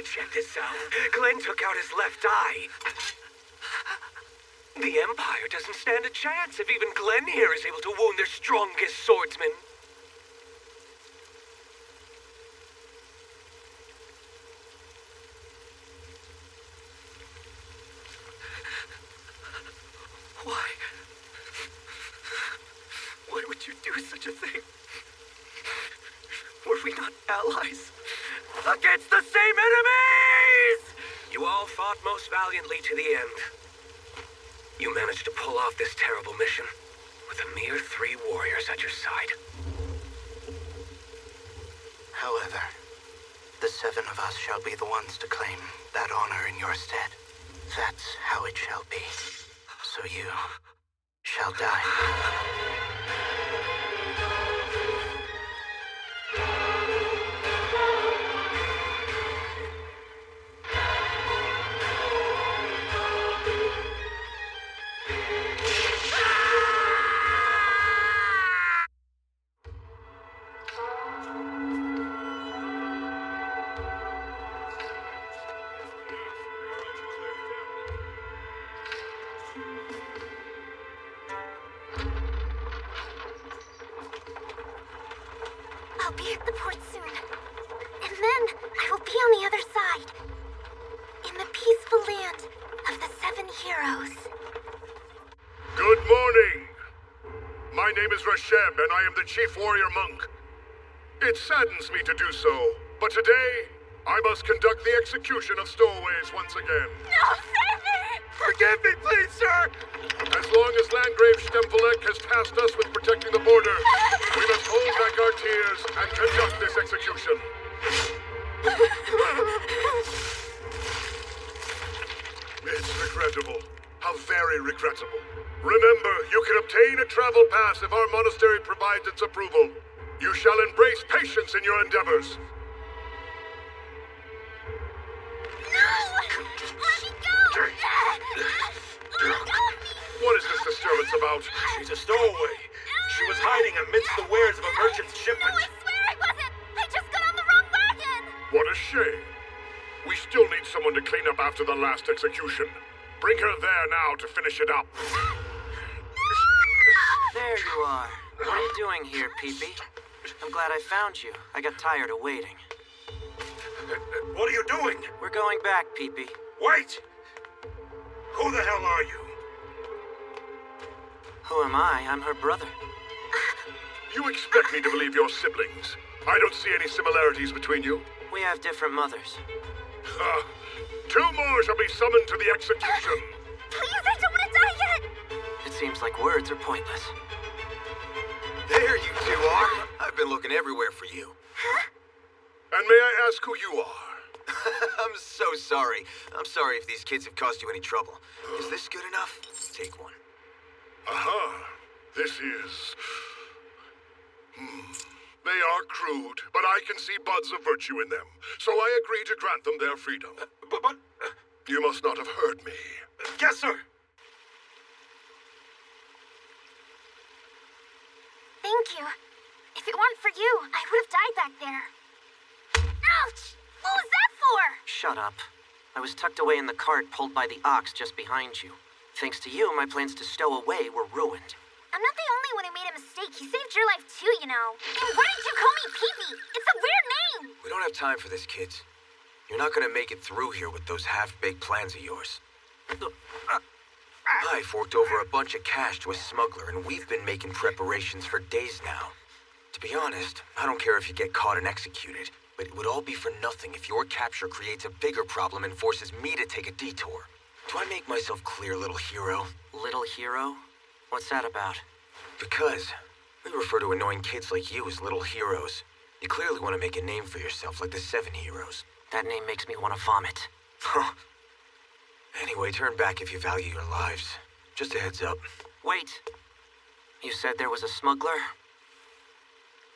Check this out. Glenn took out his left eye. The Empire doesn't stand a chance if even Glenn here is able to wound their strongest swordsman. Why would you do such a thing? Were we not allies? Against the same enemies! You all fought most valiantly to the end. You managed to pull off this terrible mission with a mere 3 warriors at your side. However, the 7 of us shall be the ones to claim that honor in your stead. That's how it shall be. So you shall die. I'll be at the port soon. And then I will be on the other side. In the peaceful land of the 7 heroes. Good morning. My name is Rashem, and I am the Chief Warrior Monk. It saddens me to do so, but today, I must conduct the execution of stowaways once again. No, save me! Forgive me, please, sir! As long as Landgrave Stemfelek has tasked us with protecting the border, we must hold back our tears and conduct this execution. It's regrettable. How very regrettable. Remember, you can obtain a travel pass if our monastery provides its approval. You shall embrace patience in your endeavors. No! Let me go! Let go of me! What is this disturbance about? She's a stowaway. She was hiding amidst the wares of a merchant's No, shipment. I swear I wasn't! I just got on the wrong wagon! What a shame. We still need someone to clean up after the last execution. Bring her there now to finish it up. There you are. What are you doing here, Pee-Pee? I'm glad I found you. I got tired of waiting. What are you doing? We're going back, Pee-Pee. Wait! Who the hell are you? Who am I? I'm her brother. You expect me to believe you're siblings. I don't see any similarities between you. We have different mothers. 2 more shall be summoned to the execution. Please, I don't want to die yet! It seems like words are pointless. There you 2 are. I've been looking everywhere for you. And may I ask who you are? I'm so sorry. I'm sorry if these kids have caused you any trouble. Is this good enough? Take one. Aha. This is... They are crude, but I can see buds of virtue in them. So I agree to grant them their freedom. But You must not have heard me. yes, sir. Thank you. If it weren't for you, I would have died back there. Ouch! What was that for? Shut up. I was tucked away in the cart pulled by the ox just behind you. Thanks to you, my plans to stow away were ruined. I'm not the only one who made a mistake. He saved your life too, you know. And why did you call me Pee-Pee? It's a weird name! We don't have time for this, kids. You're not gonna make it through here with those half-baked plans of yours. I forked over a bunch of cash to a smuggler, and we've been making preparations for days now. To be honest, I don't care if you get caught and executed, but it would all be for nothing if your capture creates a bigger problem and forces me to take a detour. Do I make myself clear, little hero? Little hero? What's that about? Because we refer to annoying kids like you as little heroes. You clearly want to make a name for yourself like the 7 heroes. That name makes me want to vomit. Anyway, turn back if you value your lives. Just a heads up. Wait. You said there was a smuggler?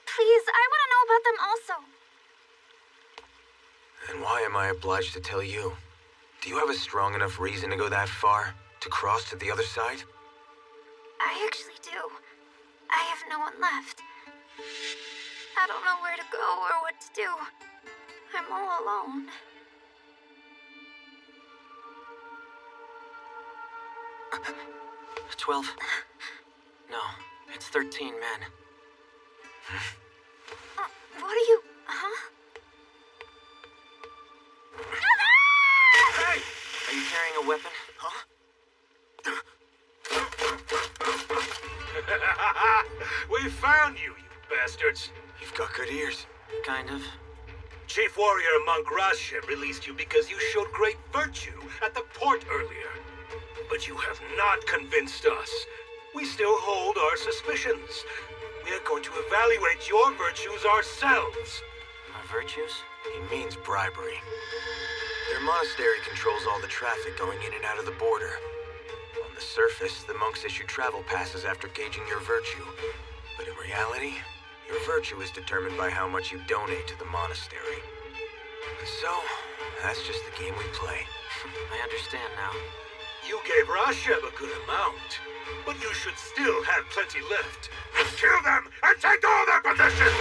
Please, I want to know about them also. And why am I obliged to tell you? Do you have a strong enough reason to go that far? To cross to the other side? I actually do. I have no one left. I don't know where to go or what to do. I'm all alone. 12. No, it's 13 men. What are you... Huh? Hey! Are you carrying a weapon? Huh? We found you, you bastards. You've got good ears. Kind of. Chief Warrior Monk Rashem released you because you showed great virtue at the port earlier. But you have not convinced us. We still hold our suspicions. We are going to evaluate your virtues ourselves. My virtues? He means bribery. Their monastery controls all the traffic going in and out of the border. On the surface, the monks issue travel passes after gauging your virtue. But in reality, your virtue is determined by how much you donate to the monastery. And so, that's just the game we play. I understand now. You gave Rashem a good amount, but you should still have plenty left. Kill them and take all their possessions!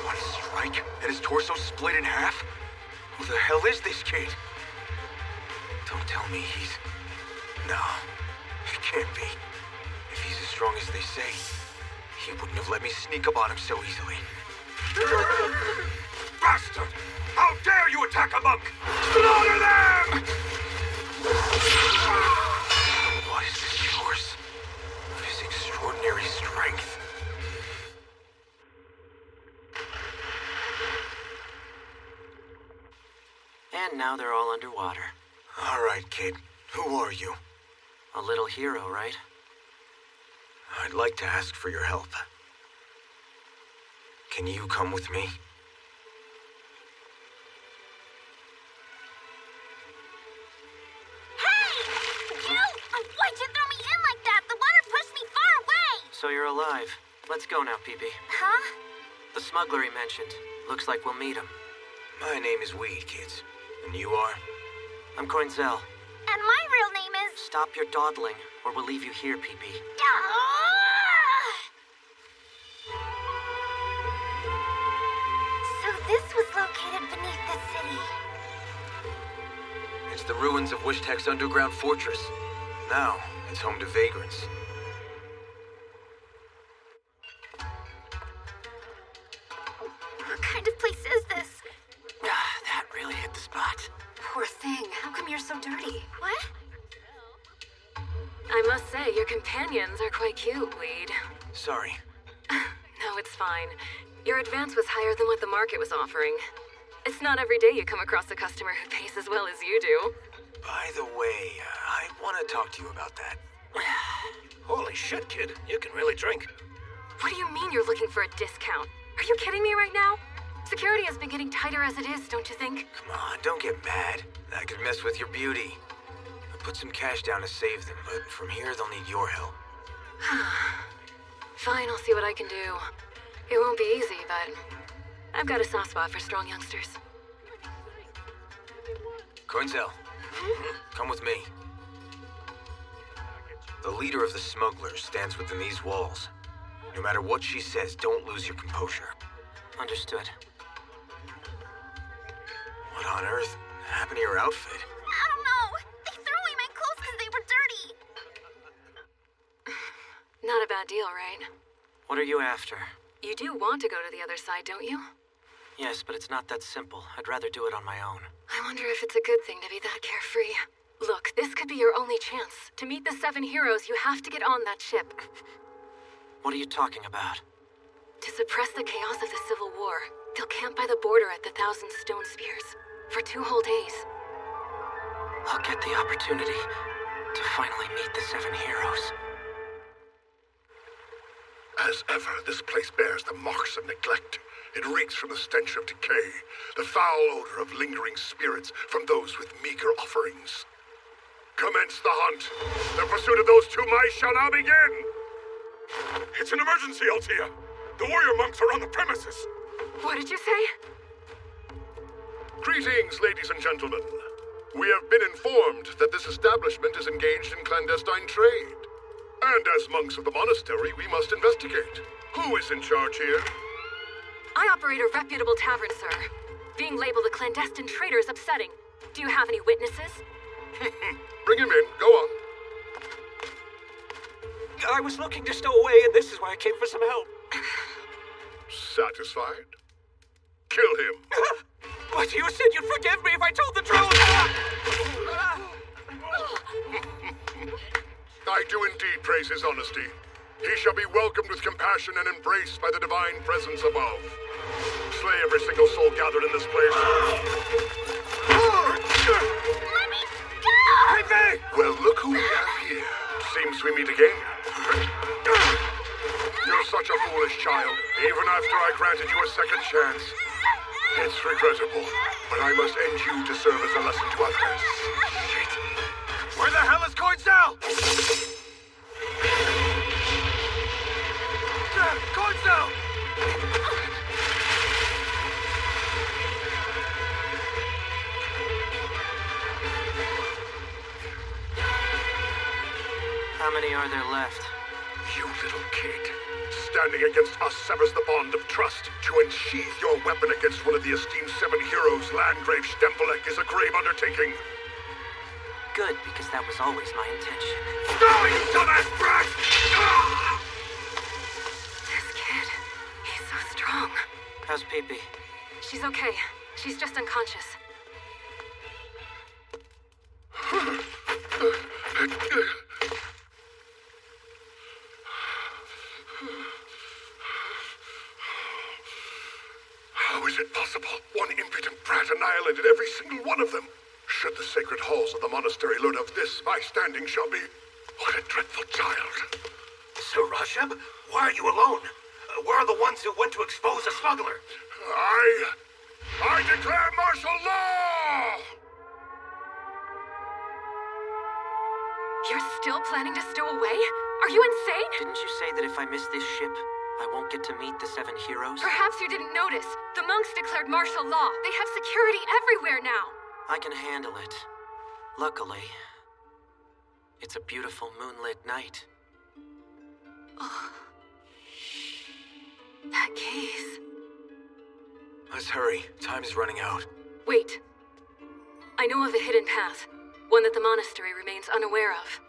One strike, and his torso split in half? Who the hell is this kid? Don't tell me he's... No, it can't be. If he's as strong as they say, he wouldn't have let me sneak up on him so easily. Bastard! How dare you attack a monk! Slaughter them! What is this source of his extraordinary strength? And now they're all underwater. All right, kid. Who are you? A little hero, right? I'd like to ask for your help. Can you come with me? Why'd you throw me in like that? The water pushed me far away! So you're alive. Let's go now, Pee-Pee. Huh? The smuggler he mentioned. Looks like we'll meet him. My name is Weed, kids. And you are? I'm Coinzel. And my real name is... Stop your dawdling, or we'll leave you here, Pee-Pee. So this was located beneath the city. It's the ruins of Wishtek's underground fortress. Now, it's home to vagrants. What kind of place is this? That really hit the spot. Poor thing. How come you're so dirty? What? I must say, your companions are quite cute, Weed. Sorry. No, it's fine. Your advance was higher than what the market was offering. It's not every day you come across a customer who pays as well as you do. By the way, I want to talk to you about that. Holy shit, kid. You can really drink. What do you mean you're looking for a discount? Are you kidding me right now? Security has been getting tighter as it is, don't you think? Come on, don't get mad. That could mess with your beauty. I put some cash down to save them, but from here they'll need your help. Fine, I'll see what I can do. It won't be easy, but I've got a soft spot for strong youngsters. Coinzel, come with me. The leader of the smugglers stands within these walls. No matter what she says, don't lose your composure. Understood. What on earth happened to your outfit? I don't know. They threw away my clothes because they were dirty. Not a bad deal, right? What are you after? You do want to go to the other side, don't you? Yes, but it's not that simple. I'd rather do it on my own. I wonder if it's a good thing to be that carefree. Look, this could be your only chance. To meet the 7 heroes, you have to get on that ship. What are you talking about? To suppress the chaos of the Civil War, they'll camp by the border at the 1,000 Stone Spears for 2 whole days. I'll get the opportunity to finally meet the 7 heroes. As ever, this place bears the marks of neglect. It reeks from the stench of decay, the foul odor of lingering spirits from those with meager offerings. Commence the hunt. The pursuit of those 2 mice shall now begin. It's an emergency, Altia. The warrior monks are on the premises. What did you say? Greetings, ladies and gentlemen. We have been informed that this establishment is engaged in clandestine trade. And as monks of the monastery, we must investigate. Who is in charge here? I operate a reputable tavern, sir. Being labeled a clandestine trader is upsetting. Do you have any witnesses? Bring him in. Go on. I was looking to stow away, and this is why I came for some help. Satisfied? Kill him. But you said you'd forgive me if I told the truth! I do indeed praise his honesty. He shall be welcomed with compassion and embraced by the divine presence above. Slay every single soul gathered in this place. Let me go! Well, look who we have here. Seems we meet again. You're such a foolish child, even after I granted you a second chance. It's regrettable, but I must end you to serve as a lesson to others. Shit. Where the hell is Coinsel? Coinsel! How many are there left? You little kid. Standing against us severs the bond of trust. To unsheath your weapon against one of the esteemed 7 heroes, Landgrave Stempelek, is a grave undertaking. Good, because that was always my intention. No, you dumbass brat! This kid, he's so strong. How's Pee-Pee? She's okay. She's just unconscious. How is it possible? One impudent brat annihilated every single one of them. Should the sacred halls of the monastery learn of this, my standing shall be... What a dreadful child. So, Rasheb, why are you alone? Where are the ones who went to expose a smuggler? I declare martial law! You're still planning to stow away? Are you insane? Didn't you say that if I miss this ship, I won't get to meet the 7 heroes? Perhaps you didn't notice. The monks declared martial law. They have security everywhere now. I can handle it. Luckily, it's a beautiful moonlit night. That case. Let's hurry. Time is running out. Wait. I know of a hidden path. One that the monastery remains unaware of.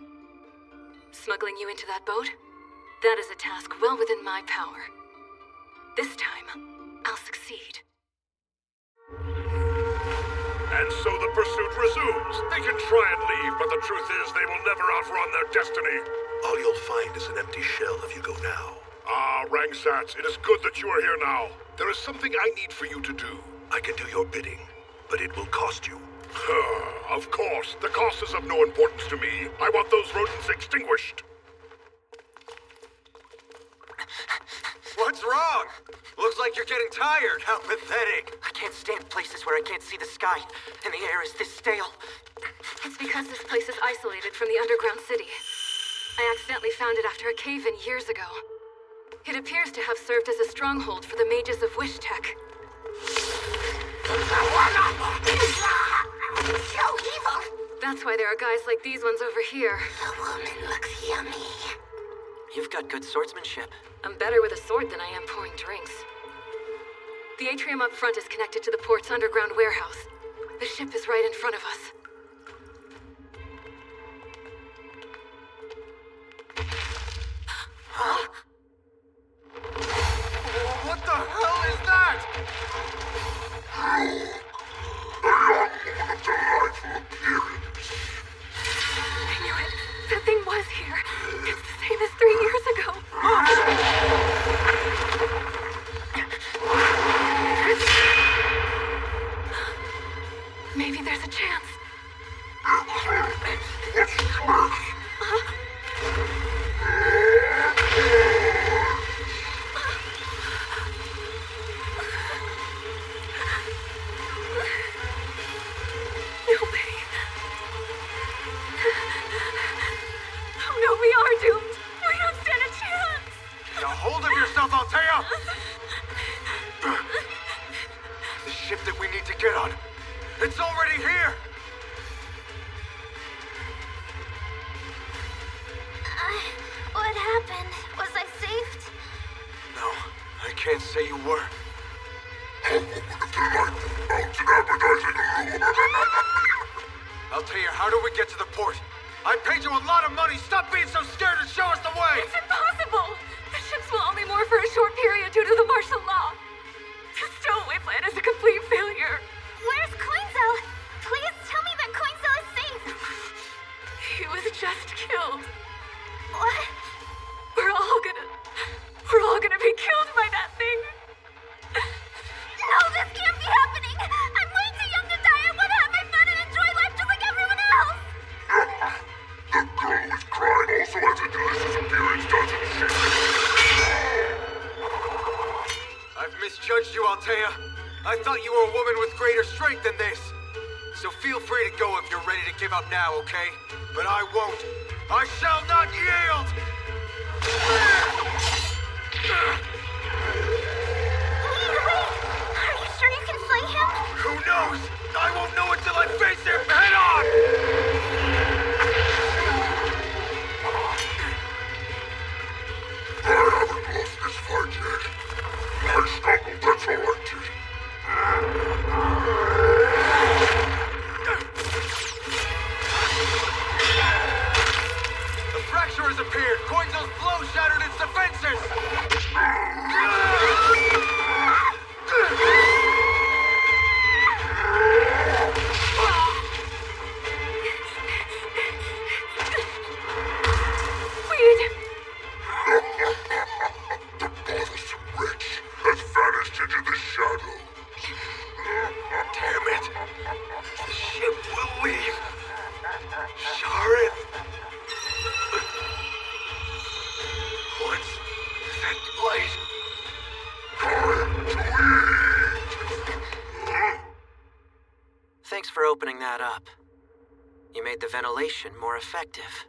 Smuggling you into that boat? That is a task well within my power. This time, I'll succeed. And so the pursuit resumes. They can try and leave, but the truth is they will never outrun their destiny. All you'll find is an empty shell if you go now. Ah, Rangsats, it is good that you are here now. There is something I need for you to do. I can do your bidding, but it will cost you. Of course, the cost is of no importance to me. I want those rodents extinguished. What's wrong? Looks like you're getting tired. How pathetic. I can't stand places where I can't see the sky, and the air is this stale. It's because this place is isolated from the underground city. I accidentally found it after a cave-in years ago. It appears to have served as a stronghold for the mages of Wishtech. So evil! That's why there are guys like these ones over here. The woman looks yummy. You've got good swordsmanship. I'm better with a sword than I am pouring drinks. The atrium up front is connected to the port's underground warehouse. The ship is right in front of us. What the hell is that? I knew it. That thing was here. It's the same as 3 years ago. Maybe there's a chance. No way. Oh no, we are doomed. We don't stand a chance. Get a hold of yourself, Altea! The ship that we need to get on. It's already here! What happened? Was I saved? No, I can't say you were. Mountain appetizing. How do we get to the port? I paid you a lot of money. Stop being so scared and show us the way! It's impossible! The ships will only moor for a short period due to the martial law. The stowaway plan is a complete failure. Where's Coinzel? Please tell me that Coinzel is safe. He was just killed. What? We're all gonna be killed by that thing. No, this can't be happening! I'm way too young to die! I want to have my fun and enjoy life just like everyone else! The girl who's crying also has a delicious appearance, doesn't she? I've misjudged you, Altea. I thought you were a woman with greater strength than this. So feel free to go if you're ready to give up now, okay? But I won't. I shall not yield! Wait! Are you sure you can slay him? Who knows? I won't know until I face him head on! I haven't lost this fight yet. I stumbled, that's all I did. The fracture has appeared! Coinzel's blow shattered its defenses! Weed! The bothersome wretch has vanished into the shadows. Damn it! The ship will leave! Sharon! What's that light? Thanks for opening that up. You made the ventilation more effective.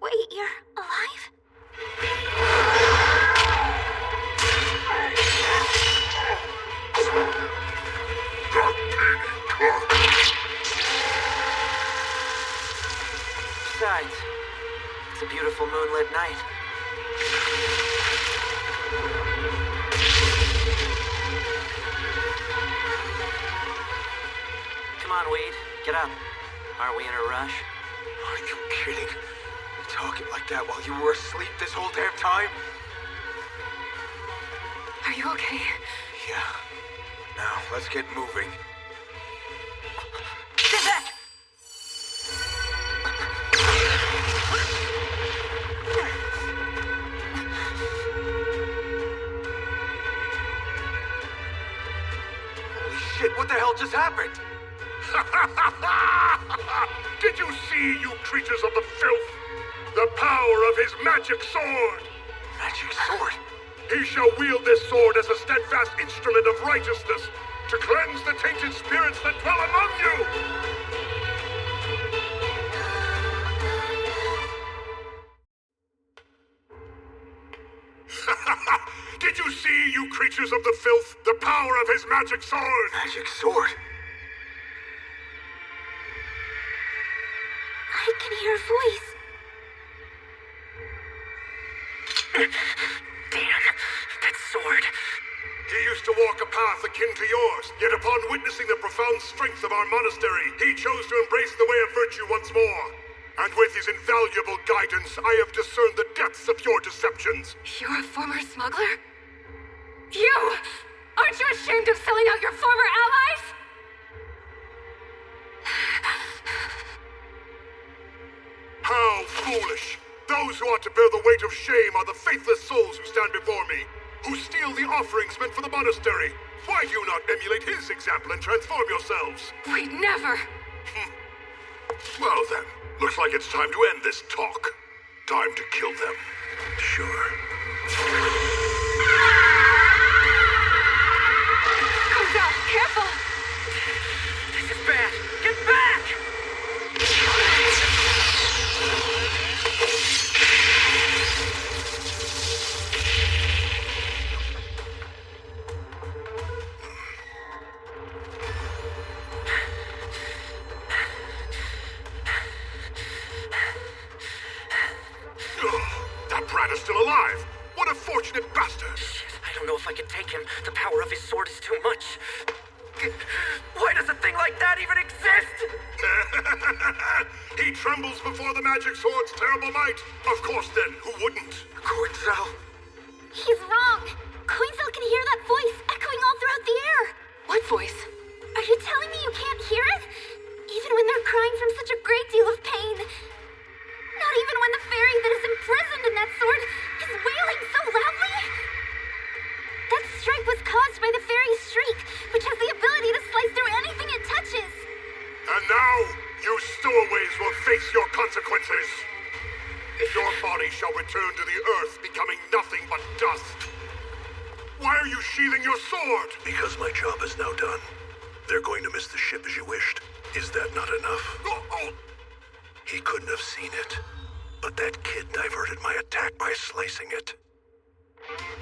Wait, you're alive? Besides, it's a beautiful moonlit night. Come on, Weed. Get up. Aren't we in a rush? Are you kidding? Talking like that while you were asleep this whole damn time? Are you okay? Yeah. Now, let's get moving. Get back! Holy shit, what the hell just happened? Did you see, you creatures of the filth? The power of his magic sword! Magic sword? He shall wield this sword as a steadfast instrument of righteousness to cleanse the tainted spirits that dwell among you! Did you see, you creatures of the filth, the power of his magic sword? Magic sword? I can hear a voice. Damn, that sword. He used to walk a path akin to yours, yet upon witnessing the profound strength of our monastery, he chose to embrace the way of virtue once more. And with his invaluable guidance, I have discerned the depths of your deceptions. You're a former smuggler? You! Aren't you ashamed of selling out your former allies? How foolish! Those who ought to bear the weight of shame are the faithless souls who stand before me, who steal the offerings meant for the monastery. Why do you not emulate his example and transform yourselves? We'd never. Well then, looks like it's time to end this talk. Time to kill them. Sure. Koza, careful! This is bad. Get back! That brat is still alive! What a fortunate bastard! I don't know if I can take him. The power of his sword is too much. Why does a thing like that even exist? He trembles before the magic sword's terrible might. Of course then, who wouldn't? Coinsel? He's wrong. Coinsel can hear that voice echoing all throughout the air. What voice? Are you telling me you can't hear it? Even when they're crying from such a great deal of pain? Not even when the fairy that is imprisoned in that sword is wailing so loudly? That strike was caused by the fairy's shriek, which has the ability to slice through anything it touches. And now, you stowaways will face your consequences. Your body shall return to the earth, becoming nothing but dust. Why are you sheathing your sword? Because my job is now done. They're going to miss the ship as you wished. Is that not enough? He couldn't have seen it. But that kid diverted my attack by slicing it.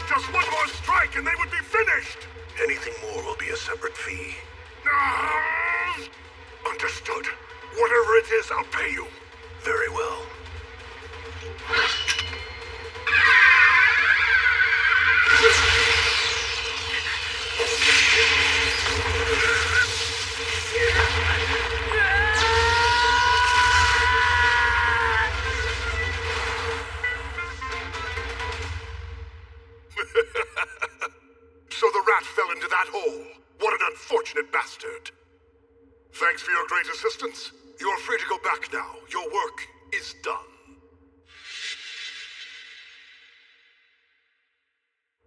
Just one more strike and they would be finished! Anything more will be a separate fee. Understood. Whatever it is, I'll pay you. Very well. So the rat fell into that hole. What an unfortunate bastard. Thanks for your great assistance. You are free to go back now. Your work is done.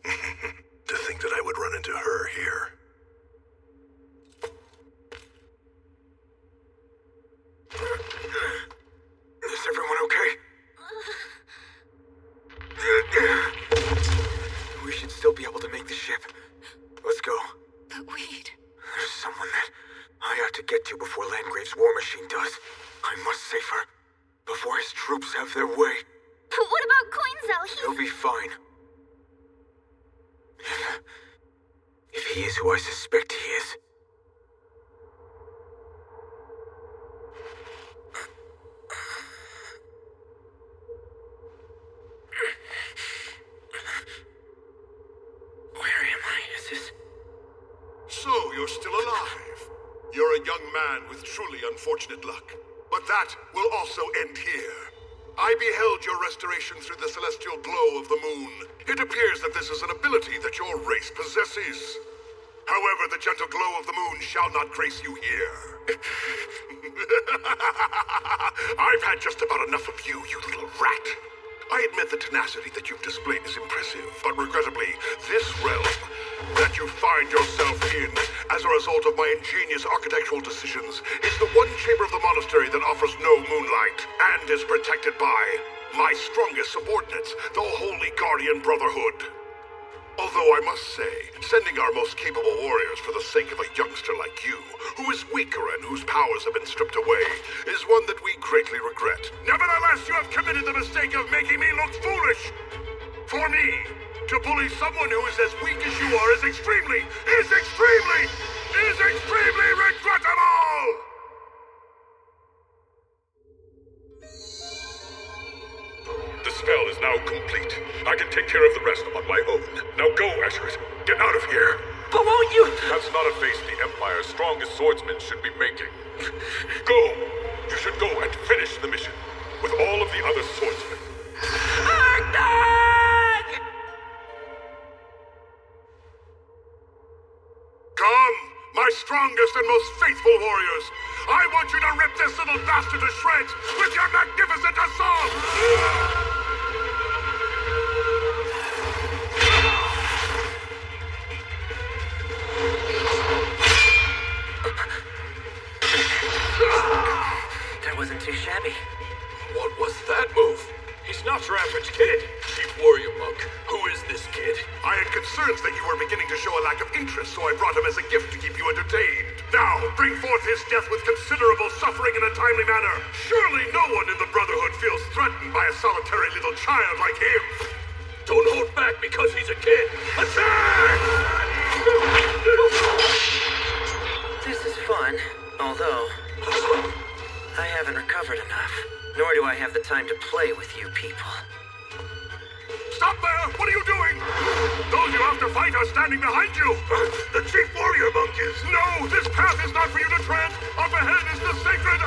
To think that I would run into her here. Is everyone okay? We should still be able to make the ship. Let's go. But wait. There's someone that I have to get to before Landgrave's war machine does. I must save her. Before his troops have their way. But what about Coinsel? He'll be fine. If he is who I suspect he is. Where am I? Is this... So, you're still alive. You're a young man with truly unfortunate luck. But that will also end here. I beheld your restoration through the celestial glow of the moon. It appears that this is an ability that your race possesses. However, the gentle glow of the moon shall not grace you here. I've had just about enough of you, you little rat. I admit the tenacity that you've displayed is impressive, but regrettably, this realm that you find yourself in as a result of my ingenious architectural decisions is the one chamber of the monastery that offers no moonlight and is protected by my strongest subordinates, the Holy Guardian Brotherhood. Although I must say, sending our most capable warriors for the sake of a youngster like you, who is weaker and whose powers have been stripped away, is one that we greatly regret. Nevertheless, you have committed the mistake of making me look foolish. For me, to bully someone who is as weak as you are is extremely regrettable! The spell is now complete. I can take care of the rest on my own. Now go, Asherit. Get out of here. But won't you? That's not a face the Empire's strongest swordsmen should be making. Go! You should go and finish the mission with all of the other swordsmen. Come, my strongest and most faithful warriors. I want you to rip this little bastard to shreds with your magnificent assault! That wasn't too shabby. What was that move? He's not your average kid. Chief Warrior Monk, who is this kid? I had concerns that you were beginning to show a lack of interest, so I brought him as a gift to keep you entertained. Now, bring forth his death with considerable suffering in a timely manner. Surely no one in the Brotherhood feels threatened by a solitary little child like him. Don't hold back because he's a kid. Attack! This is fun, although I haven't recovered enough. Nor do I have the time to play with you people. Stop there! What are you doing? Those you have to fight are standing behind you! The Chief Warrior Monk is... No! This path is not for you to tread! Up ahead is the sacred...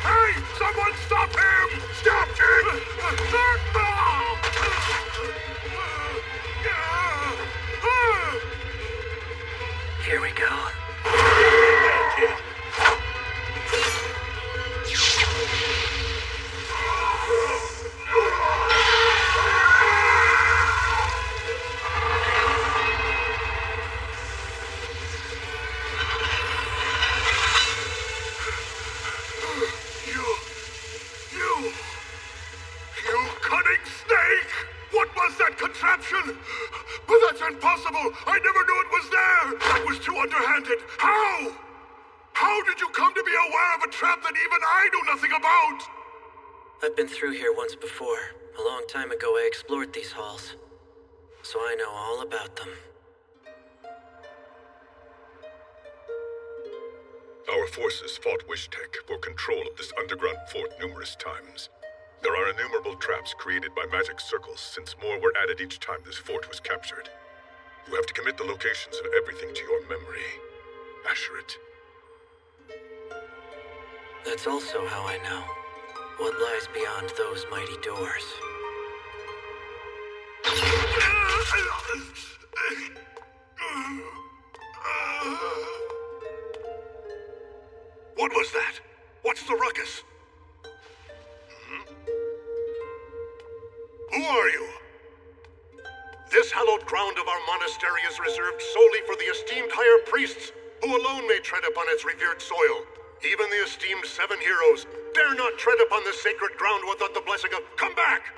Hey! Someone stop him! Stop, King! Here we go. You cunning snake! What was that contraption? But that's impossible! I never knew it was there! That was too underhanded! How? How did you come to be aware of a trap that even I knew nothing about? I've been through here once before. A long time ago, I explored these halls. So I know all about them. Our forces fought Wishtek for control of this underground fort numerous times. There are innumerable traps created by magic circles, since more were added each time this fort was captured. You have to commit the locations of everything to your memory. Asherit. That's also how I know what lies beyond those mighty doors. What was that? What's the ruckus? Who are you? This hallowed ground of our monastery is reserved solely for the esteemed higher priests, who alone may tread upon its revered soil. Even the esteemed 7 heroes dare not tread upon this sacred ground without the blessing of... Come back!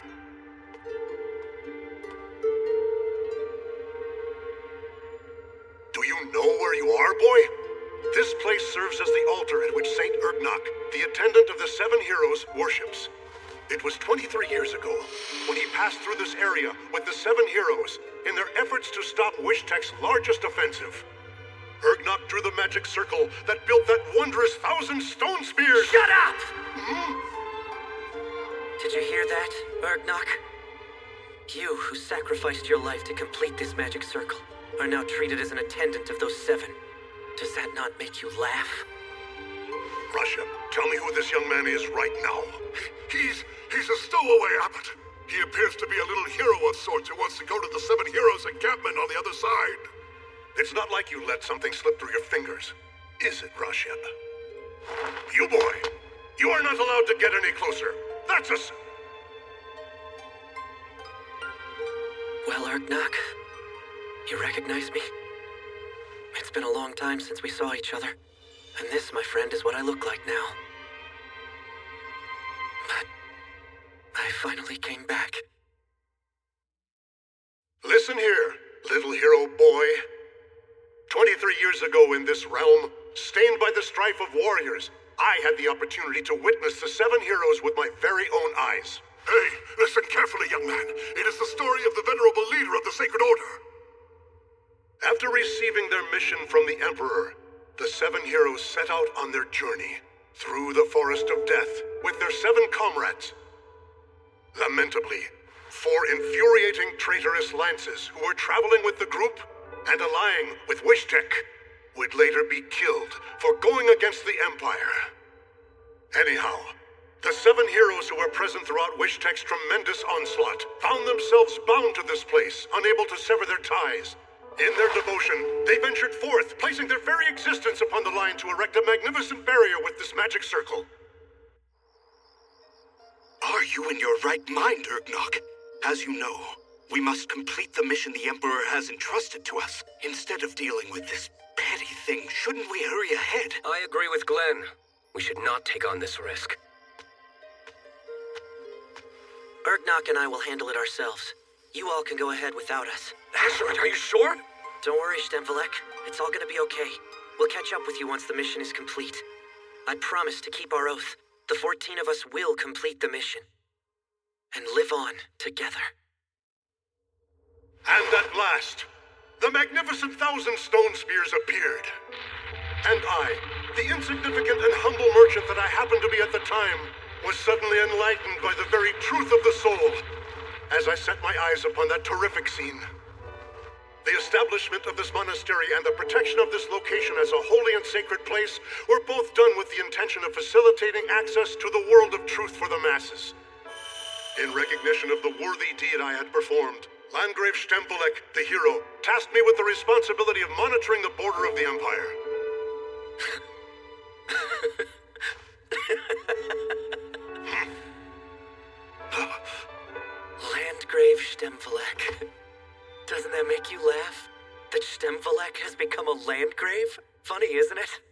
Do you know where you are, boy? This place serves as the altar at which Saint Ergnok, the attendant of the 7 heroes, worships. It was 23 years ago when he passed through this area with the 7 heroes in their efforts to stop Wishtek's largest offensive. Ergnok drew the magic circle that built that wondrous 1,000 stone spears. Shut up! Did you hear that, Ergnok? You, who sacrificed your life to complete this magic circle, are now treated as an attendant of those 7. Does that not make you laugh? Russia, tell me who this young man is right now. He's a stowaway abbot. He appears to be a little hero of sorts who wants to go to the 7 heroes encampment on the other side. It's not like you let something slip through your fingers, is it, Rasheb? You boy, you are not allowed to get any closer. That's us. Well, Ergnok, you recognize me? It's been a long time since we saw each other, and this, my friend, is what I look like now. But I finally came back. Listen here, little hero boy. 23 years ago in this realm, stained by the strife of warriors, I had the opportunity to witness the 7 heroes with my very own eyes. Hey, listen carefully, young man. It is the story of the venerable leader of the Sacred Order. After receiving their mission from the Emperor, the 7 heroes set out on their journey through the Forest of Death with their 7 comrades. Lamentably, 4 infuriating traitorous lances who were traveling with the group and allying with Wishtek would later be killed for going against the Empire. Anyhow, the 7 heroes who were present throughout Wishtek's tremendous onslaught found themselves bound to this place, unable to sever their ties. In their devotion, they ventured forth, placing their very existence upon the line to erect a magnificent barrier with this magic circle. Are you in your right mind, Ergnok? As you know, we must complete the mission the Emperor has entrusted to us. Instead of dealing with this petty thing, shouldn't we hurry ahead? I agree with Glenn. We should not take on this risk. Ergnok and I will handle it ourselves. You all can go ahead without us. Asherit, are you sure? Don't worry, Stemvelek. It's all gonna be okay. We'll catch up with you once the mission is complete. I promise to keep our oath. The 14 of us will complete the mission. And live on together. And at last, the magnificent 1,000 stone spears appeared. And I, the insignificant and humble merchant that I happened to be at the time, was suddenly enlightened by the very truth of the soul. as I set my eyes upon that terrific scene. The establishment of this monastery and the protection of this location as a holy and sacred place were both done with the intention of facilitating access to the world of truth for the masses. In recognition of the worthy deed I had performed, Landgrave Stempelek, the hero, tasked me with the responsibility of monitoring the border of the Empire. Landgrave Stempelek. Doesn't that make you laugh? That Stempelek has become a Landgrave? Funny, isn't it?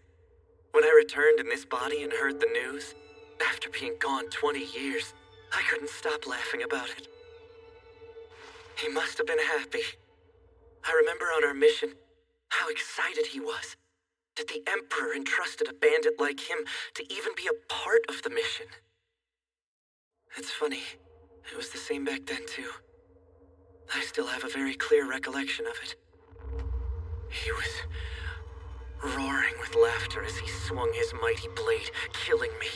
When I returned in this body and heard the news, after being gone 20 years, I couldn't stop laughing about it. He must have been happy. I remember on our mission, how excited he was that the Emperor entrusted a bandit like him to even be a part of the mission. It's funny, it was the same back then too. I still have a very clear recollection of it. He was roaring with laughter as he swung his mighty blade, killing me.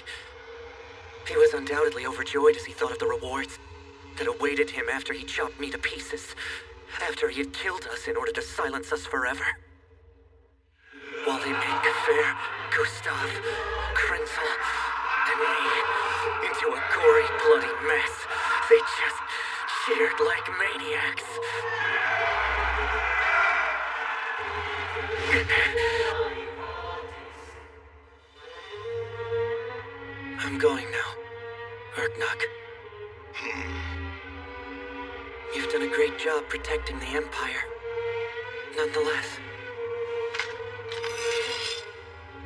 He was undoubtedly overjoyed as he thought of the rewards that awaited him after he chopped me to pieces, after he had killed us in order to silence us forever. While they made Kafir, Gustav, Krenzel, and me into a gory, bloody mess, they just cheered like maniacs. I'm going now, Urgnok. You've done a great job protecting the Empire. Nonetheless,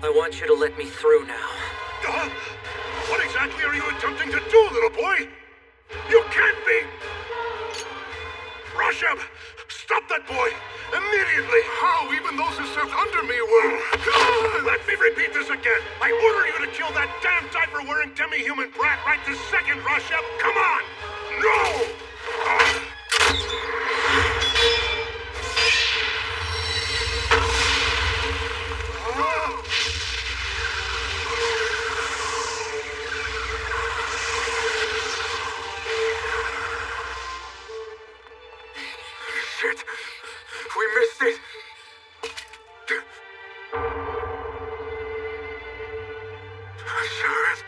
I want you to let me through now. What exactly are you attempting to do, little boy? You can't be! Rashab! Stop that boy! Immediately! How? Even those who served under me were... Let me repeat this again! I order you to kill that damn diaper-wearing demi-human brat right this second, Rashab! Come on! No! Shit! We missed it! Sharon,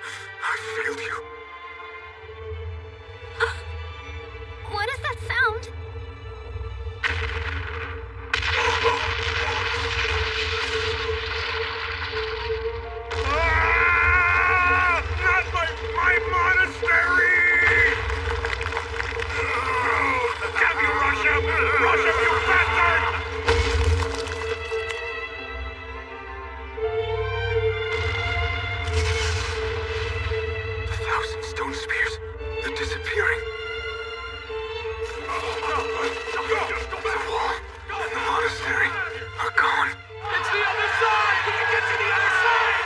I failed you. What is that sound? Not my monastery! Damn you, Rashab! Rashab, you bastard! The 1,000 stone spears. They're disappearing. The wall and the monastery are gone. It's the other side! We can get to the other side!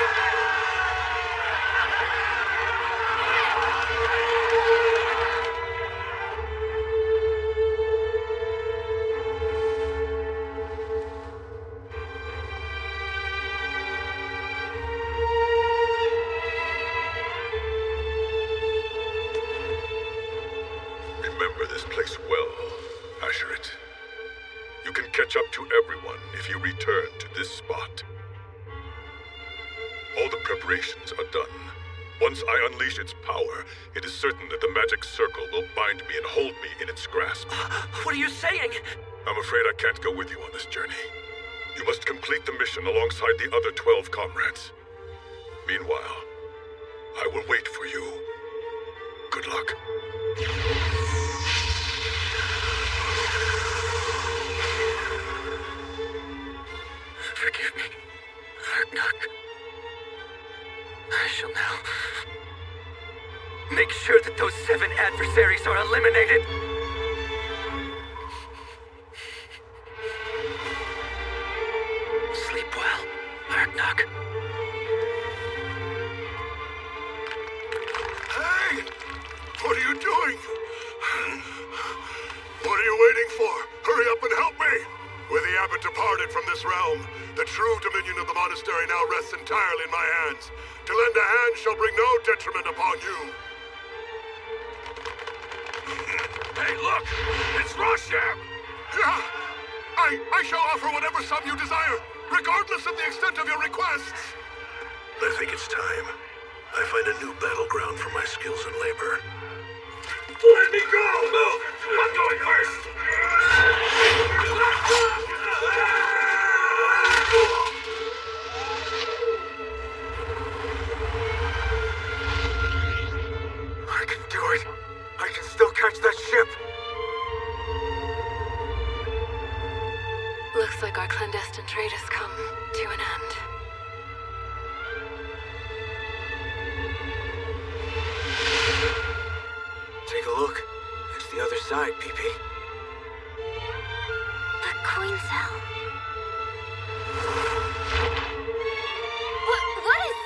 Remember this place well, Asherit. You can catch up to everyone if you return to this spot. All the preparations are done. Once I unleash its power, it is certain that the magic circle will bind me and hold me in its grasp. What are you saying? I'm afraid I can't go with you on this journey. You must complete the mission alongside the other 12 comrades. Meanwhile, I will wait for you. Good luck. Forgive me, Urgnok. I shall now make sure that those 7 adversaries are eliminated. Sleep well, Urgnok. Hey! What are you doing? What are you waiting for? Hurry up and help me! With the abbot departed from this realm, the true dominion of the monastery now rests entirely in my hands. To lend a hand shall bring no detriment upon you. Hey, look! It's Rosham! Yeah! I shall offer whatever sum you desire, regardless of the extent of your requests! I think it's time. I find a new battleground for my skills and labor. Let me go! Move! I'm going first! I can do it. I can still catch that ship. Looks like our clandestine trade has come to an end. Take a look. It's the other side, PP. The coin cell. What is...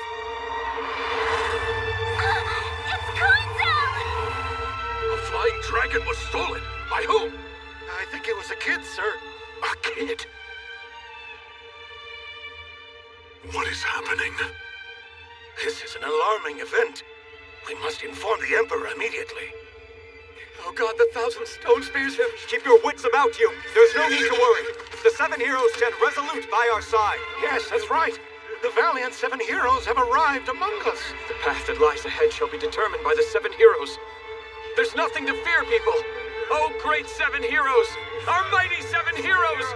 It's coin cell! A flying dragon was stolen! By whom? I think it was a kid, sir. A kid? What is happening? This is an alarming event. We must inform the Emperor immediately. Oh god, the 1,000 stone spears have... Keep your wits about you. There's no need to worry. The 7 heroes stand resolute by our side. Yes, that's right. The valiant 7 heroes have arrived among us. The path that lies ahead shall be determined by the 7 heroes. There's nothing to fear, people. Oh, great 7 heroes! Our mighty 7 heroes!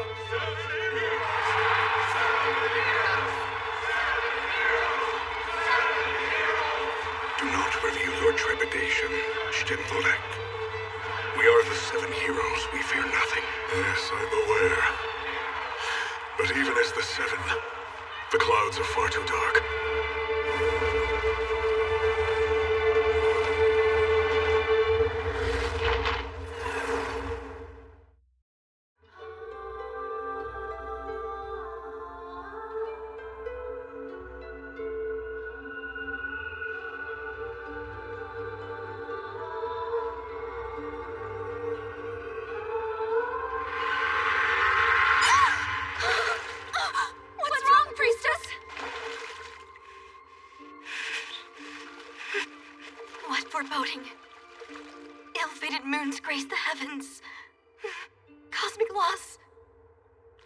Do not reveal your trepidation, Stimvolek. We are the 7 heroes. We fear nothing. Yes, I'm aware. But even as the 7, the clouds are far too dark. What's wrong, priestess? What foreboding? Ill-fated moons grace the heavens. Cosmic laws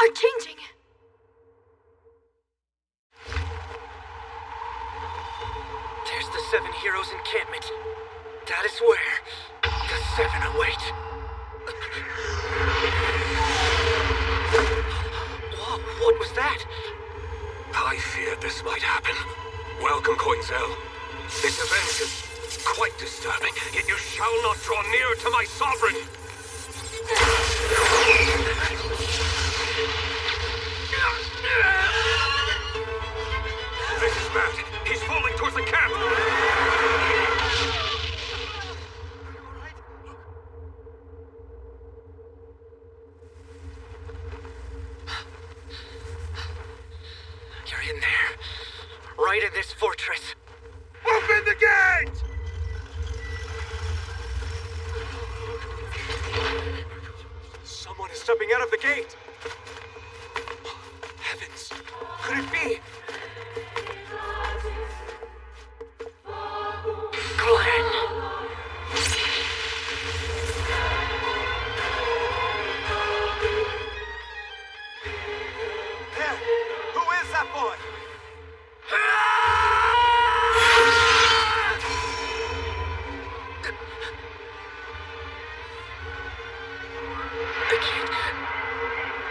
are changing. There's the 7 heroes' encampment. That is where the 7 await. What was that? I feared this might happen. Welcome, Coinzel. This event is quite disturbing, yet you shall not draw near to my sovereign. This is bad. He's falling towards the camp. You're in there. Right in this fortress. Open the gate! Someone is stepping out of the gate. Heavens, could it be? Glenn. There! Who is that boy?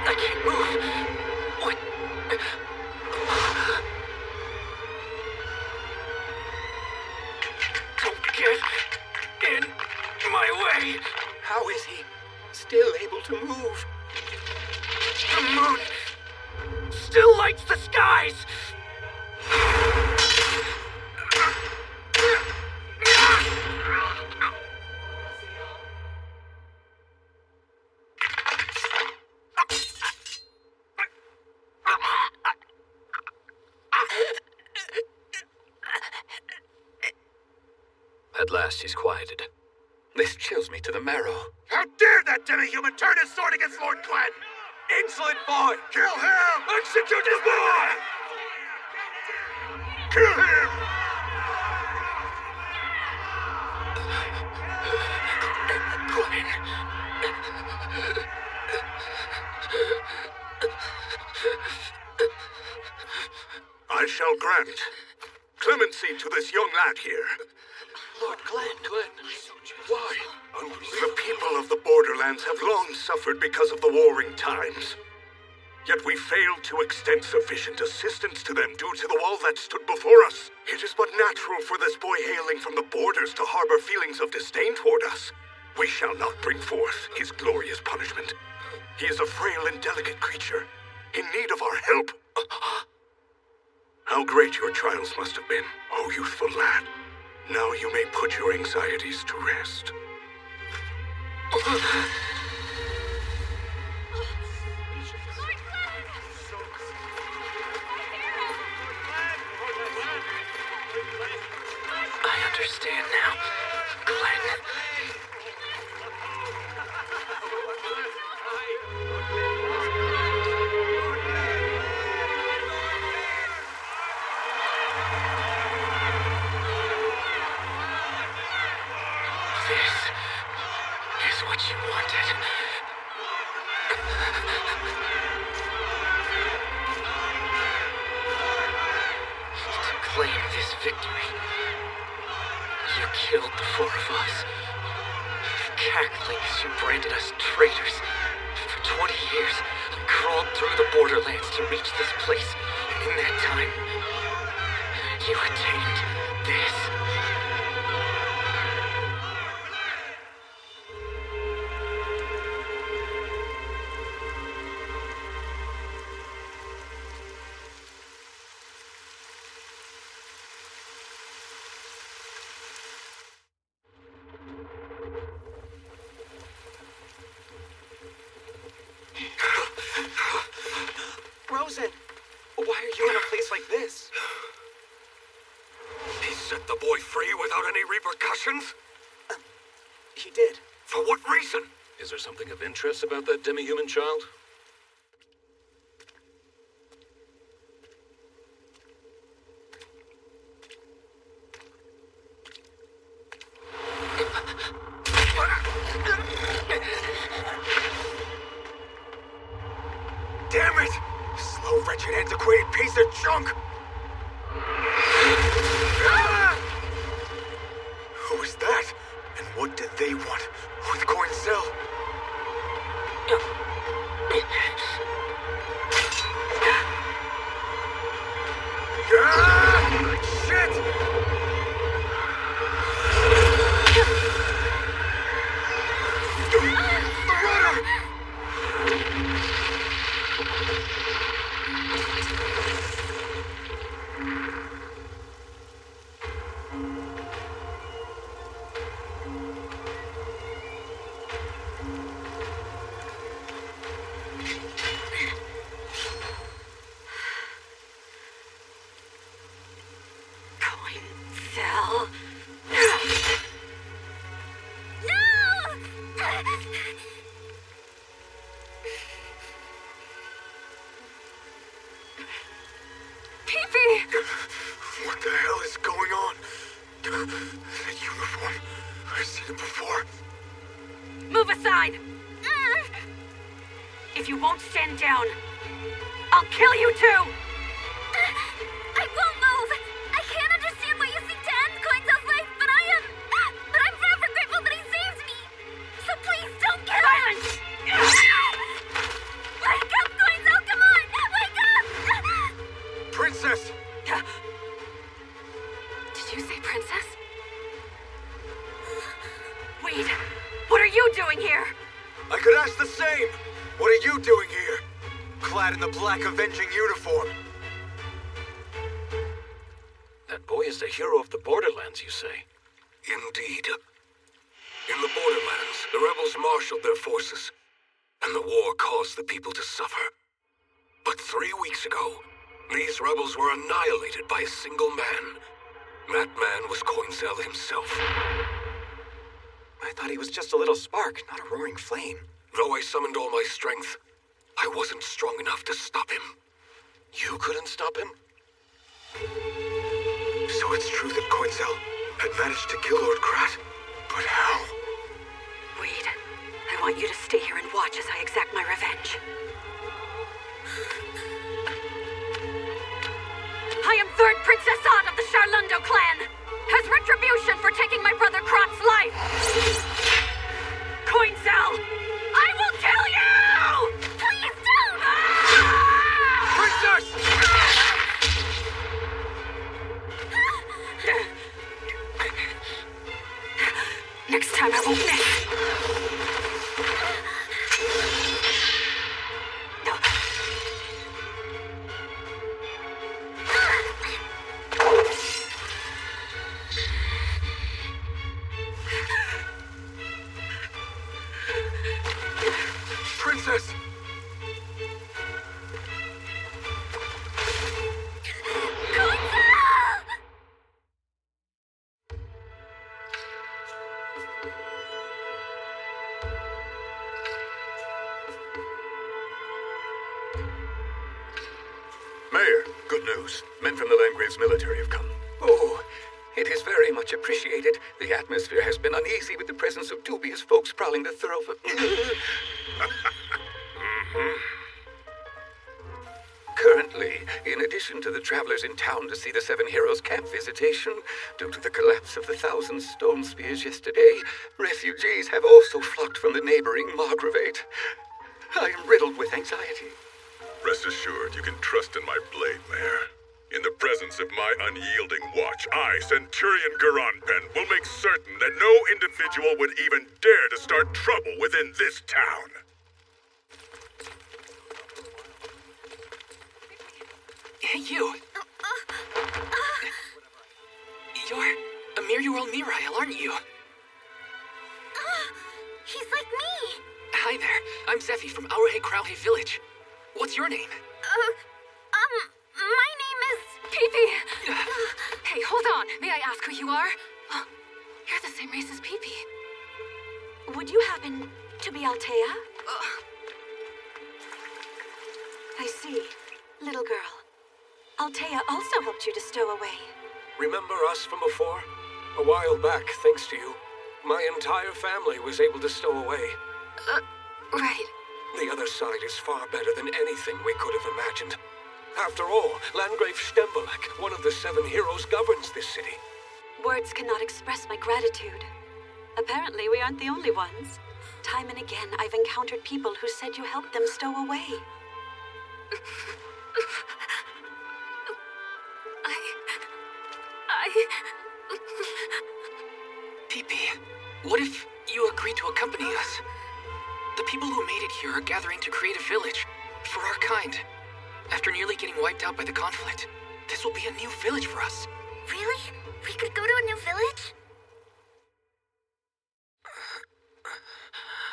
I can't move. What? Don't get in my way. How is he still able to move? The moon still lights the skies. At last he's quieted. This chills me to the marrow. How dare that demi-human turn his sword against Lord Glenn! Insolent boy! Kill him! Execute his boy! Kill him! Glenn. coming. I shall grant clemency to this young lad here. Lord Glenn. Why? The people of the Borderlands have long suffered because of the warring times. Yet we failed to extend sufficient assistance to them due to the wall that stood before us. It is but natural for this boy hailing from the borders to harbor feelings of disdain toward us. We shall not bring forth his glorious punishment. He is a frail and delicate creature, in need of our help. How great your trials must have been, O youthful lad. Now you may put your anxieties to rest. I understand now, Glenn. This is what you wanted. To claim this victory, you killed the four of us. Cackling as you branded us traitors. For 20 years, I crawled through the Borderlands to reach this place. And in that time, you attained this. Rosen, why are you in a place like this? He set the boy free without any repercussions? He did. For what reason? Is there something of interest about that demi-human child? Damn it! Slow, wretched, antiquated piece of junk! Who is that? And what did they want with Coincel? Shit! The runner! Coincel. No! Pee-pee! What the hell is going on? That uniform. I've seen it before. Move aside! If you won't stand down, I'll kill you too! I won't move! I can't understand why you seek to end Coincel's life, but I'm forever grateful that he saved me! So please don't kill him! Wake up, Coincel! Come on! Wake up! Princess! Did you say princess? Weed, what are you doing here? I could ask the same! What are you doing here? Clad in the black avenging uniform. That boy is the hero of the Borderlands, you say? Indeed. In the Borderlands, the rebels marshaled their forces, and the war caused the people to suffer. But 3 weeks ago, these rebels were annihilated by a single man. That man was Coincel himself. I thought he was just a little spark, not a roaring flame. Though I summoned all my strength, I wasn't strong enough to stop him. You couldn't stop him? So it's true that Coincel had managed to kill Lord Krat. But how? Weed, want you to stay here and watch as I exact my revenge. I am third Princess Odd of the Charlundo clan. As retribution for taking my brother Krot's life. Coinzel, I will kill you! Please don't! Princess! Next time I won't miss. Princess! Mayor, good news. Men from the Landgrave's military have come. Oh, it is very much appreciated. The atmosphere has been uneasy with the presence of dubious folks prowling the thoroughfare. Currently, in addition to the travelers in town to see the Seven Heroes camp visitation, due to the collapse of the 1,000 stone spears yesterday, refugees have also flocked from the neighboring Margravate. I am riddled with anxiety. Rest assured, you can trust in my blade, Mayor. In the presence of my unyielding watch, I, Centurion Garanpen, will make certain that no individual would even dare to start trouble within this town. Hey, you! You're Amiruel Mirael, aren't you? He's like me! Hi there, I'm Zephy from Aurhe Krauhe Village. What's your name? My name is... Peepee! Hey, hold on. May I ask who you are? You're the same race as Peepee. Would you happen to be Altea? I see. Little girl. Altea also helped you to stow away. Remember us from before? A while back, thanks to you, my entire family was able to stow away. Right. The other side is far better than anything we could have imagined. After all, Landgrave Stembolek, one of the Seven Heroes, governs this city. Words cannot express my gratitude. Apparently, we aren't the only ones. Time and again, I've encountered people who said you helped them stow away. Peepee, what if you agreed to accompany us? The people who made it here are gathering to create a village for our kind. After nearly getting wiped out by the conflict, this will be a new village for us. Really? We could go to a new village?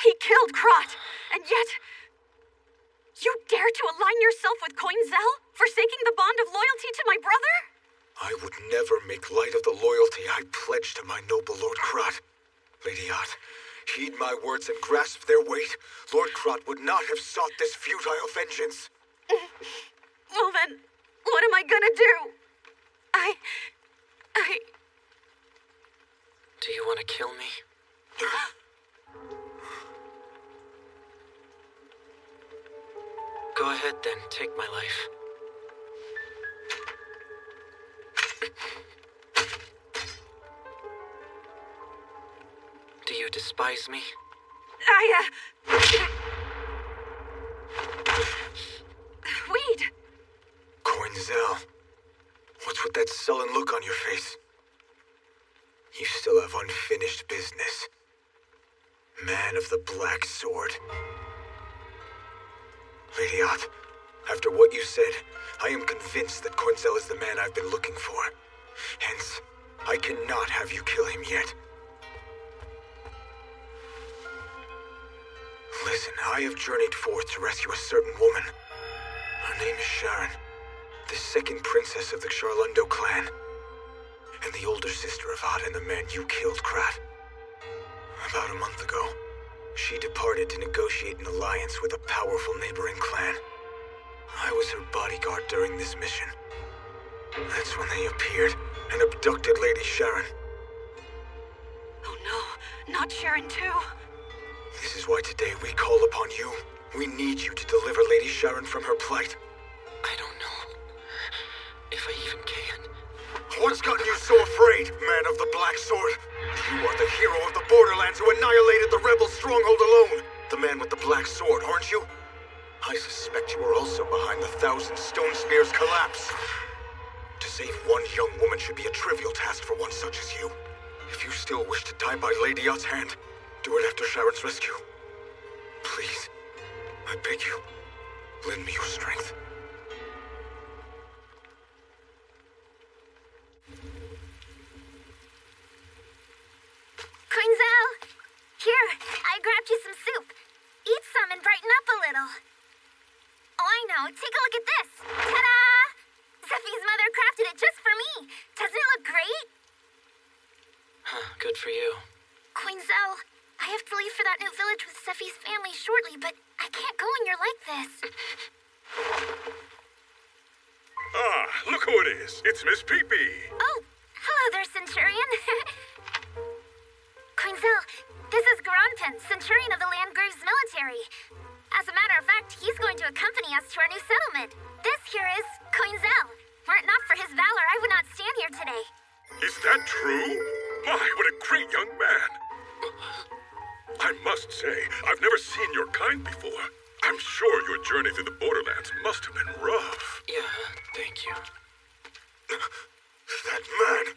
He killed Krot, and yet... You dare to align yourself with Coinzel, forsaking the bond of loyalty to my brother? I would never make light of the loyalty I pledged to my noble Lord Krot. Lady Ott, heed my words and grasp their weight. Lord Krot would not have sought this futile vengeance. Well then, what am I gonna do? Do you want to kill me? Go ahead then, take my life. Do you despise me? Weed! Coinzel, what's with that sullen look on your face? You still have unfinished business. Man of the Black Sword. Lady Ott, after what you said, I am convinced that Coinzel is the man I've been looking for. Hence, I cannot have you kill him yet. Listen, I have journeyed forth to rescue a certain woman. Her name is Sharon, the second princess of the Charlundo clan, and the older sister of Ott and the man you killed, Krat. About a month ago, she departed to negotiate an alliance with a powerful neighboring clan. I was her bodyguard during this mission. That's when they appeared and abducted Lady Sharon. Oh no, not Sharon too. This is why today we call upon you. We need you to deliver Lady Sharon from her plight. I don't know if I even can. What's gotten you so afraid, man of the Black Sword? You are the hero of the Borderlands who annihilated the rebel stronghold alone. The man with the Black Sword, aren't you? I suspect you are also behind the 1,000 Stone Spears' collapse. To save one young woman should be a trivial task for one such as you. If you still wish to die by Lady Yacht's hand, do it after Sharon's rescue. Please, I beg you, lend me your strength. Quinzel! Here, I grabbed you some soup. Eat some and brighten up a little. Oh, I know. Take a look at this. Ta-da! Zeffie's mother crafted it just for me. Doesn't it look great? Huh, good for you. Quinzel, I have to leave for that new village with Zeffie's family shortly, but I can't go when you're like this. Ah, look who it is. It's Miss Peepee. Oh, hello there, Centurion. Quinzel, this is Garanpin, Centurion of the Landgrave's military. As a matter of fact, he's going to accompany us to our new settlement. This here is Quinzel. Were it not for his valor, I would not stand here today. Is that true? My, what a great young man. I must say, I've never seen your kind before. I'm sure your journey through the Borderlands must have been rough. Yeah, thank you. That man!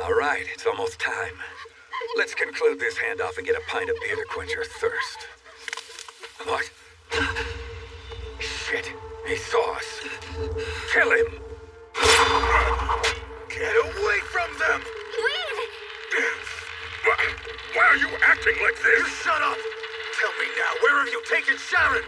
All right, it's almost time. Let's conclude this handoff and get a pint of beer to quench our thirst. What? Shit, he saw us. Kill him! Get away from them! Wait! Why are you acting like this? You shut up! Tell me now, where have you taken Sharon?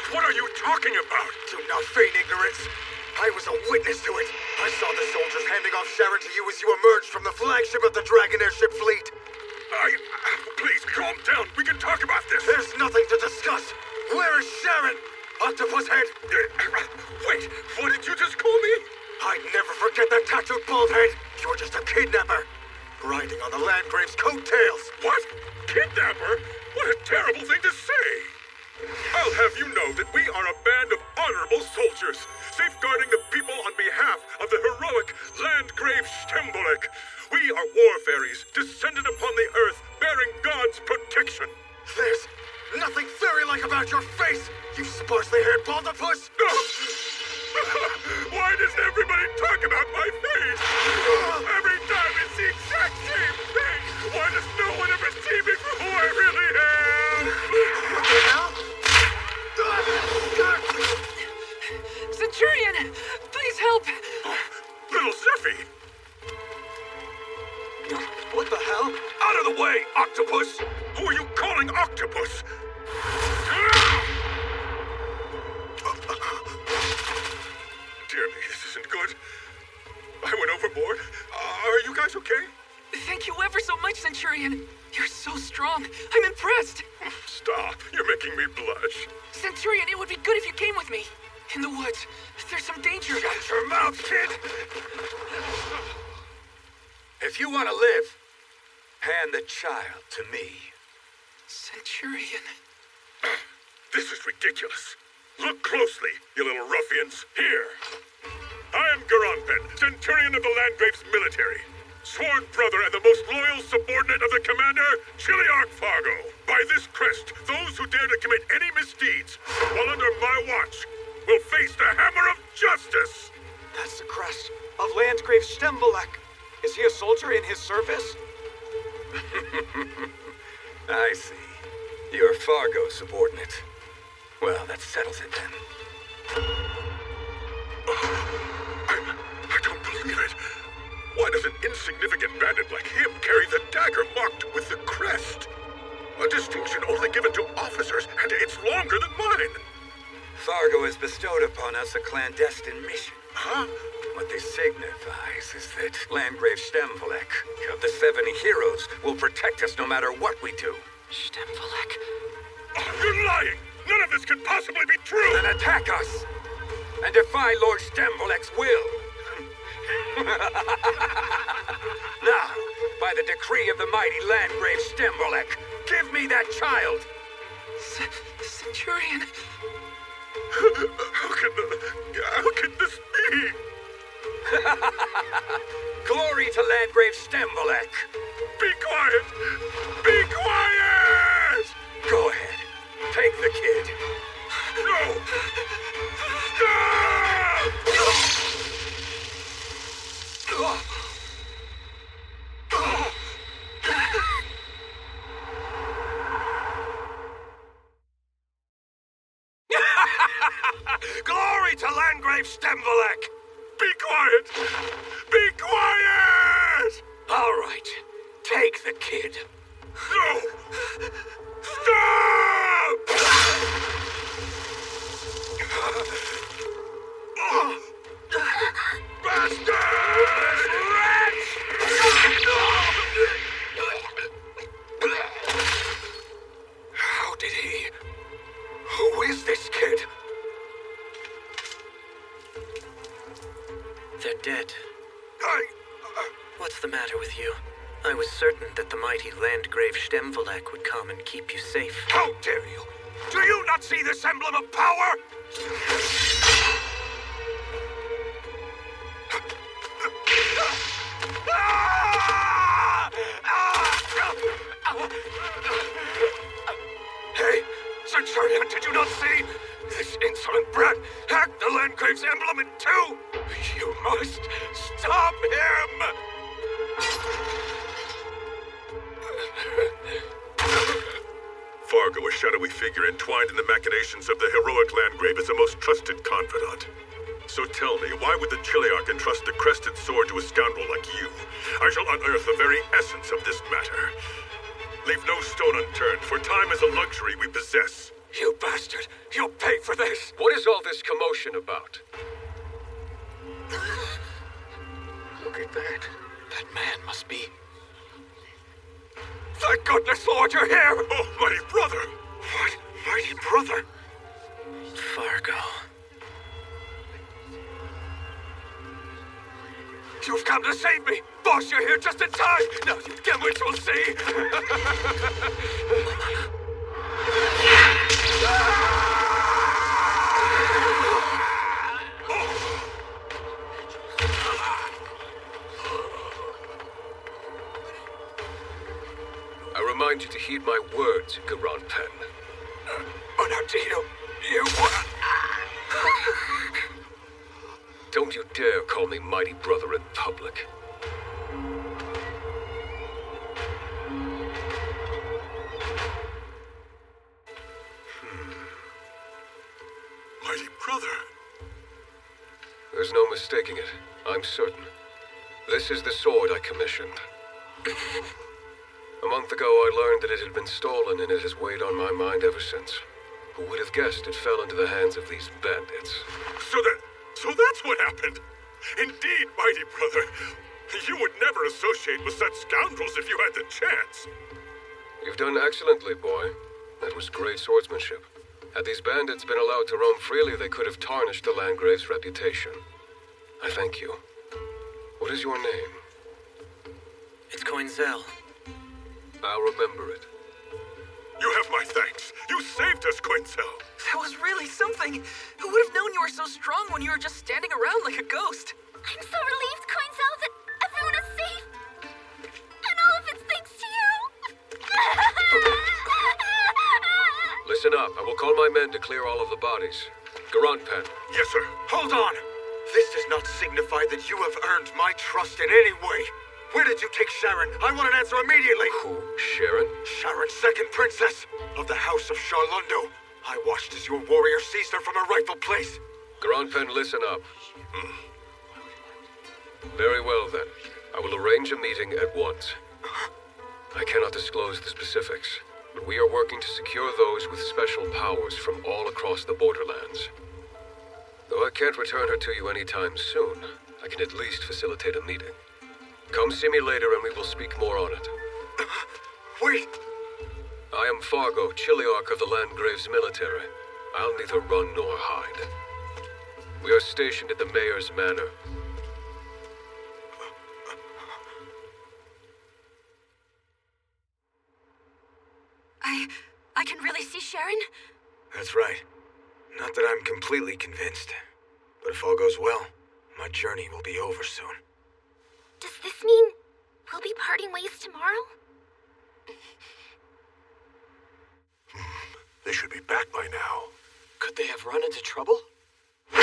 What are you talking about? Do not feign ignorance. I was a witness to it. I saw the soldiers handing off Sharon to you as you emerged from the flagship of the Dragon airship fleet. Please, calm down. We can talk about this. There's nothing to discuss. Where is Sharon? Octopus head. Wait, what did you just call me? I'd never forget that tattooed bald head. You're just a kidnapper. Riding on the Landgrave's coattails. What? Kidnapper? What a terrible thing to say. I'll have you know that we are a band of honorable soldiers, safeguarding the people on behalf of the heroic Landgrave Stembolek. We are war fairies, descended upon the earth, bearing God's protection. There's nothing fairy-like about your face, you sparsely-haired baldopus! Why does everybody talk about my face? Every time it's the exact same thing. Why does no one ever see me for who I really am? What the hell? Centurion! Please help! Little Zeffie! What the hell? Out of the way, Octopus! Who are you calling Octopus? Dear me, this isn't good. I went overboard. Are you guys okay? Thank you ever so much, Centurion. You're so strong. I'm impressed. Stop. You're making me blush. Centurion, it would be good if you came with me. In the woods. There's some danger. Shut your mouth, kid! If you want to live, hand the child to me. Centurion. This is ridiculous. Look closely, you little ruffians. Here. I am Garanpin, Centurion of the Landgrave's military. Sworn brother and the most loyal subordinate of the commander, Chiliarch Fargo. By this crest, those who dare to commit any misdeeds while under my watch will face the hammer of justice. That's the crest of Landgrave Stembolek. Is he a soldier in his service? I see. You're Fargo's subordinate. Well, that settles it then. I don't believe it. Why does an insignificant bandit like him carry the dagger marked with the crest? A distinction only given to officers, and it's longer than mine. Fargo has bestowed upon us a clandestine mission. Huh? What this signifies is that Landgrave Stembolek of the 7 heroes will protect us no matter what we do. Stembolek? Oh, you're lying! None of this can possibly be true! Then attack us! And defy Lord Stembolek's will! decree of the mighty Landgrave Stembolek. Give me that child! Centurion... How can this be? Glory to Landgrave Stembolek! Be quiet! Be quiet! Go ahead. Take the kid. No! Stop! Glory to Landgrave Stembolek! Be quiet! Be quiet! All right. Take the kid. No! Stop! Bastards! How did he... Who is this kid? They're dead. What's the matter with you? I was certain that the mighty Landgrave Stemvolak would come and keep you safe. How dare you! Do you not see this emblem of power? Hey, Centurion, did you not see? This insolent brat hacked the Landgrave's emblem in two! You must stop him! Fargo, a shadowy figure entwined in the machinations of the heroic Landgrave, is a most trusted confidant. So tell me, why would the Chiliarch entrust a crested sword to a scoundrel like you? I shall unearth the very essence of this matter. Leave no stone unturned, for time is a luxury we possess. You bastard! You'll pay for this! What is all this commotion about? Look at that. That man must be... Thank goodness, Lord, you're here! Oh, mighty brother! What? Mighty brother? Fargo. You've come to save me! Boss, you're here just in time! Now you dimwits will see! I remind you to heed my words, Garon Pen. Oh, now, Tito, you... Don't you dare call me mighty brother in public. Mighty brother? There's no mistaking it. I'm certain. This is the sword I commissioned. A month ago, I learned that it had been stolen, and it has weighed on my mind ever since. Who would have guessed it fell into the hands of these bandits? So that's what happened. Indeed, mighty brother. You would never associate with such scoundrels if you had the chance. You've done excellently, boy. That was great swordsmanship. Had these bandits been allowed to roam freely, they could have tarnished the Landgrave's reputation. I thank you. What is your name? It's Coinzel. I'll remember it. You have my thanks. You saved us, Coinzel. That was really something. Who would have known you were so strong when you were just standing around like a ghost? I'm so relieved, Coinzel, that everyone is safe. And all of it's thanks to you. Listen up. I will call my men to clear all of the bodies. Garon Pen. Yes, sir. Hold on! This does not signify that you have earned my trust in any way. Where did you take Sharon? I want an answer immediately! Who? Sharon? Sharon, second princess of the House of Charlundo. I watched as your warrior seized her from her rightful place. Garon Pen, listen up. Very well, then. I will arrange a meeting at once. I cannot disclose the specifics, but we are working to secure those with special powers from all across the borderlands. Though I can't return her to you anytime soon, I can at least facilitate a meeting. Come see me later and we will speak more on it. Wait! I am Fargo, Chiliarch of the Landgrave's military. I'll neither run nor hide. We are stationed at the Mayor's Manor. can really see Sharon? That's right. Not that I'm completely convinced. But if all goes well, my journey will be over soon. Does this mean we'll be parting ways tomorrow? They should be back by now. Could they have run into trouble? No,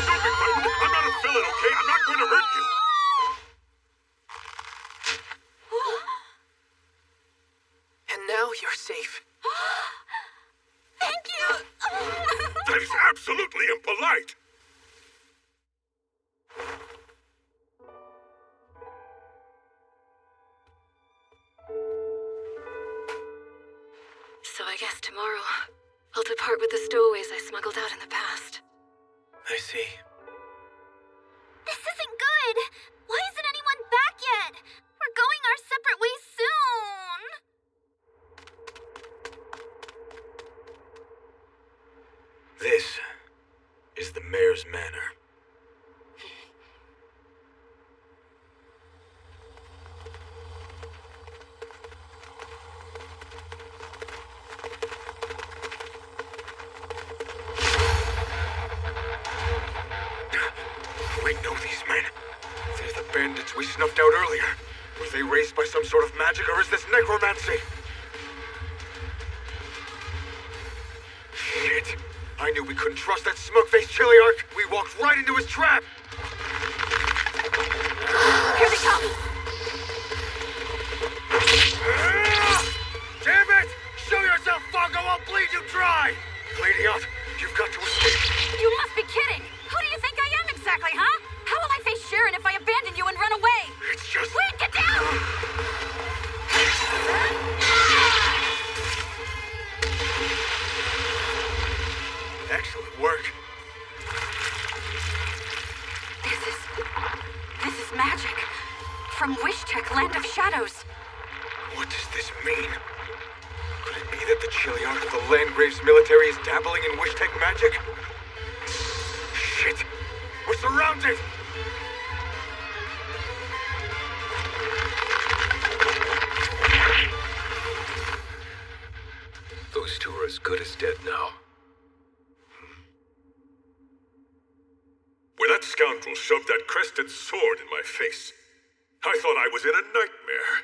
don't be frightened. I'm not a villain, okay? I'm not going to hurt you. And now you're safe. Thank you! That is absolutely impolite. So I guess tomorrow, I'll depart with the stowaways I smuggled out in the past. I see. This isn't good! Why isn't anyone back yet? We're going our separate ways soon! This is the Mayor's Manor. We know these men. They're the bandits we snuffed out earlier. Were they raised by some sort of magic, or is this necromancy? Shit. I knew we couldn't trust that smug-faced Chiliarch. We walked right into his trap. Here they come! Damn it! Show yourself, Fongo! I'll bleed you dry! Lady Out, you've got to escape. You must be kidding! Who do you think I am exactly, huh? How will I face Sharon if I abandon you and run away? It's just... Wait, get down! Excellent work. This is magic. From Wishtech, Land of Shadows. What does this mean? Could it be that the Chiliarch of the Landgrave's military is dabbling in Wishtech magic? Shit! We're surrounded! Those two are as good as dead now. When that scoundrel shoved that crested sword in my face, I thought I was in a nightmare.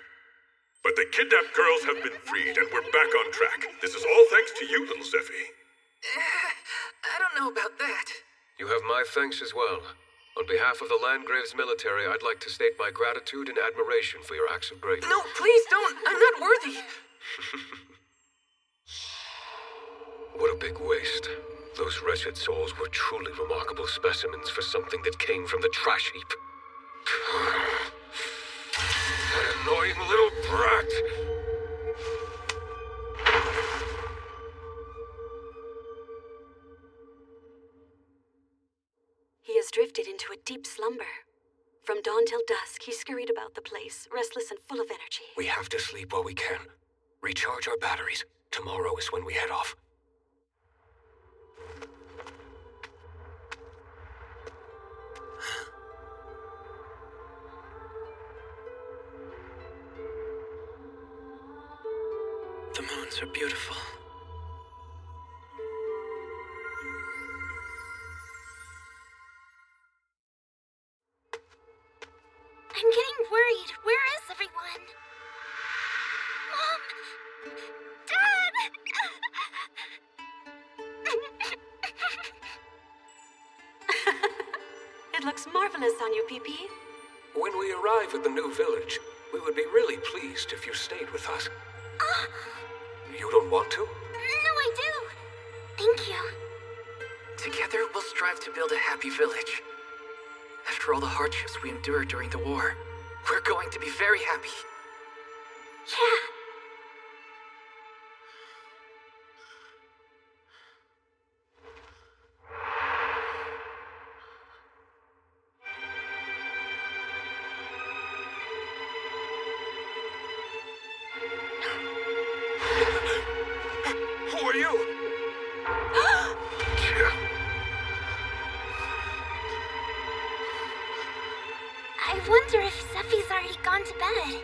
But the kidnapped girls have been freed, and we're back on track. This is all thanks to you, little Zephy. I don't know about that. You have my thanks as well. On behalf of the Landgrave's military, I'd like to state my gratitude and admiration for your acts of grace. No, please don't. I'm not worthy. What a big waste. Those wretched souls were truly remarkable specimens for something that came from the trash heap. That annoying little brat! He has drifted into a deep slumber. From dawn till dusk, he scurried about the place, restless and full of energy. We have to sleep while we can. Recharge our batteries. Tomorrow is when we head off. The moons are beautiful. I'm getting worried. Where is everyone? Mom! Dad! It looks marvelous on you, PP. When we arrive at the new village, we would be really pleased if you stayed with us. You don't want to? No, I do. Thank you. Together, we'll strive to build a happy village. After all the hardships we endured during the war, we're going to be very happy. Yeah. Who are you? I wonder if Zephy's already gone to bed.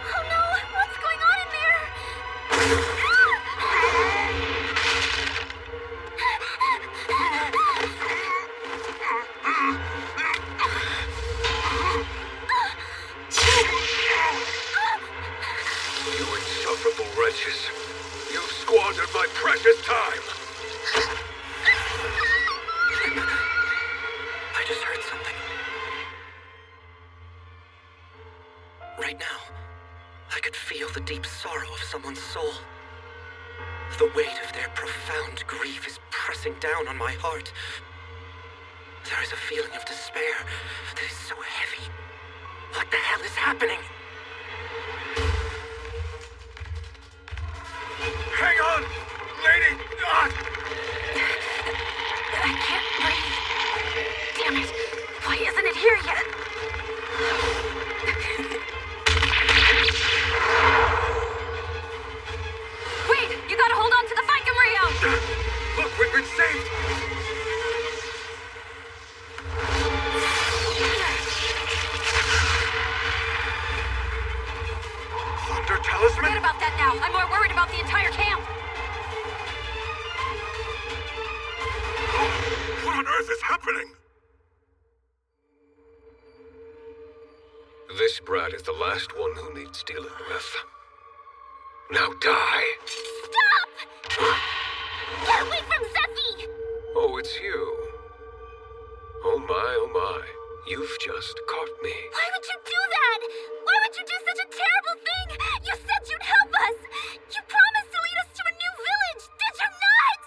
Oh no! What's going on in there? You insufferable wretches. You've squandered my precious time. I just heard something. Right now, I could feel the deep sorrow of someone's soul. The weight of their profound grief is pressing down on my heart. There is a feeling of despair that is so heavy. What the hell is happening? Hang on! Lady! Ah! I can't breathe. Damn it! Why isn't it here yet? Wait! You gotta hold on to the Ficum Rio! Look, we've been saved! Thunder Talisman? Forget about that now. I'm more worried about the entire camp. What on earth is happening? This brat is the last one who needs dealing with. Now die! Stop! Get away from Zeffy! Oh, it's you. Oh my. You've just caught me. Why would you do that? Why would you do such a terrible thing? You said you'd help us! You promised to lead us to a new village, did you not?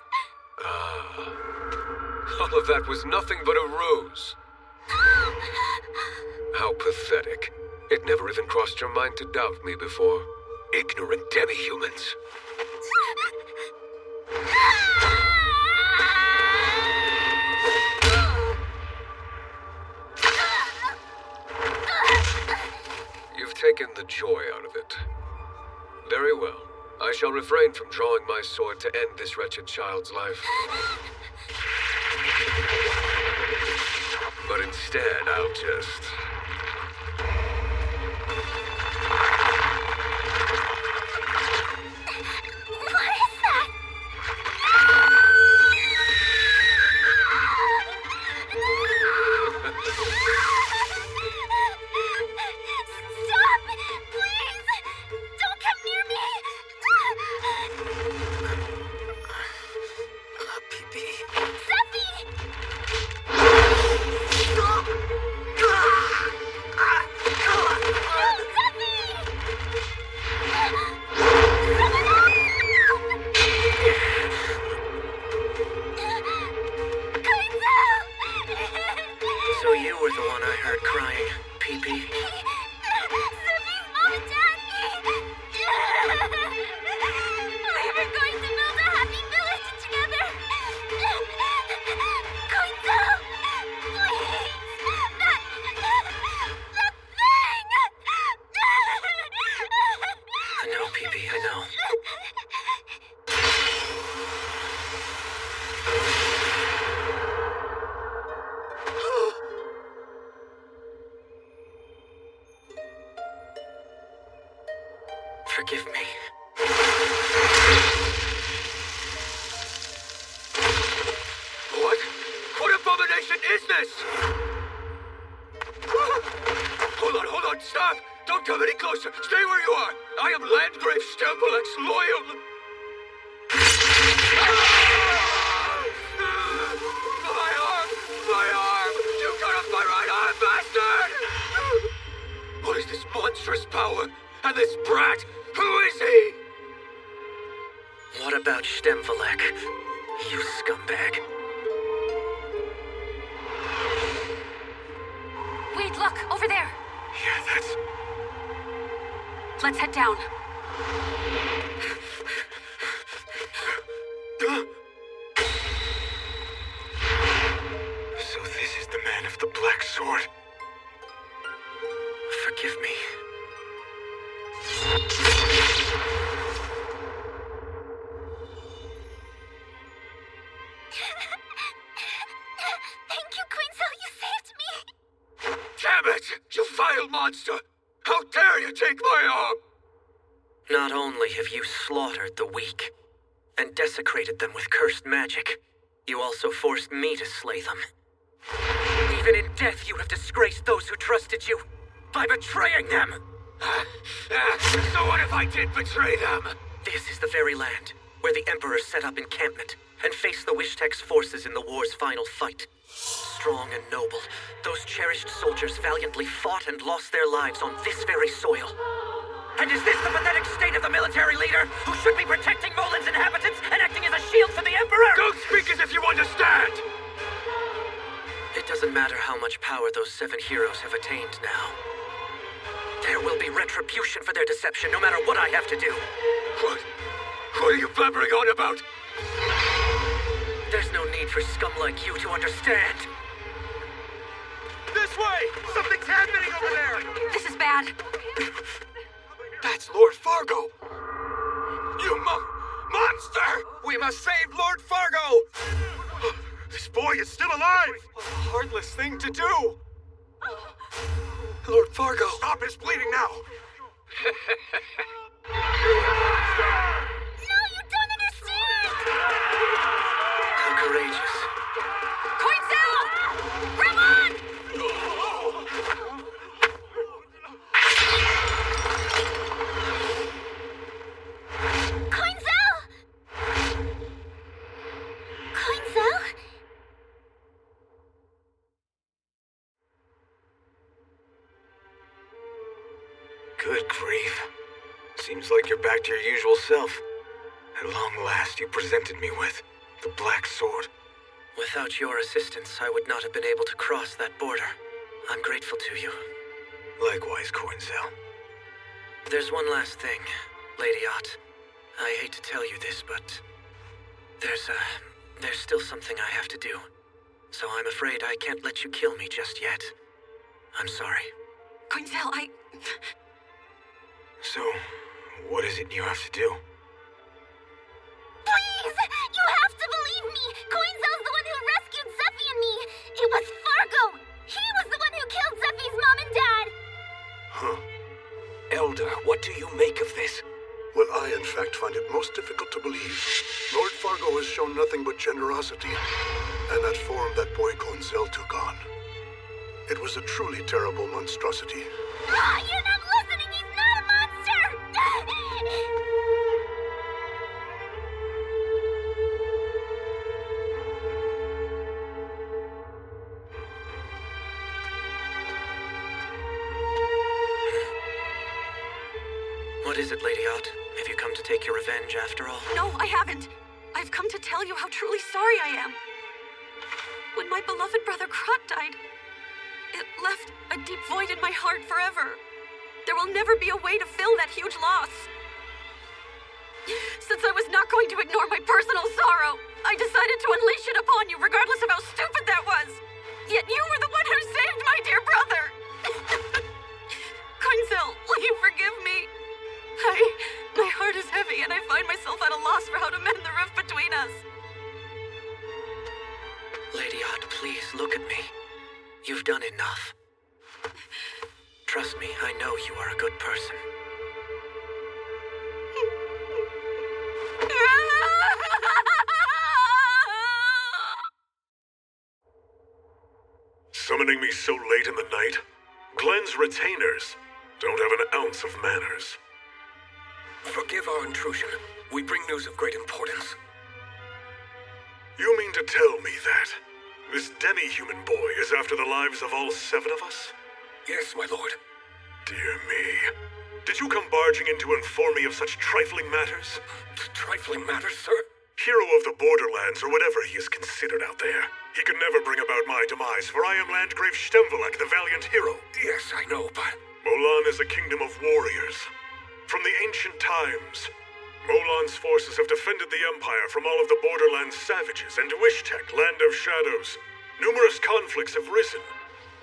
All of that was nothing but a ruse. How pathetic. It never even crossed your mind to doubt me before. Ignorant demi-humans. You've taken the joy out of it. Very well. I shall refrain from drawing my sword to end this wretched child's life. But instead, I'll just... What is that? Stop! Please! Don't come near me! Zeffy! So you were the one I heard crying, Pee-Pee. Zeffy's mom and dad! We were going to build a happy village together! Koizo! Please! That thing! I know, Pee-Pee, I know. Forgive me. What? What abomination is this? Hold on, stop! Don't come any closer! Stay where you are! I am Landgrave Stembolek's loyal... My arm! You cut off my right arm, bastard! What is this monstrous power? And this brat? Who is he? What about Stembolek? You scumbag. Wait, look, over there. Yeah, that's... Let's head down. So this is the man of the black sword. Forgive me. How dare you take my arm! Not only have you slaughtered the weak and desecrated them with cursed magic, you also forced me to slay them. Even in death, you have disgraced those who trusted you by betraying them! So what if I did betray them? This is the very land where the Emperor set up encampment and faced the Wishtek's forces in the war's final fight. Strong and noble, those cherished soldiers valiantly fought and lost their lives on this very soil. And is this the pathetic state of the military leader who should be protecting Molin's inhabitants and acting as a shield for the Emperor? Don't speak as if you understand! It doesn't matter how much power those 7 heroes have attained now. There will be retribution for their deception, no matter what I have to do. What are you blabbering on about? There's no need for scum like you to understand. This way! Something's happening over there! This is bad. That's Lord Fargo! You monster! We must save Lord Fargo! This boy is still alive! What a heartless thing to do! Lord Fargo! Stop his bleeding now! No, you don't understand! How courageous. Coinzel! Ramon! Coinzel! Coinzel? Good grief. Seems like you're back to your usual self. At long last, you presented me with the Black Sword. Without your assistance, I would not have been able to cross that border. I'm grateful to you. Likewise, Coinzel. There's one last thing, Lady Ott. I hate to tell you this, but there's still something I have to do. So I'm afraid I can't let you kill me just yet. I'm sorry. Coinzel, So, what is it you have to do? Please! You have to believe me! Coinzel's the one who rescued Zeffy and me! It was Fargo! He was the one who killed Zeffy's mom and dad! Huh. Elder, what do you make of this? Well, I in fact find it most difficult to believe. Lord Fargo has shown nothing but generosity, and that form that boy Coinzel took on. It was a truly terrible monstrosity. Ah, you're not listening! He's not a monster! What is it, Lady Ott? Have you come to take your revenge after all? No, I haven't. I've come to tell you how truly sorry I am. When my beloved brother Krot died, it left a deep void in my heart forever. There will never be a way to fill that huge loss. Since I was not going to ignore my personal sorrow, I decided to unleash it upon you, regardless of how stupid that was. Yet you were the one who saved my dear brother. Coinzel, will you forgive me? My heart is heavy, and I find myself at a loss for how to mend the rift between us. Lady Ott, please look at me. You've done enough. Trust me, I know you are a good person. Summoning me so late in the night? Glenn's retainers don't have an ounce of manners. Forgive our intrusion. We bring news of great importance. You mean to tell me that this demi-human boy is after the lives of all 7 of us? Yes, my lord. Dear me. Did you come barging in to inform me of such trifling matters? Trifling matters, sir? Hero of the Borderlands, or whatever he is considered out there. He can never bring about my demise, for I am Landgrave Stemvelek, the valiant hero. Yes, I know, but... Molan is a kingdom of warriors. From the ancient times, Molan's forces have defended the Empire from all of the Borderlands savages, and Wishtek, Land of Shadows. Numerous conflicts have risen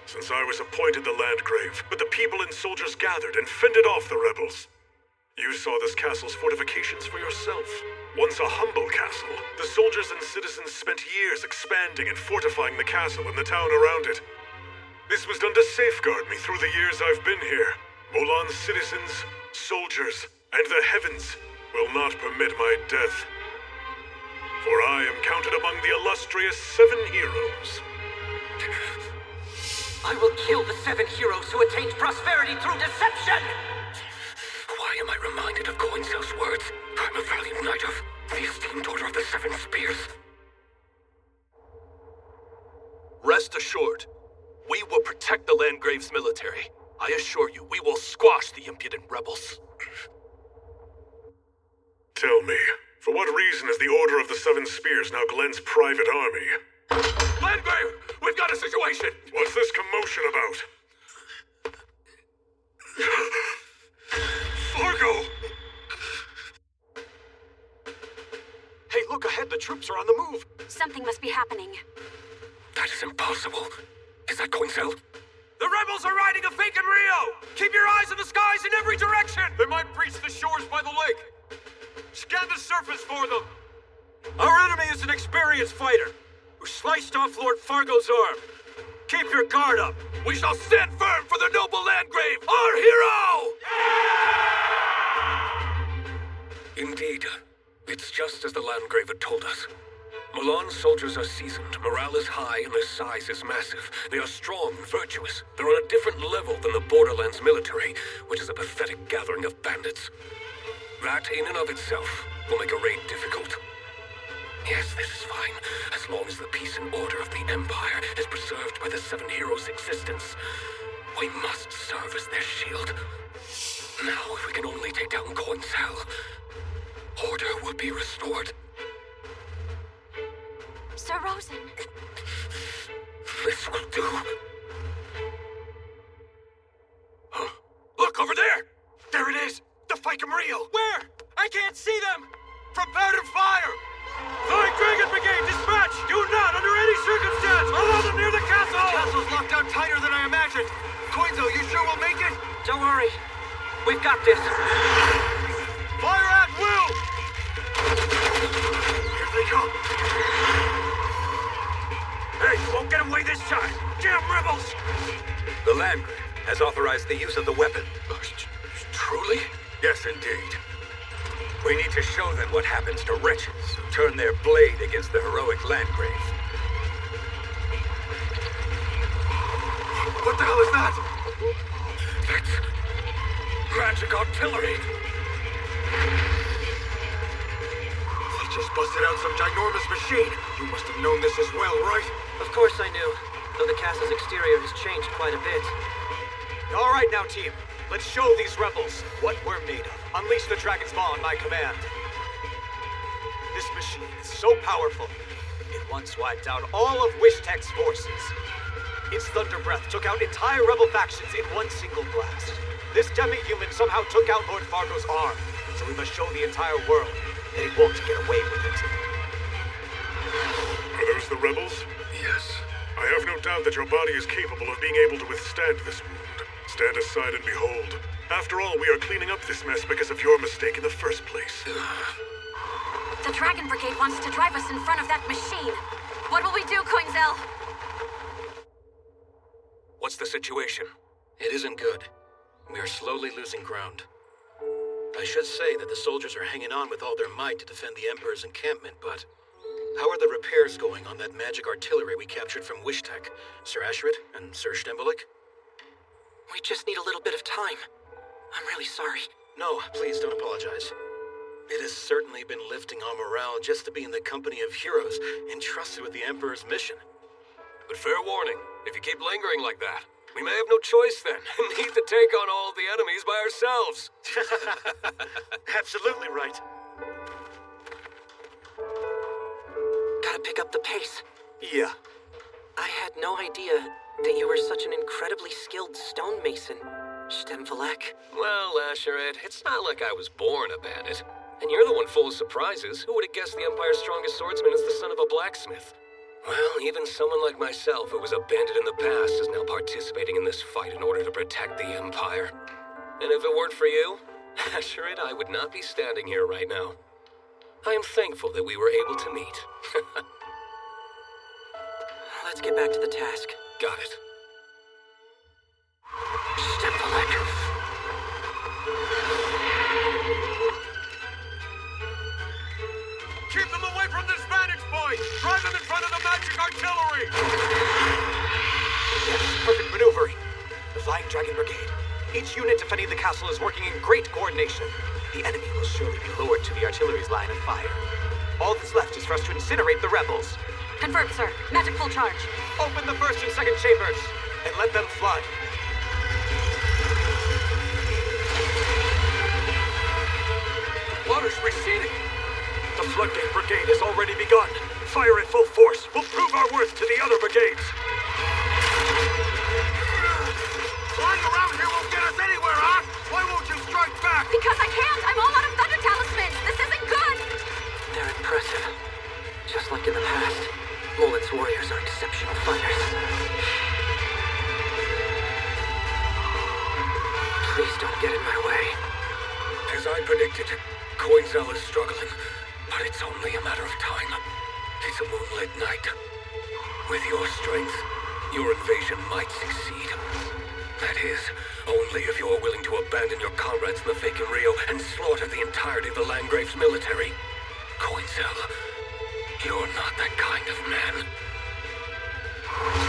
since I was appointed the Landgrave, but the people and soldiers gathered and fended off the rebels. You saw this castle's fortifications for yourself. Once a humble castle, the soldiers and citizens spent years expanding and fortifying the castle and the town around it. This was done to safeguard me through the years I've been here. Molan Molon's citizens, soldiers, and the heavens will not permit my death. For I am counted among the illustrious 7 heroes. I will kill the 7 heroes who attained prosperity through deception! Why am I reminded of Coincel's words? I'm a valiant knight of the esteemed Order of the 7 Spears. Rest assured, we will protect the Landgrave's military. I assure you, we will squash the impudent rebels. Tell me, for what reason is the Order of the 7 Spears now Glenn's private army? Landgrave, we've got a situation! What's this commotion about? Fargo! Hey, look ahead, the troops are on the move! Something must be happening. That is impossible. Is that Coincel? The rebels are riding a fake in Rio! Keep your eyes in the skies in every direction! They might breach the shores by the lake. Scan the surface for them. Our enemy is an experienced fighter who sliced off Lord Fargo's arm. Keep your guard up. We shall stand firm for the noble Landgrave, our hero! Indeed. It's just as the Landgrave had told us. Milan's soldiers are seasoned, morale is high, and their size is massive. They are strong and virtuous. They're on a different level than the Borderlands military, which is a pathetic gathering of bandits. That, in and of itself, will make a raid difficult. Yes, this is fine, as long as the peace and order of the Empire is preserved by the 7 heroes' existence. We must serve as their shield. Now, if we can only take down Coincel, order will be restored. Sir Rosen. This will do. Huh? Look, over there! There it is! The Ficum Rio! Where? I can't see them! Prepare to fire! Flying Dragon Brigade, dispatch! Do not, under any circumstance, allow them near the castle! The castle's locked down tighter than I imagined. Coinzo, you sure we'll make it? Don't worry. We've got this. Fire at will! Here they come. Hey, you won't get away this time! Damn rebels! The Landgrave has authorized the use of the weapon. Truly? Yes, indeed. We need to show them what happens to wretches who turn their blade against the heroic Landgrave. What the hell is that? That's magic artillery. They just busted out some ginormous machine. You must have known this as well, right? Of course I knew, though the castle's exterior has changed quite a bit. All right now, team. Let's show these rebels what we're made of. Unleash the Dragon's Maw on my command. This machine is so powerful, it once wiped out all of Wishtek's forces. Its thunder breath took out entire rebel factions in one single blast. This demi-human somehow took out Lord Fargo's arm, so we must show the entire world that he won't get away with it. Are those the rebels? Yes. I have no doubt that your body is capable of being able to withstand this wound. Stand aside and behold. After all, we are cleaning up this mess because of your mistake in the first place. The Dragon Brigade wants to drive us in front of that machine. What will we do, Coinzel? What's the situation? It isn't good. We are slowly losing ground. I should say that the soldiers are hanging on with all their might to defend the Emperor's encampment, but how are the repairs going on that magic artillery we captured from Wishtek? Sir Ashrit and Sir Stembelik? We just need a little bit of time. I'm really sorry. No, please don't apologize. It has certainly been lifting our morale just to be in the company of heroes entrusted with the Emperor's mission. But fair warning, if you keep lingering like that, we may have no choice then, and need to take on all the enemies by ourselves. Absolutely right. Gotta pick up the pace. Yeah. I had no idea that you were such an incredibly skilled stonemason, Stemvelek. Well, Asherid, it's not like I was born a bandit. And you're the one full of surprises. Who would have guessed the Empire's strongest swordsman is the son of a blacksmith? Well, even someone like myself, who was a bandit in the past, is now participating in this fight in order to protect the Empire. And if it weren't for you, Asherid, I would not be standing here right now. I am thankful that we were able to meet. Let's get back to the task. Got it. Stemvelek. defending the castle is working in great coordination. The enemy will surely be lured to the artillery's line of fire. All that's left is for us to incinerate the rebels. Confirmed, sir. Magic full charge. Open the first and second chambers, and let them flood. Water's receding. The floodgate brigade has already begun. Fire at full force. We'll prove our worth to the other brigades. Flying around here won't get us anywhere, huh? Why won't you strike back? Because I can't! I'm all out of thunder talismans! This isn't good! They're impressive. Just like in the past, Mullet's warriors are exceptional fighters. Please don't get in my way. As I predicted, Coinzel is struggling, but it's only a matter of time. It's a moonlit night. With your strength, your invasion might succeed. That is, only if you're willing to abandon your comrades in the Vacant Rio and slaughter the entirety of the Landgrave's military. Coinzel, you're not that kind of man.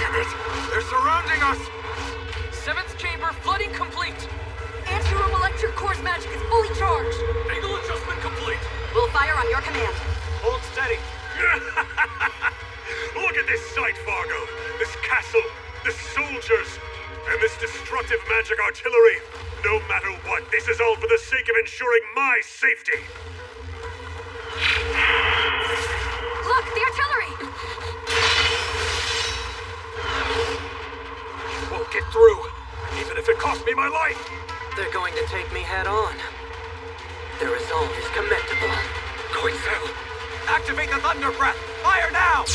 Damn it! They're surrounding us! 7th chamber flooding complete. Anti-room electric core's magic is fully charged. Angle adjustment complete. We'll fire on your command. Hold steady. Look at this sight, Fargo. This castle, the soldiers, and this destructive magic artillery. No matter what, this is all for the sake of ensuring my safety. Look, the artillery! Won't get through, even if it costs me my life. They're going to take me head on. Their resolve is commendable. Coinzel, activate the Thunder Breath! Fire now!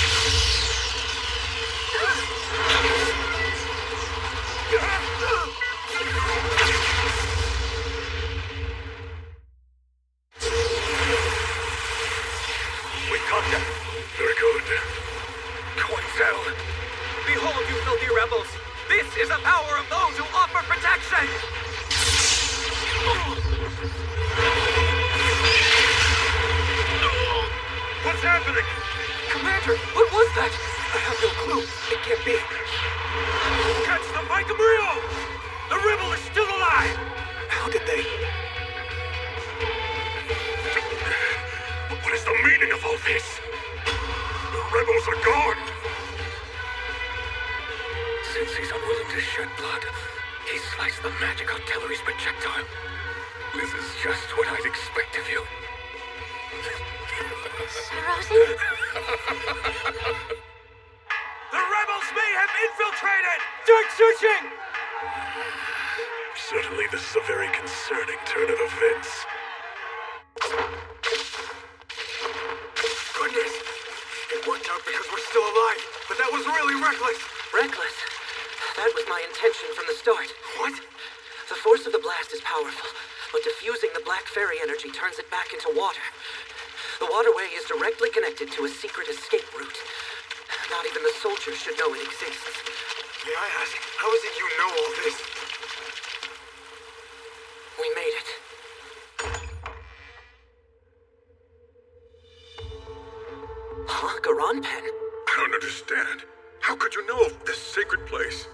We got them. Very good. Coinzel! Behold, you filthy rebels! This is the power of those who offer protection! What's happening? Commander, what was that? I have no clue. It can't be. Catch the Vacant Rio! The rebel is still alive! How did they? What is the meaning of all this? The rebels are gone! Since he's unwilling to shed blood, he sliced the magic artillery's projectile. This is just what I'd expect of you. Rosie? The rebels may have infiltrated! Start searching! Certainly this is a very concerning turn of events. Goodness! It worked out because we're still alive, but that was really reckless! Reckless? That was my intention from the start. What? The force of the blast is powerful, but diffusing the black fairy energy turns it back into water. The waterway is directly connected to a secret escape route. Not even the soldiers should know it exists. May I ask, how is it you know all this? We made it. Huh? Garonpen? I don't understand. How could you know of this sacred place?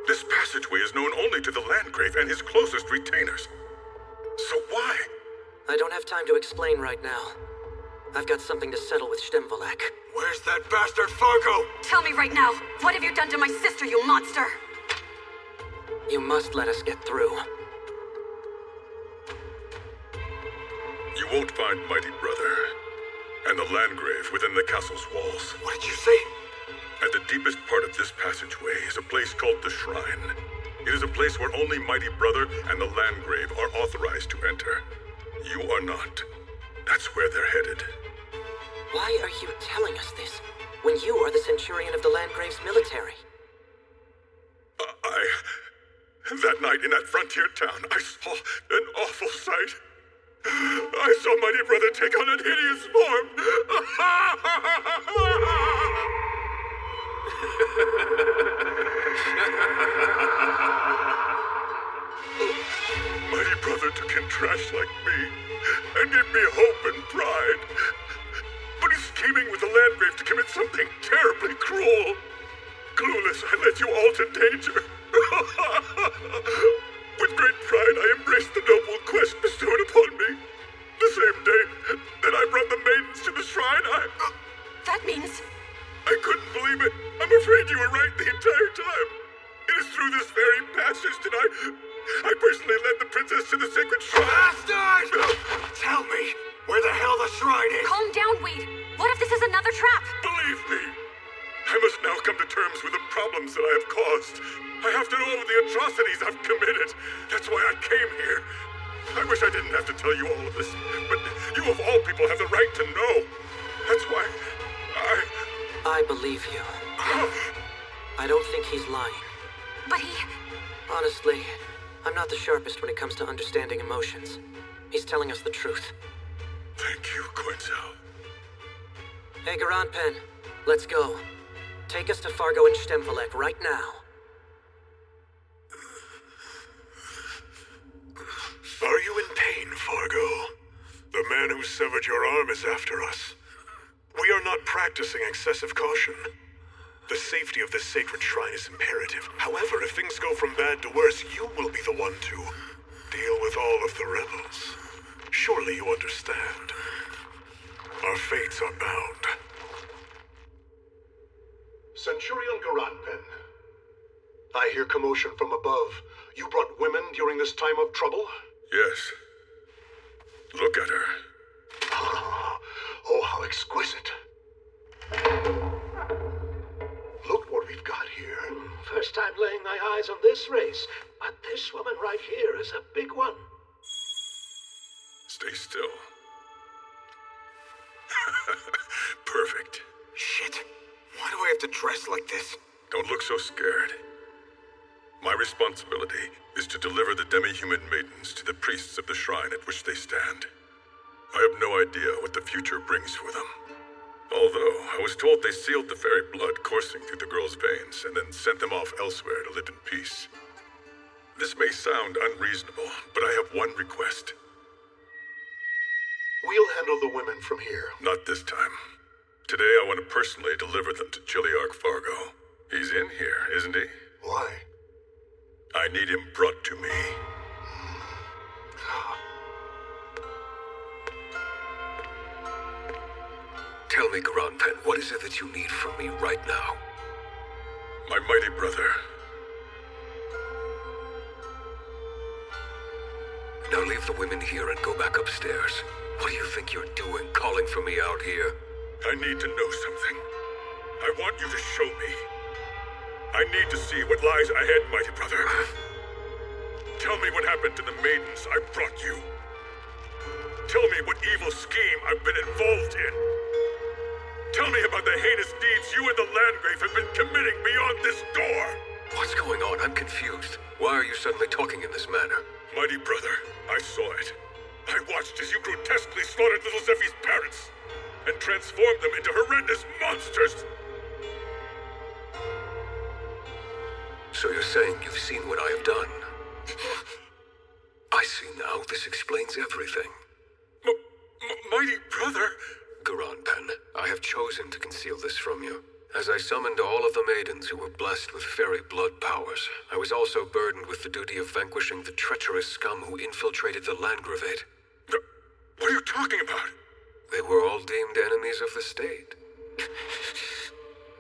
This passageway is known only to the Landgrave and his closest retainers. So why? I don't have time to explain right now. I've got something to settle with Stemvolek. Where's that bastard Fargo? Tell me right now, what have you done to my sister, you monster? You must let us get through. You won't find Mighty Brother and the Landgrave within the castle's walls. What did you say? At the deepest part of this passageway is a place called the Shrine. It is a place where only Mighty Brother and the Landgrave are authorized to enter. You are not. That's where they're headed. Why are you telling us this, when you are the Centurion of the Landgrave's military? That night in that frontier town, I saw an awful sight. I saw Mighty Brother take on an hideous form. Mighty Brother took in trash like me and gave me hope and pride. But he's scheming with the Landgrave to commit something terribly cruel. Clueless, I led you all to danger. With great pride, I embraced the noble quest bestowed upon me. The same day that I brought the maidens to the shrine, That means... I couldn't believe it. I'm afraid you were right the entire time. It is through this very passage that I personally led the princess to the sacred shrine. Bastard! Tell me where the hell the shrine is. Calm down, Weed. What if this is another trap? Believe me, I must now come to terms with the problems that I have caused. I have to know of the atrocities I've committed. That's why I came here. I wish I didn't have to tell you all of this, but you of all people have the right to know. That's why I believe you. I don't think he's lying. But he... Honestly, I'm not the sharpest when it comes to understanding emotions. He's telling us the truth. Thank you, Quinzel. Hey, Garanpen, let's go. Take us to Fargo and Stemvelek right now. Are you in pain, Fargo? The man who severed your arm is after us. We are not practicing excessive caution. The safety of this sacred shrine is imperative. However, if things go from bad to worse, you will be the one to deal with all of the rebels. Surely you understand. Our fates are bound. Centurion Garanpen. I hear commotion from above. You brought women during this time of trouble? Yes. Look at her. Oh, how exquisite. Look what we've got here. First time laying my eyes on this race, but this woman right here is a big one. Stay still. Perfect. Shit. Why do I have to dress like this? Don't look so scared. My responsibility is to deliver the demi-human maidens to the priests of the shrine at which they stand. I have no idea what the future brings for them. Although, I was told they sealed the fairy blood coursing through the girls' veins and then sent them off elsewhere to live in peace. This may sound unreasonable, but I have one request. We'll handle the women from here. Not this time. Today I want to personally deliver them to Chiliarch Fargo. He's in here, isn't he? Why? I need him brought to me. Tell me, Garanpen, what is it that you need from me right now? My mighty brother. Now leave the women here and go back upstairs. What do you think you're doing, calling for me out here? I need to know something. I want you to show me. I need to see what lies ahead, mighty brother. Tell me what happened to the maidens I brought you. Tell me what evil scheme I've been involved in. Tell me about the heinous deeds you and the Landgrave have been committing beyond this door. What's going on? I'm confused. Why are you suddenly talking in this manner? Mighty brother, I saw it. I watched as you grotesquely slaughtered little Zephy's parents and transformed them into horrendous monsters. So you're saying you've seen what I have done? I see now. This explains everything. Mighty brother? Garanpen, I have chosen to conceal this from you. As I summoned all of the maidens who were blessed with fairy blood powers, I was also burdened with the duty of vanquishing the treacherous scum who infiltrated the Landgravate. What are you talking about? They were all deemed enemies of the state.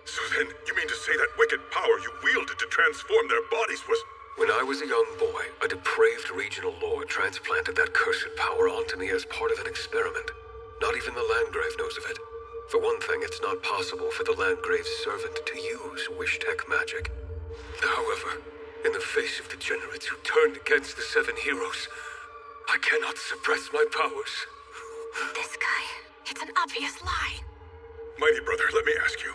So then, you mean to say that wicked power you wielded to transform their bodies was... When I was a young boy, a depraved regional lord transplanted that cursed power onto me as part of an experiment. Not even the Landgrave knows of it. For one thing, it's not possible for the Landgrave's servant to use wish-tech magic. However, in the face of degenerates who turned against the 7 heroes, I cannot suppress my powers. This guy, it's an obvious lie. Mighty brother, let me ask you,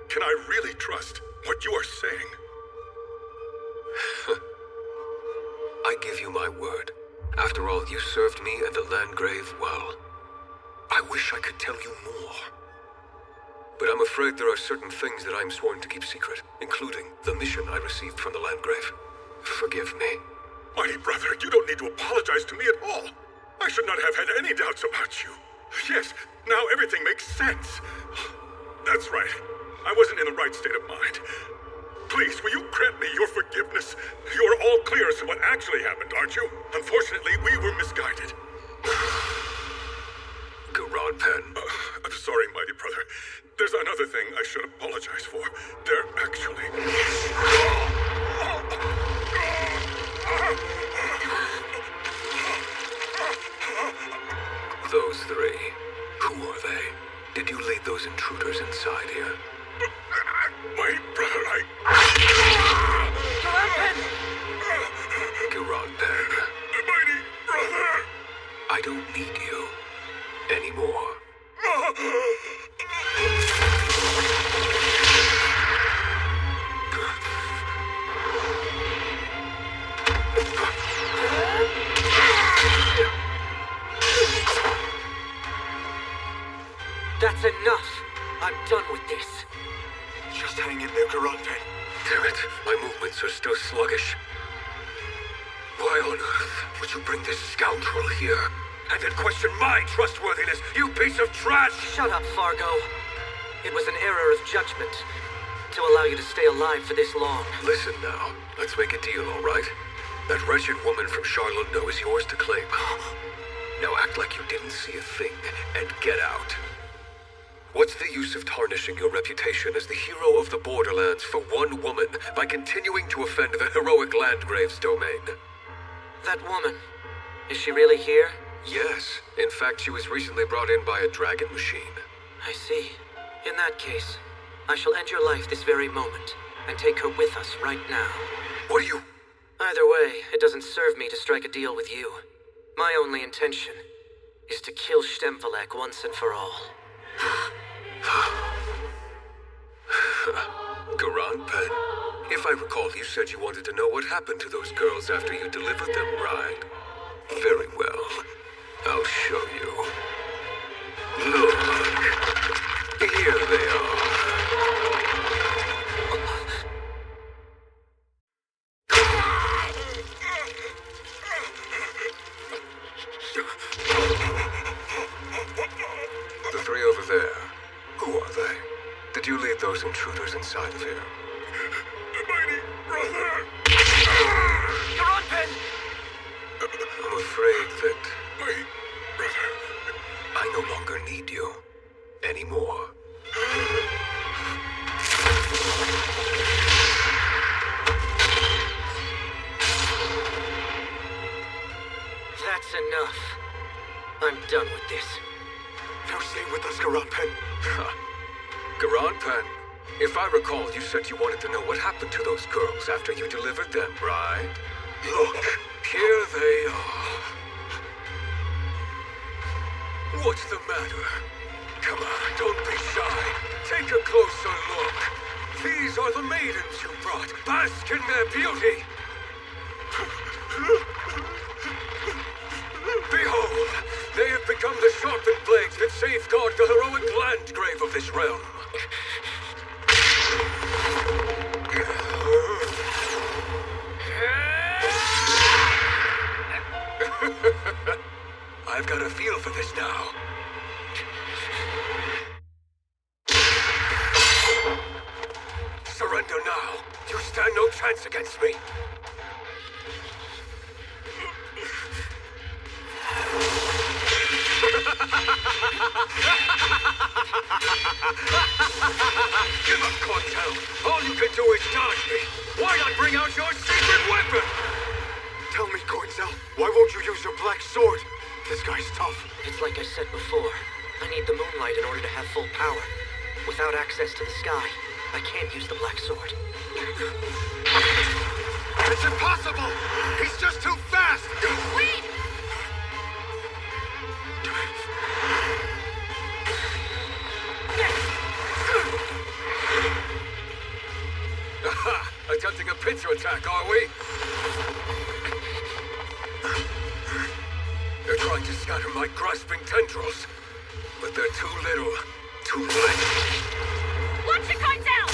can I really trust what you are saying? I give you my word. After all, you served me and the Landgrave well. I wish I could tell you more. But I'm afraid there are certain things that I'm sworn to keep secret, including the mission I received from the Landgrave. Forgive me. Mighty brother, you don't need to apologize to me at all. I should not have had any doubts about you. Yes, now everything makes sense. That's right. I wasn't in the right state of mind. Please, will you grant me your forgiveness? You're all clear as to what actually happened, aren't you? Unfortunately, we were misguided. Garonpen. I'm sorry, mighty brother. There's another thing I should apologize for. They're actually... Those three. Who are they? Did you lead those intruders inside here? Mighty brother, Garonpen. Mighty brother! I don't need you anymore. That's enough. I'm done with this. Just hang in there, Garonpen. Damn it, my movements are still sluggish. Why on earth would you bring this scoundrel here? And then question my trustworthiness, you piece of trash! Shut up, Fargo. It was an error of judgment to allow you to stay alive for this long. Listen now, let's make a deal, all right? That wretched woman from Charlotte is yours to claim. Now act like you didn't see a thing and get out. What's the use of tarnishing your reputation as the hero of the Borderlands for one woman by continuing to offend the heroic Landgrave's domain? That woman, is she really here? Yes. In fact, she was recently brought in by a dragon machine. I see. In that case, I shall end your life this very moment and take her with us right now. What are you... Either way, it doesn't serve me to strike a deal with you. My only intention is to kill Stemvalek once and for all. Garonpen, if I recall, you said you wanted to know what happened to those girls after you delivered them, right? Very well. I'll show you. Look. Here they are. The three over there. Who are they? Did you lead those intruders inside of here? Mighty brother! Garonpen! I'm afraid that... My brother... I no longer need you anymore. That's enough. I'm done with this. Now stay with us, Garonpen. Garonpen, if I recall, you said you wanted to know what happened to those girls after you delivered them, right? Look, here they are. What's the matter? Come on, don't be shy. Take a closer look. These are the maidens you brought. Bask in their beauty. Behold, they have become the sharpened blades that safeguard the heroic Landgrave of this realm. I've got a feel for this now. Surrender now. You stand no chance against me. Give up, Cortel. All you can do is dodge me. Why not bring out your secret weapon? Tell me, Cortel, why won't you use your black sword? This guy's tough. It's like I said before. I need the moonlight in order to have full power. Without access to the sky, I can't use the black sword. It's impossible! He's just too fast! Wait! Aha! Attempting a pincer attack, are we? They're trying to scatter my grasping tendrils, but they're too little, too late. Watch it going down!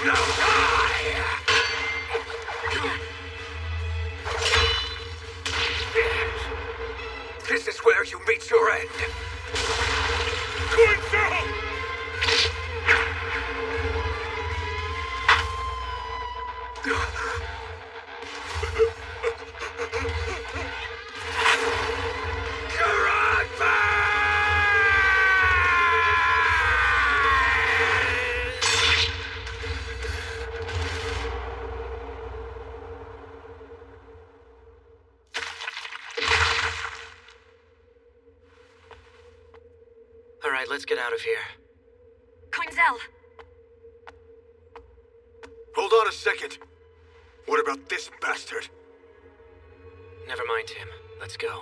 Now die! This is where you meet your end. Going down! Alright, let's get out of here. Coinzel! Hold on a second. What about this bastard? Never mind him. Let's go.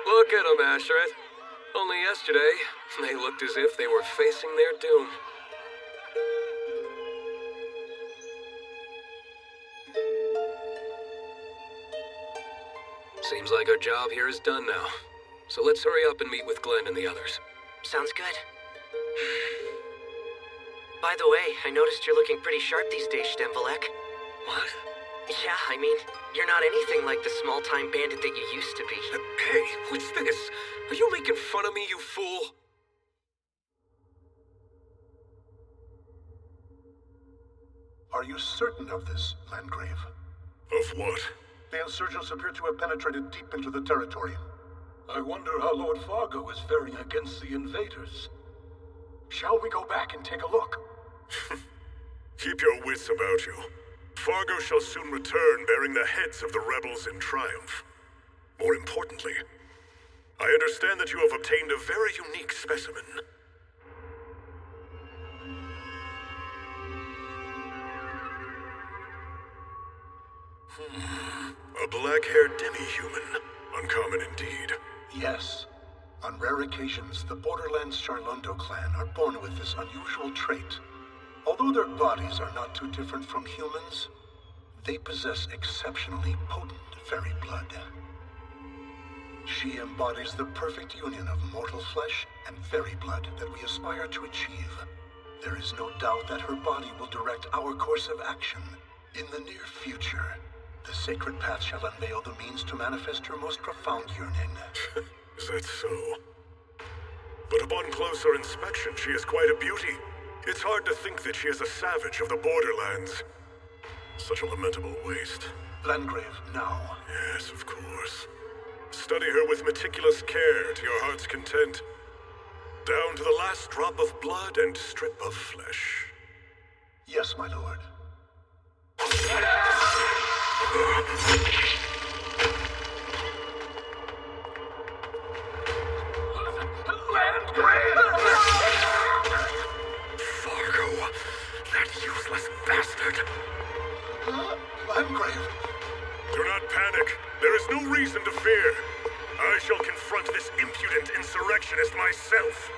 Look at them, Asheret. Only yesterday, they looked as if they were facing their doom. Seems like our job here is done now. So let's hurry up and meet with Glenn and the others. Sounds good. By the way, I noticed you're looking pretty sharp these days, Stemvelek. What? Yeah, I mean, you're not anything like the small-time bandit that you used to be. Hey, what's this? Are you making fun of me, you fool? Are you certain of this, Landgrave? Of what? The insurgents appear to have penetrated deep into the territory. I wonder how Lord Fargo is faring against the invaders. Shall we go back and take a look? Keep your wits about you. Fargo shall soon return bearing the heads of the rebels in triumph. More importantly, I understand that you have obtained a very unique specimen. A black-haired demi-human. Uncommon indeed. Yes. On rare occasions, the Borderlands Charlondo clan are born with this unusual trait. Although their bodies are not too different from humans, they possess exceptionally potent fairy blood. She embodies the perfect union of mortal flesh and fairy blood that we aspire to achieve. There is no doubt that her body will direct our course of action. In the near future, the sacred path shall unveil the means to manifest her most profound yearning. Is that so? But upon closer inspection, she is quite a beauty. It's hard to think that she is a savage of the Borderlands. Such a lamentable waste. Landgrave, now. Yes, of course. Study her with meticulous care to your heart's content. Down to the last drop of blood and strip of flesh. Yes, my lord. Fargo, that useless bastard. Landgrave. Do not panic. There is no reason to fear. I shall confront this impudent insurrectionist myself.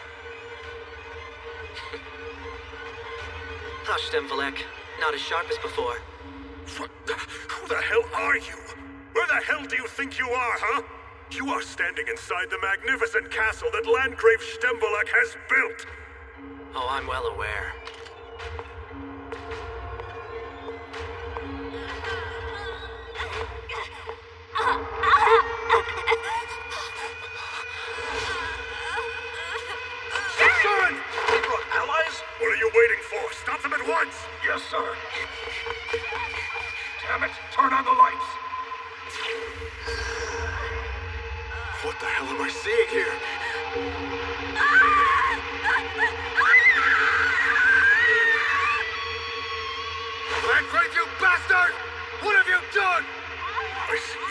Hush, Stemvelek. Not as sharp as before. Who the hell are you? Where the hell do you think you are, huh? You are standing inside the magnificent castle that Landgrave Stemvelek has built. Oh, I'm well aware. Sharon! They brought allies? What are you waiting for? Stop them at once! Yes, sir. Damn it, turn on the lights. What the hell am I seeing here? Landgrave, you bastard! What have you done? I see.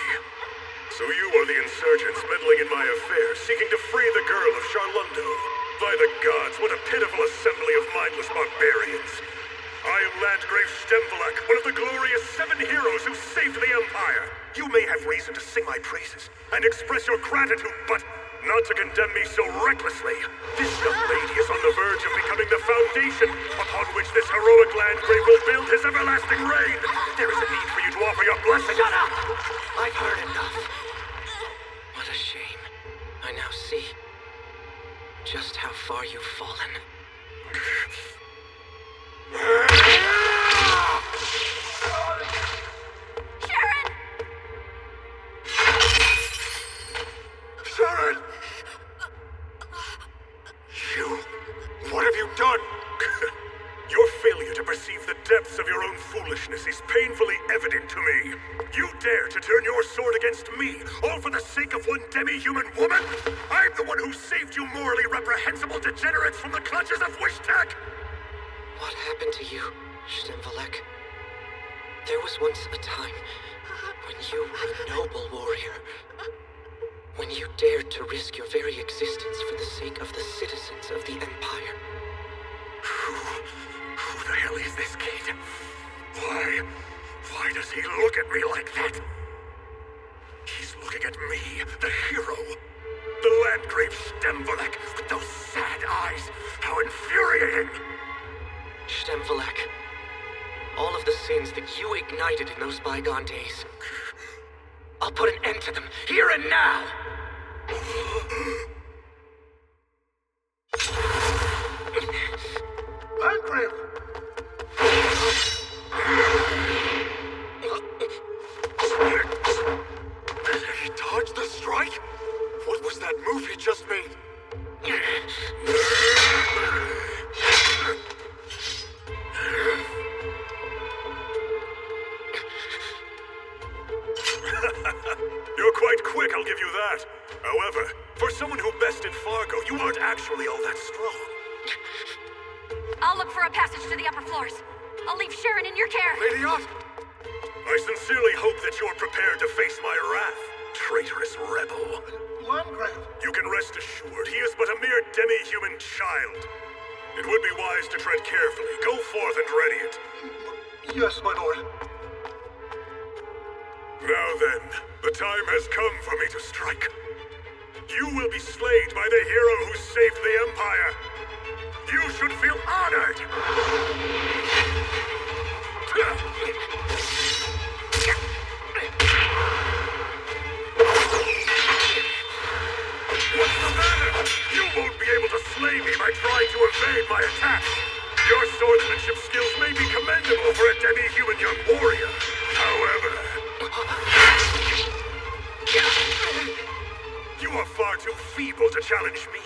So you are the insurgents meddling in my affairs, seeking to free the girl of Charlondo. By the gods, what a pitiful assembly of mindless barbarians. I am Landgrave Stemvelek, one of the glorious 7 heroes who saved the Empire. You may have reason to sing my praises and express your gratitude, but not to condemn me so recklessly. This young lady is on the verge of becoming the foundation upon which this heroic Landgrave will build his everlasting reign. There is a need for you to offer your blessing. Shut up! I've heard enough. What a shame. I now see just how far you've fallen. Sharon! Sharon! You... What have you done? Your failure to perceive the depths of your own foolishness is painfully evident to me. You dare to turn your sword against me, all for the sake of one demi-human woman? I'm the one who saved you morally reprehensible degenerates from the clutches of Wishtek! What happened to you, Stemvalek? There was once a time when you were a noble warrior. When you dared to risk your very existence for the sake of the citizens of the Empire. Who the hell is this kid? Why does he look at me like that? He's looking at me, the hero. The Landgrave Stemvalek, with those sad eyes. How infuriating! Stemvalek, all of the sins that you ignited in those bygone days, I'll put an end to them, here and now! Landgrave! He dodged the strike? What was that move he just made? You're quite quick, I'll give you that. However, for someone who bested Fargo, you aren't actually all that strong. I'll look for a passage to the upper floors. I'll leave Sharon in your care. Lady Ott, I sincerely hope that you're prepared to face my wrath, traitorous rebel. Landgrave! You can rest assured, he is but a mere demi-human child. It would be wise to tread carefully. Go forth and ready it. Yes, my lord. Now then, the time has come for me to strike. You will be slayed by the hero who saved the Empire. You should feel honored. What's the matter? You won't be able to slay me by trying to evade my attacks. Your swordsmanship skills may be commendable for a demi-human young warrior. However, you are far too feeble to challenge me,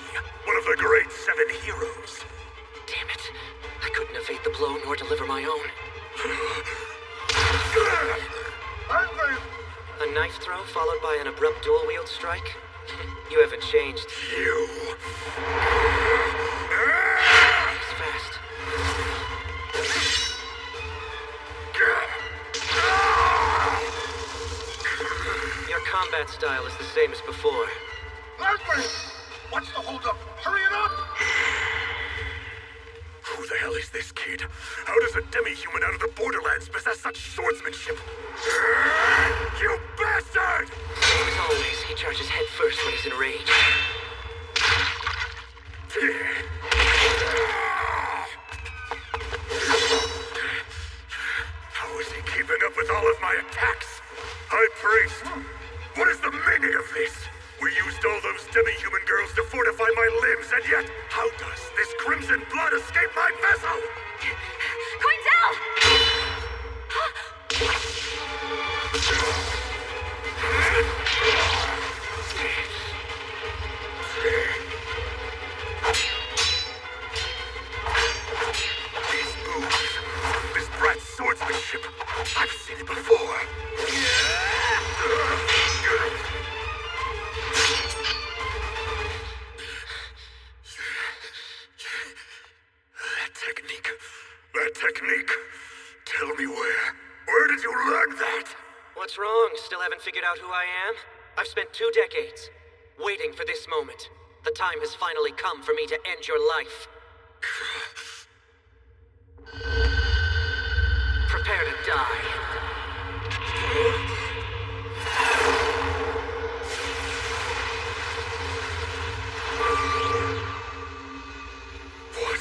one of the great 7 heroes. Damn it. I couldn't evade the blow nor deliver my own. A knife throw followed by an abrupt dual-wield strike? You haven't changed. You... He's fast. Your combat style is the same as before. Landgrave! What's the holdup? Hurry it up! Who the hell is this kid? How does a demi-human out of the borderlands possess such swordsmanship? You bastard! As always, he charges head first when he's enraged. How is he keeping up with all of my attacks? High Priest, what is the meaning of this? We used all those demi-human girls to fortify my limbs, and yet, how does this crimson blood escape my vessel? Quinzel! These moves, this brat's swordsmanship, I've seen it before. That technique. Tell me where did you learn that? What's wrong? Still haven't figured out who I am? I've spent 2 decades waiting for this moment. The time has finally come for me to end your life. Prepare to die. What?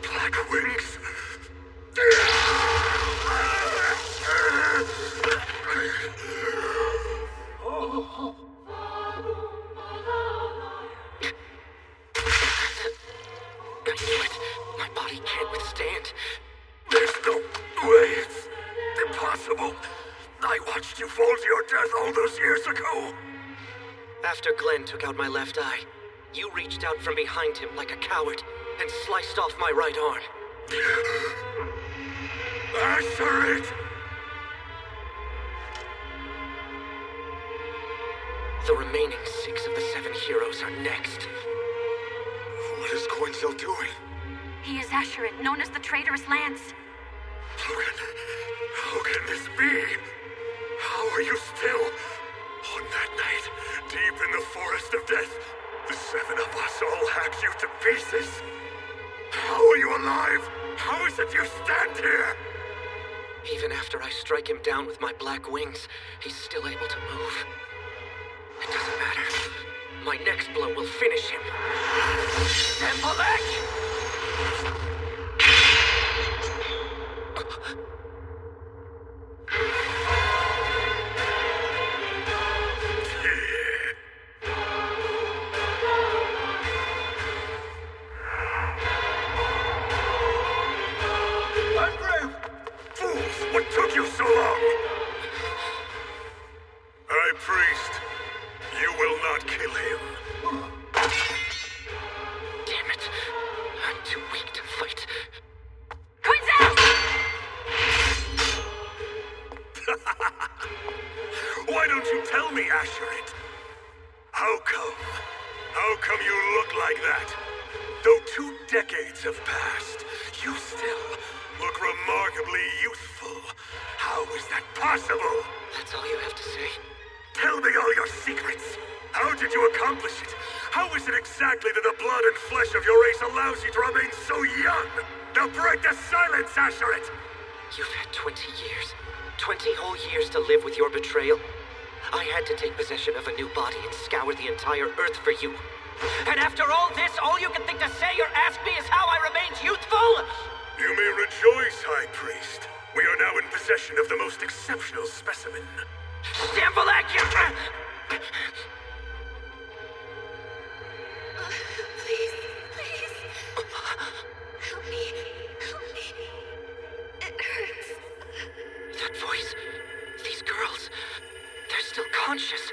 Black wings? I knew it. My body can't withstand. There's no way. It's impossible. I watched you fall to your death all those years ago. After Glenn took out my left eye, you reached out from behind him like a coward and sliced off my right arm. Answer it! The remaining 6 of the 7 heroes are next. What is Coinzel doing? He is Asherid, known as the Traitorous Lance. How can this be? How are you still? On that night, deep in the forest of death, the 7 of us all hacked you to pieces. How are you alive? How is it you stand here? Even after I strike him down with my black wings, he's still able to move. It doesn't matter. My next blow will finish him. Defies! Fools! What took you so long? High Priest, you will not kill him. Damn it. I'm too weak to fight. Why don't you tell me, Asherid? How come? How come you look like that? Though 2 decades have passed, you still look remarkably youthful. How is that possible? That's all you have to say? Tell me all your secrets. How did you accomplish it? How is it exactly that the blood and flesh of your race allows you to remain so young? Now break the silence, Asherid! You've had 20 years. 20 whole years to live with your betrayal. I had to take possession of a new body and scour the entire Earth for you. And after all this, all you can think to say or ask me is how I remained youthful? You may rejoice, High Priest. We are now in possession of the most exceptional specimen. Defies! Please, please. Help me. Help me. It hurts. That voice. These girls. They're still conscious.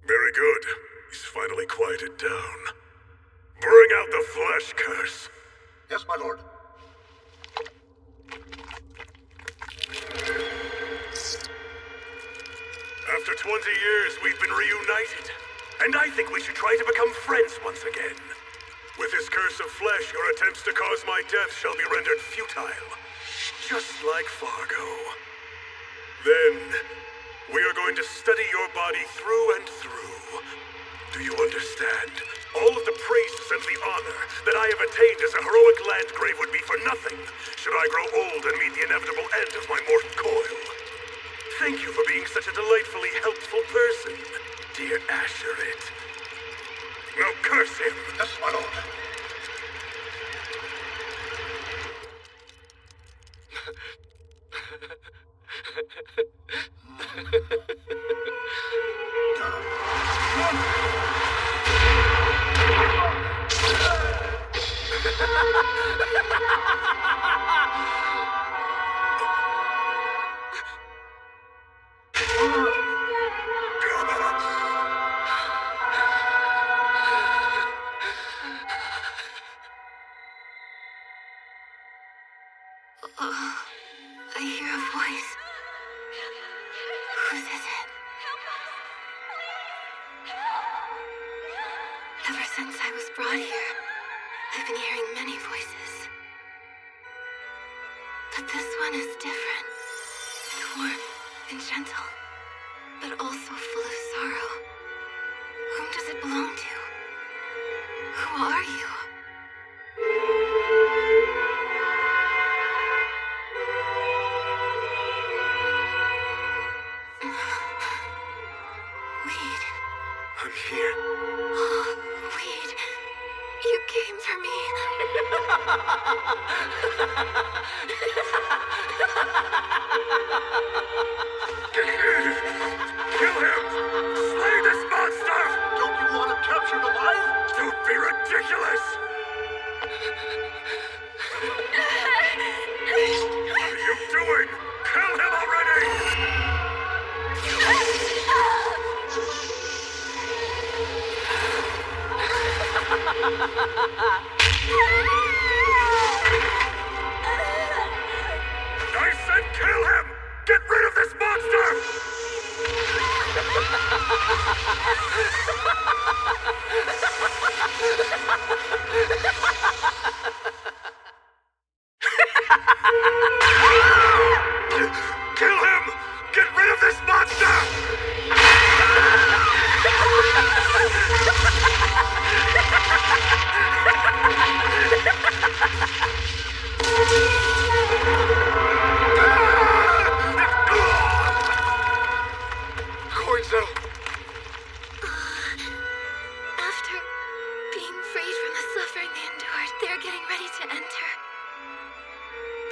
Very good. He's finally quieted down. Bring out the flesh curse. Yes, my lord. After 20 years, we've been reunited. And I think we should try to become friends once again. With this curse of flesh, your attempts to cause my death shall be rendered futile. Just like Fargo. Then, we are going to study your body through and through. Do you understand? All of the praises and the honor that I have attained as a heroic landgrave would be for nothing should I grow old and meet the inevitable end of my mortal coil. Thank you for being such a delightfully helpful person, dear Asherid. Now curse him! Yes, my lord. I hear a voice. Whose is it? Ever since I was brought here, I've been hearing many voices. But this one is different. It's warm and gentle, but also full of sorrow. Whom does it belong to? Who are you? Weed. I'm here. Oh, Weed. You came for me. Kill him! Slay this monster! Don't you want him captured alive? Don't be ridiculous! Kill him! Get rid of this monster! Coinzel! After being freed from the suffering they endured, they're getting ready to enter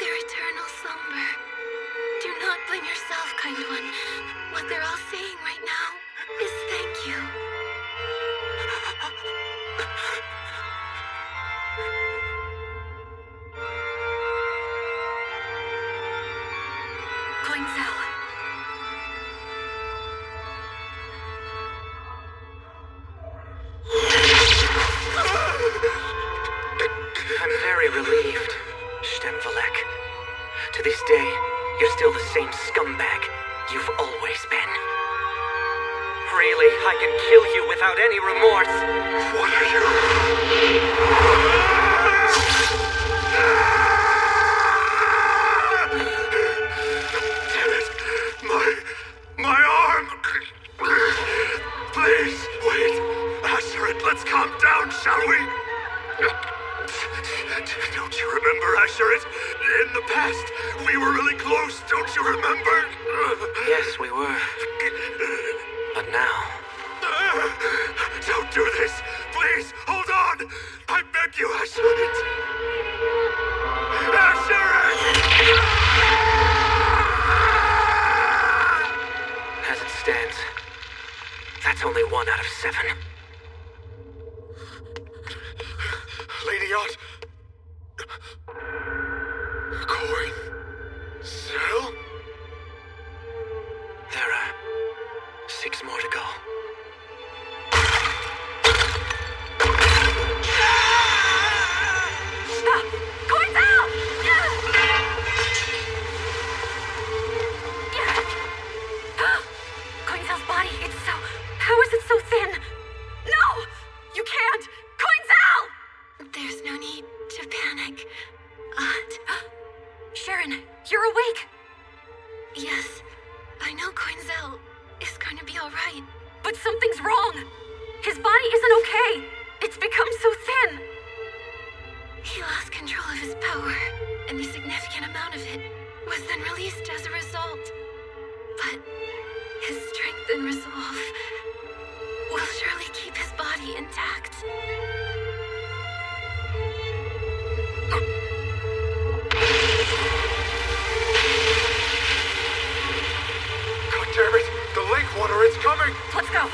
their eternal slumber. Do not blame yourself, kind one. What they're all saying right now is thank you. Coinzel. I'm very relieved, Stemvalek. To this day, you're still the same scumbag you've always been. Really, I can kill you without any remorse. What are you? Damn it! My arm! Please, wait! Asherit, let's calm down, shall we? Don't you remember, Asherit? In the past, we were really close, don't you remember? Yes, we were. But now... Don't do this! Please, hold on! I beg you, Asherit! Asherit! As it stands, that's only 1 out of 7. Lady Ott! Coinzel? There are 6 more to go. Coinzel! Coinzel's body, it's so... How is it so thin? No! You can't! Coinzel! There's no need to panic. Sharon, you're awake! Yes, I know Coinzel is going to be alright. But something's wrong! His body isn't okay! It's become so thin! He lost control of his power, and a significant amount of it was then released as a result. But his strength and resolve will surely keep his body intact. God damn it! The lake water, it's coming! Let's go!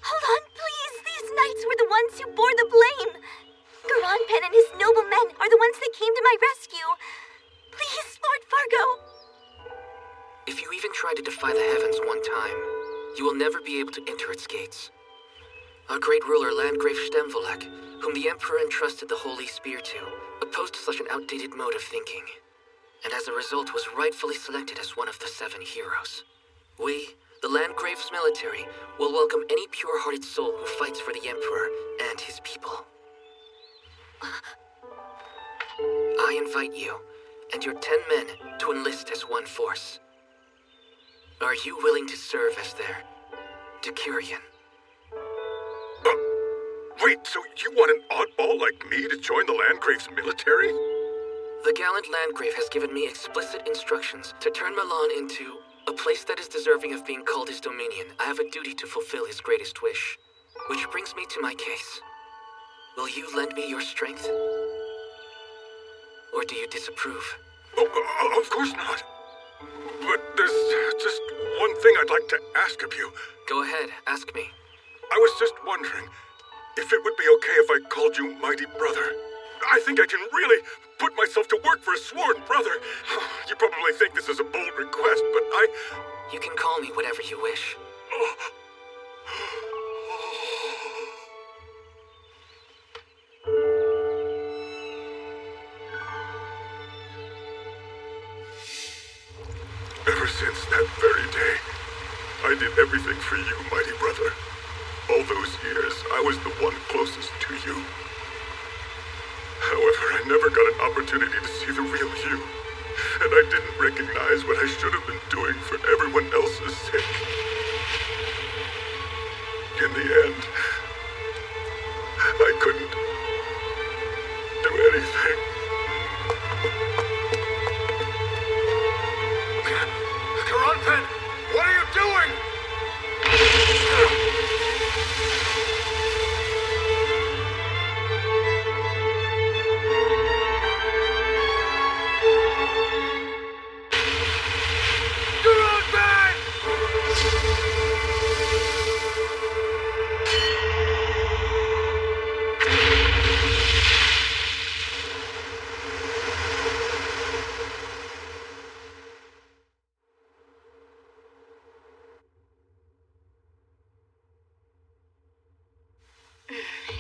Hold on, please! These knights were the ones who bore the blame! Garonpen and his noblemen are the ones that came to my rescue. Please, Lord Fargo! If you even try to defy the heavens one time, you will never be able to enter its gates. Our great ruler, Landgrave Stemvalek, whom the Emperor entrusted the Holy Spear to, opposed such an outdated mode of thinking, and as a result was rightfully selected as one of the 7 heroes. We, the Landgrave's military, will welcome any pure-hearted soul who fights for the Emperor and his people. I invite you and your 10 men to enlist as one force. Are you willing to serve as their Decurion? Wait, so you want an oddball like me to join the Landgrave's military? The gallant Landgrave has given me explicit instructions to turn Milan into a place that is deserving of being called his dominion. I have a duty to fulfill his greatest wish. Which brings me to my case. Will you lend me your strength? Or do you disapprove? Oh, of course not. But there's just one thing I'd like to ask of you. Go ahead, ask me. I was just wondering if it would be okay if I called you Mighty Brother. I think I can really put myself to work for a sworn brother. You probably think this is a bold request, but You can call me whatever you wish. Ever since that very day, I did everything for you, mighty brother. All those years, I was the one closest to you. However, I never got an opportunity to see the real you, and I didn't recognize what I should have been doing for everyone else's sake. In the end, I couldn't do anything. Karanpen, what are you doing?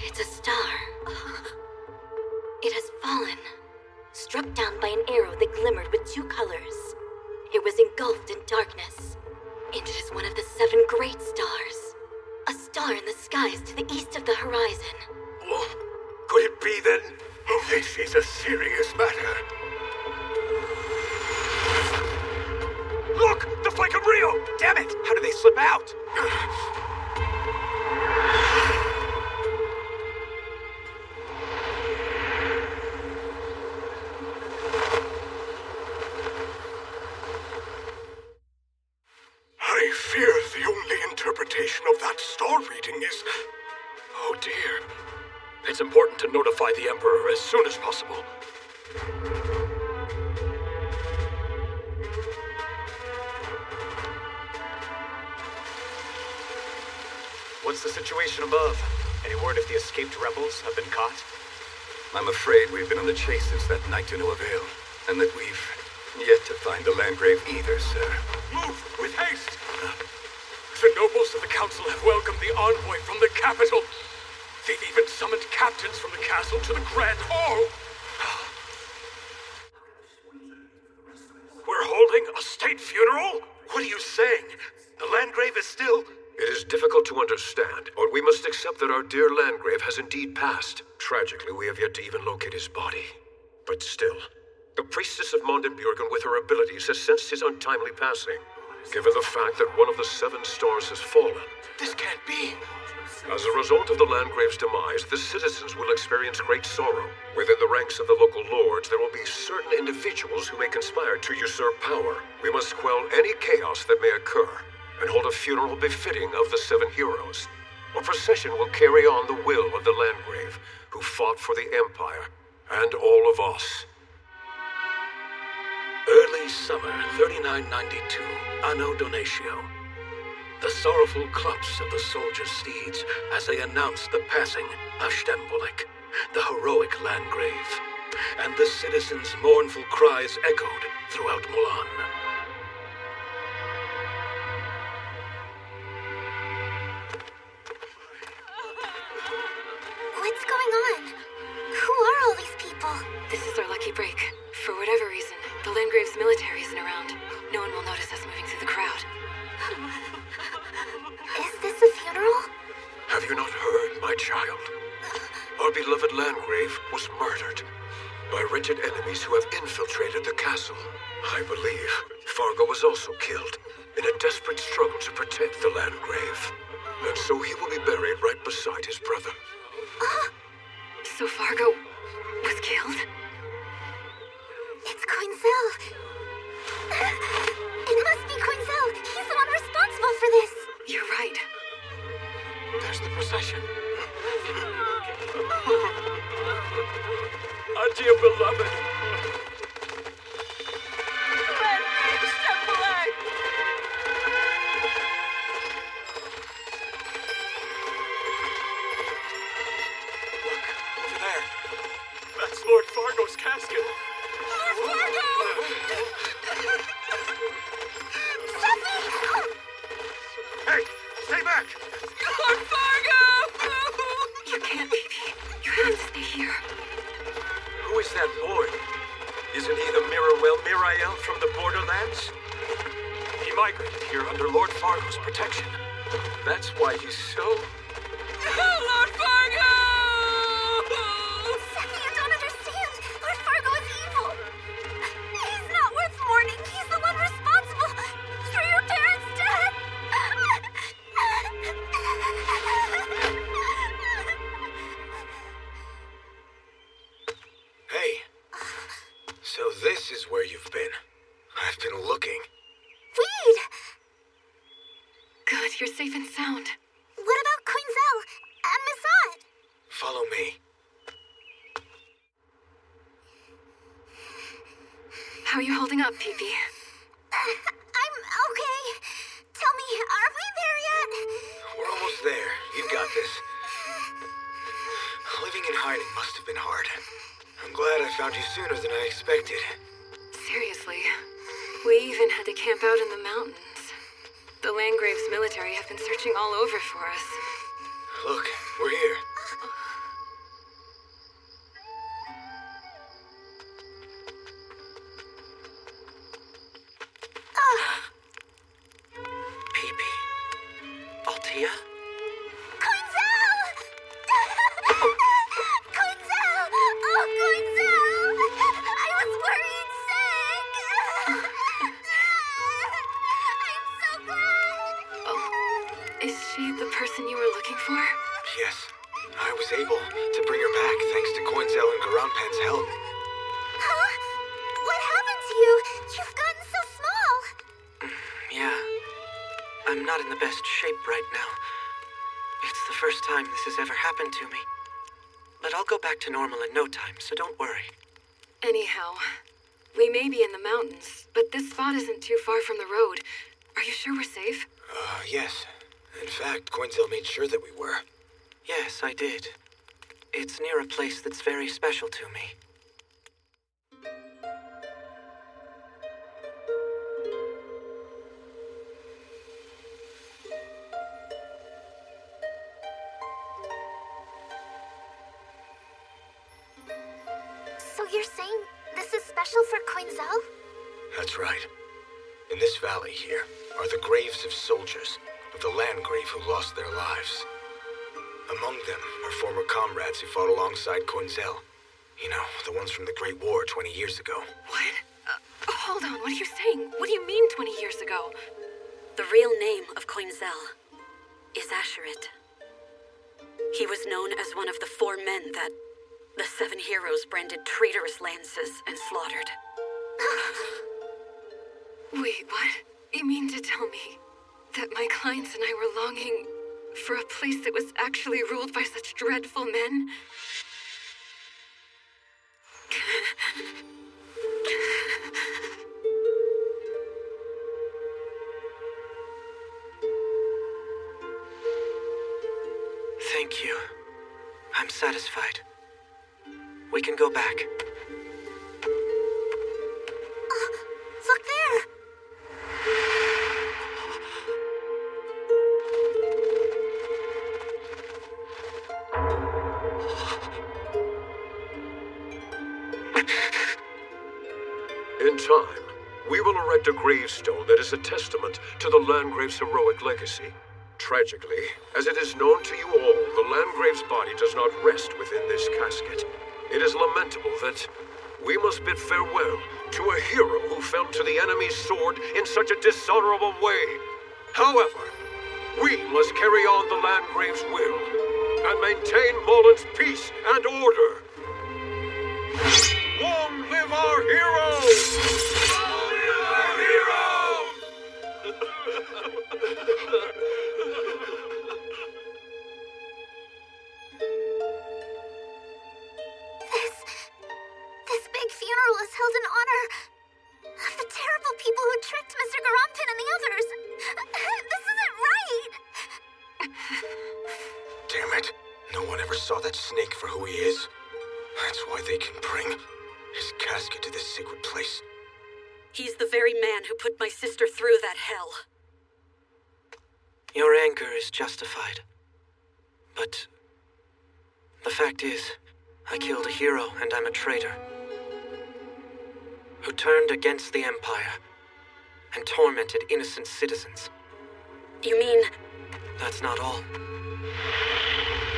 It's a star. It has fallen, struck down by an arrow that glimmered with two colors. It was engulfed in darkness, and it is one of the 7 great stars. A star in the skies to the east of the horizon. Oh, could it be then? Oh, this is a serious matter. Look! The flake of Rio! Damn it! How did they slip out? I fear the only interpretation of that star reading is... Oh dear. It's important to notify the Emperor as soon as possible. What's the situation above? Any word if the escaped rebels have been caught? I'm afraid we've been on the chase since that night to no avail, and that we've yet to find the Landgrave either, sir. Move with haste! The nobles of the council have welcomed the envoy from the capital. They've even summoned captains from the castle to the Grand Hall. We're holding a state funeral? What are you saying? The Landgrave is still... It is difficult to understand, but we must accept that our dear Landgrave has indeed passed. Tragically, we have yet to even locate his body. But still, the priestess of Mondenbjörgen with her abilities has sensed his untimely passing. Given the fact that one of the 7 stars has fallen, This can't be. as a result of the Landgrave's demise, the citizens will experience great sorrow. Within the ranks of the local lords, there will be certain individuals who may conspire to usurp power. We must quell any chaos that may occur, and hold a funeral befitting of the 7 heroes. A procession will carry on the will of the Landgrave, who fought for the Empire, and all of us. Early summer 3992, Anno Donatio. The sorrowful clops of the soldiers' steeds as they announced the passing of Stemvolik, the heroic Landgrave, and the citizens' mournful cries echoed throughout Mulan. What's going on? Who are all these people? This is our lucky break. For whatever reason, the Landgrave's military isn't around. No one will notice us moving through the crowd. Is this a funeral? Have you not heard, my child? Our beloved Landgrave was murdered by wretched enemies who have infiltrated the castle. I believe Fargo was also killed in a desperate struggle to protect the Landgrave. And so he will be buried right beside his brother. So Fargo was killed? It's Coinzel. It must be Coinzel. He's the one responsible for this. You're right. There's the procession. Adieu, beloved. Look, over there. That's Lord Fargo's casket. Lord Fargo! Sophie! Hey, stay back! Lord Fargo! You can't, baby. You have to stay here. Who is that boy? Isn't he the Mirrorwell Mirael from the Borderlands? We migrated here under Lord Fargo's protection. That's why he's so... Lord Fargo! Seth, you don't understand. Lord Fargo is evil. He's not worth mourning. He's the one responsible for your parents' death. Hey. So this is where you've been. I've been looking. Weed! Good, you're safe and sound. What about Quinzel and Missad? Follow me. How are you holding up, Pee-Pee? I'm okay. Tell me, are we there yet? We're almost there. You've got this. Living in hiding must have been hard. I'm glad I found you sooner than I expected. Seriously. We even had to camp out in the mountains. The Landgrave's military have been searching all over for us. Look, we're here. Pee-Pee? Altia? Quinzel! Quinzel! Oh, Quinzel! I was worried sick! I'm so glad! Oh, is she the person you were looking for? Yes. I was able to bring her back thanks to Coinzel and Garanpan's help. Huh? What happened to you? You've gotten so small! Yeah. I'm not in the best shape right now. It's the first time this has ever happened to me. But I'll go back to normal in no time, so don't worry. Anyhow, we may be in the mountains, but this spot isn't too far from the road. Are you sure we're safe? Yes. In fact, Coinzel made sure that we were. Yes, I did. It's near a place that's very special to me. So you're saying this is special for Quinzel? That's right. In this valley here are the graves of soldiers of the Landgrave who lost their lives. Among them are former comrades who fought alongside Coinzel. You know, the ones from the Great War 20 years ago. What? Hold on, what are you saying? What do you mean 20 years ago? The real name of Quinzel is Asherit. He was known as one of the 4 men that the 7 heroes branded traitorous lances and slaughtered. Wait, what? You mean to tell me that my clients and I were longing for a place that was actually ruled by such dreadful men? Thank you. I'm satisfied. We can go back. Look there! In time, we will erect a gravestone that is a testament to the Landgrave's heroic legacy. Tragically, as it is known to you all, the Landgrave's body does not rest within this casket. It is lamentable that we must bid farewell to a hero who fell to the enemy's sword in such a dishonorable way. However, we must carry on the Landgrave's will and maintain Mullen's peace and order. Long live our heroes! Long live our heroes! This big funeral is held in honor of the terrible people who tricked Mr. Garanpin and the others. This isn't right! Damn it. No one ever saw that snake for who he is. That's why they can bring his casket to this sacred place. He's the very man who put my sister through that hell. Your anger is justified. But the fact is, I killed a hero and I'm a traitor. Who turned against the Empire and tormented innocent citizens. You mean... That's not all.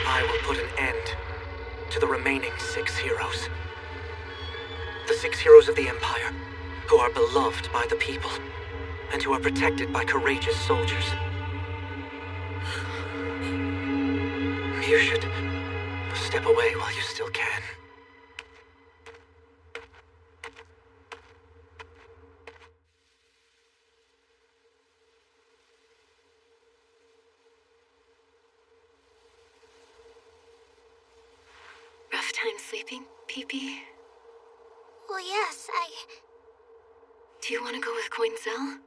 I will put an end to the remaining 6 heroes. The 6 heroes of the Empire, who are beloved by the people, and who are protected by courageous soldiers. You should step away while you still can. Rough time sleeping, Pee-Pee? Well, yes, Do you want to go with Coinzel?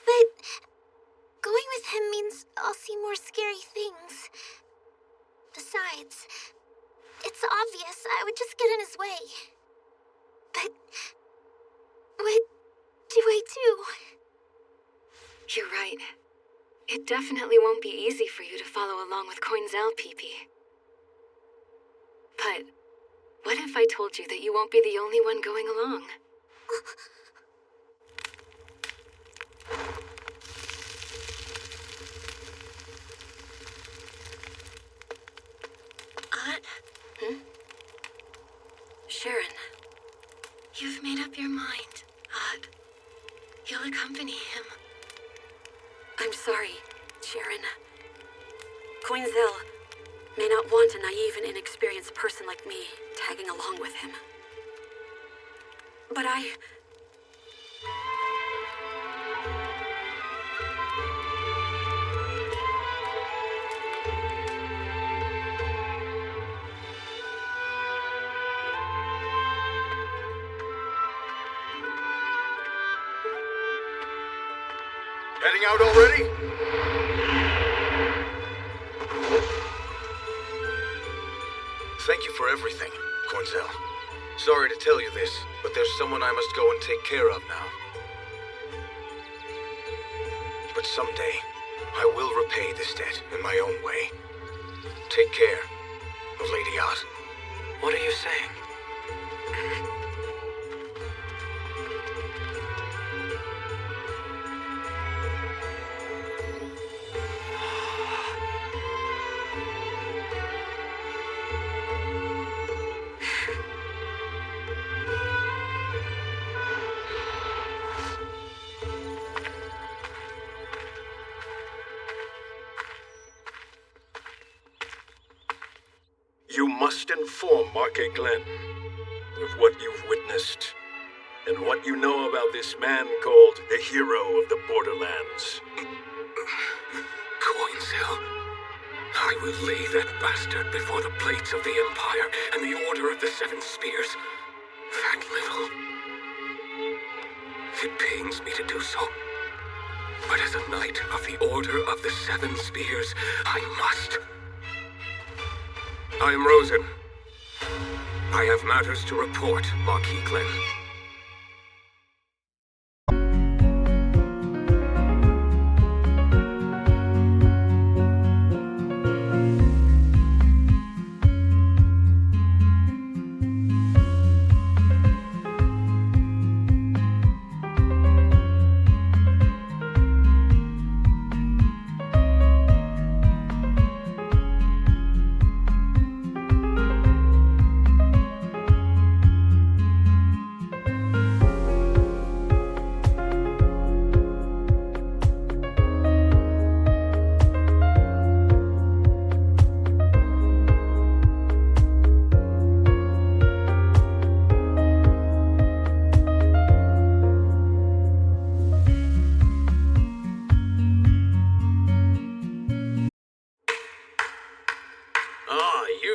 But going with him means I'll see more scary things. Besides, it's obvious I would just get in his way. But what do I do? You're right. It definitely won't be easy for you to follow along with Coinzel, Pee-Pee. But what if I told you that you won't be the only one going along? Aunt? Sharon. You've made up your mind, Aunt. You'll accompany him. I'm sorry, Sharon. Coinzel may not want a naive and inexperienced person like me tagging along with him. But Heading out already? Thank you for everything, Coinzel. Sorry to tell you this, but there's someone I must go and take care of now. But someday, I will repay this debt in my own way. Take care of Lady Oz. What are you saying? You must inform Marquet Glen of what you've witnessed and what you know about this man called the Hero of the Borderlands. Coinzel, I will lay that bastard before the plates of the Empire and the Order of the Seven Spears. That little. It pains me to do so. But as a knight of the Order of the Seven Spears, I must. I am Rosen. I have matters to report, Marquis Glen.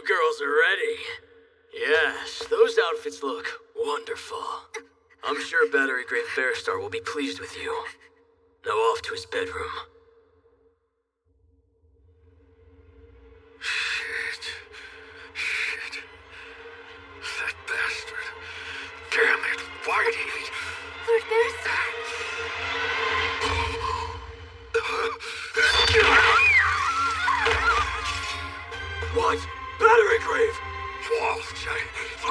Girls are ready. Yes, those outfits look wonderful. I'm sure Battery Great Fairstar will be pleased with you. Now off to his bedroom. Shit. That bastard. Damn it, why did he... Lord Fairstar. What? Battery Grave! Whoa,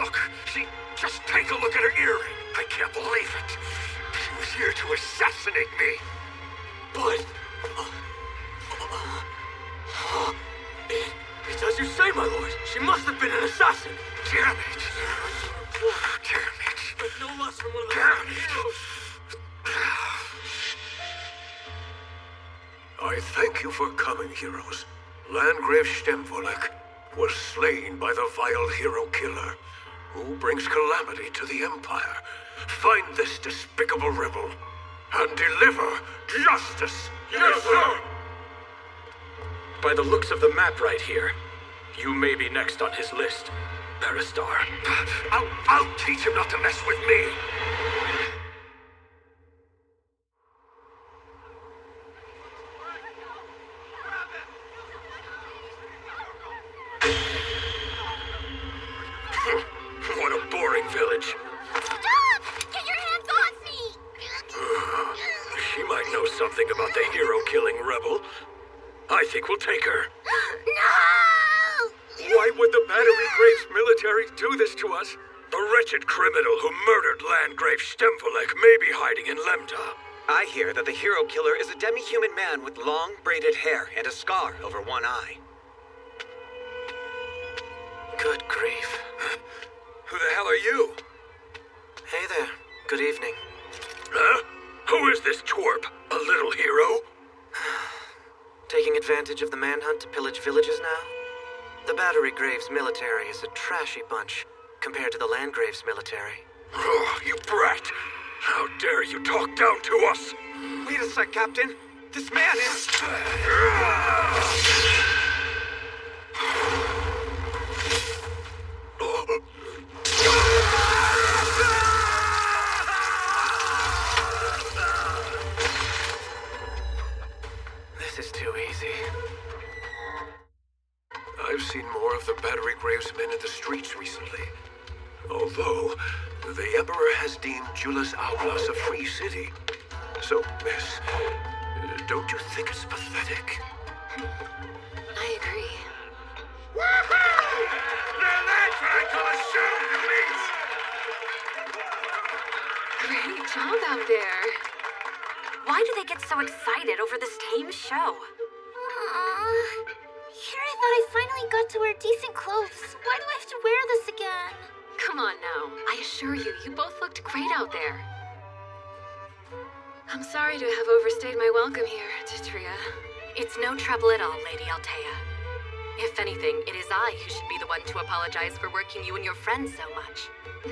look, see, just take a look at her earring. I can't believe it. She was here to assassinate me. But... It's as you say, my lord. She must have been an assassin. Damn it. Damn it. But no less from one of the heroes. I thank you for coming, heroes. Landgrave Stemvolek was slain by the vile hero killer, who brings calamity to the Empire. Find this despicable rebel, and deliver justice. Yes, sir! By the looks of the map right here, you may be next on his list, Baristar. I'll teach him not to mess with me. What a boring village. Stop! Get your hands off me! She might know something about the hero-killing rebel. I think we'll take her. No! Why would the Battery Graves military do this to us? The wretched criminal who murdered Landgrave Stemvolek may be hiding in Lemta. I hear that the hero killer is a demi-human man with long, braided hair and a scar over one eye. Good grief. Who the hell are you? Hey there. Good evening. Huh? Who is this twerp? A little hero? Taking advantage of the manhunt to pillage villages now? The Battery Graves military is a trashy bunch compared to the Landgraves military. Oh, you brat! How dare you talk down to us? Wait a sec, Captain. This man is... This is too easy. I've seen more of the Battery Graves men in the streets recently. Although, the Emperor has deemed Julas Aublas a free city. So, miss, don't you think it's pathetic? I agree. Woohoo! Now that's what I call a show, you Great job out there. Why do they get so excited over this tame show? Here I thought I finally got to wear decent clothes. Why do I have to wear this again? Come on now. I assure you, you both looked great out there. I'm sorry to have overstayed my welcome here, Titria. It's no trouble at all, Lady Altea. If anything, it is I who should be the one to apologize for working you and your friends so much.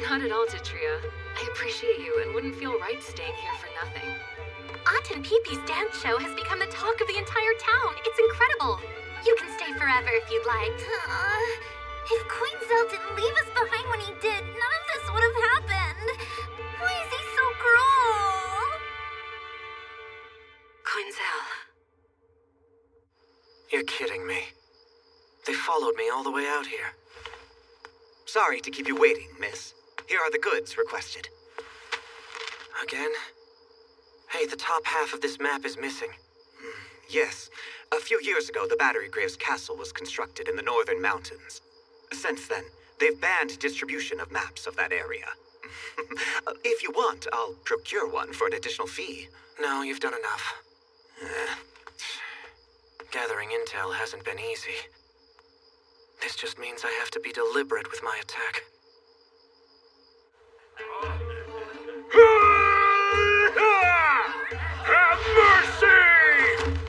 Not at all, Titria. I appreciate you and wouldn't feel right staying here for nothing. Aunt and Pee-Pee's dance show has become the talk of the entire town. It's incredible. You can stay forever if you'd like. If Queen Zell didn't leave us behind when he did, none of this would have happened. Why is he so cruel? Quinzel. You're kidding me. They followed me all the way out here. Sorry to keep you waiting, miss. Here are the goods requested. Again? Hey, the top half of this map is missing. Yes. A few years ago, the Battery Graves Castle was constructed in the northern mountains. Since then, they've banned distribution of maps of that area. If you want, I'll procure one for an additional fee. No, you've done enough. Gathering intel hasn't been easy. This just means I have to be deliberate with my attack. Have mercy!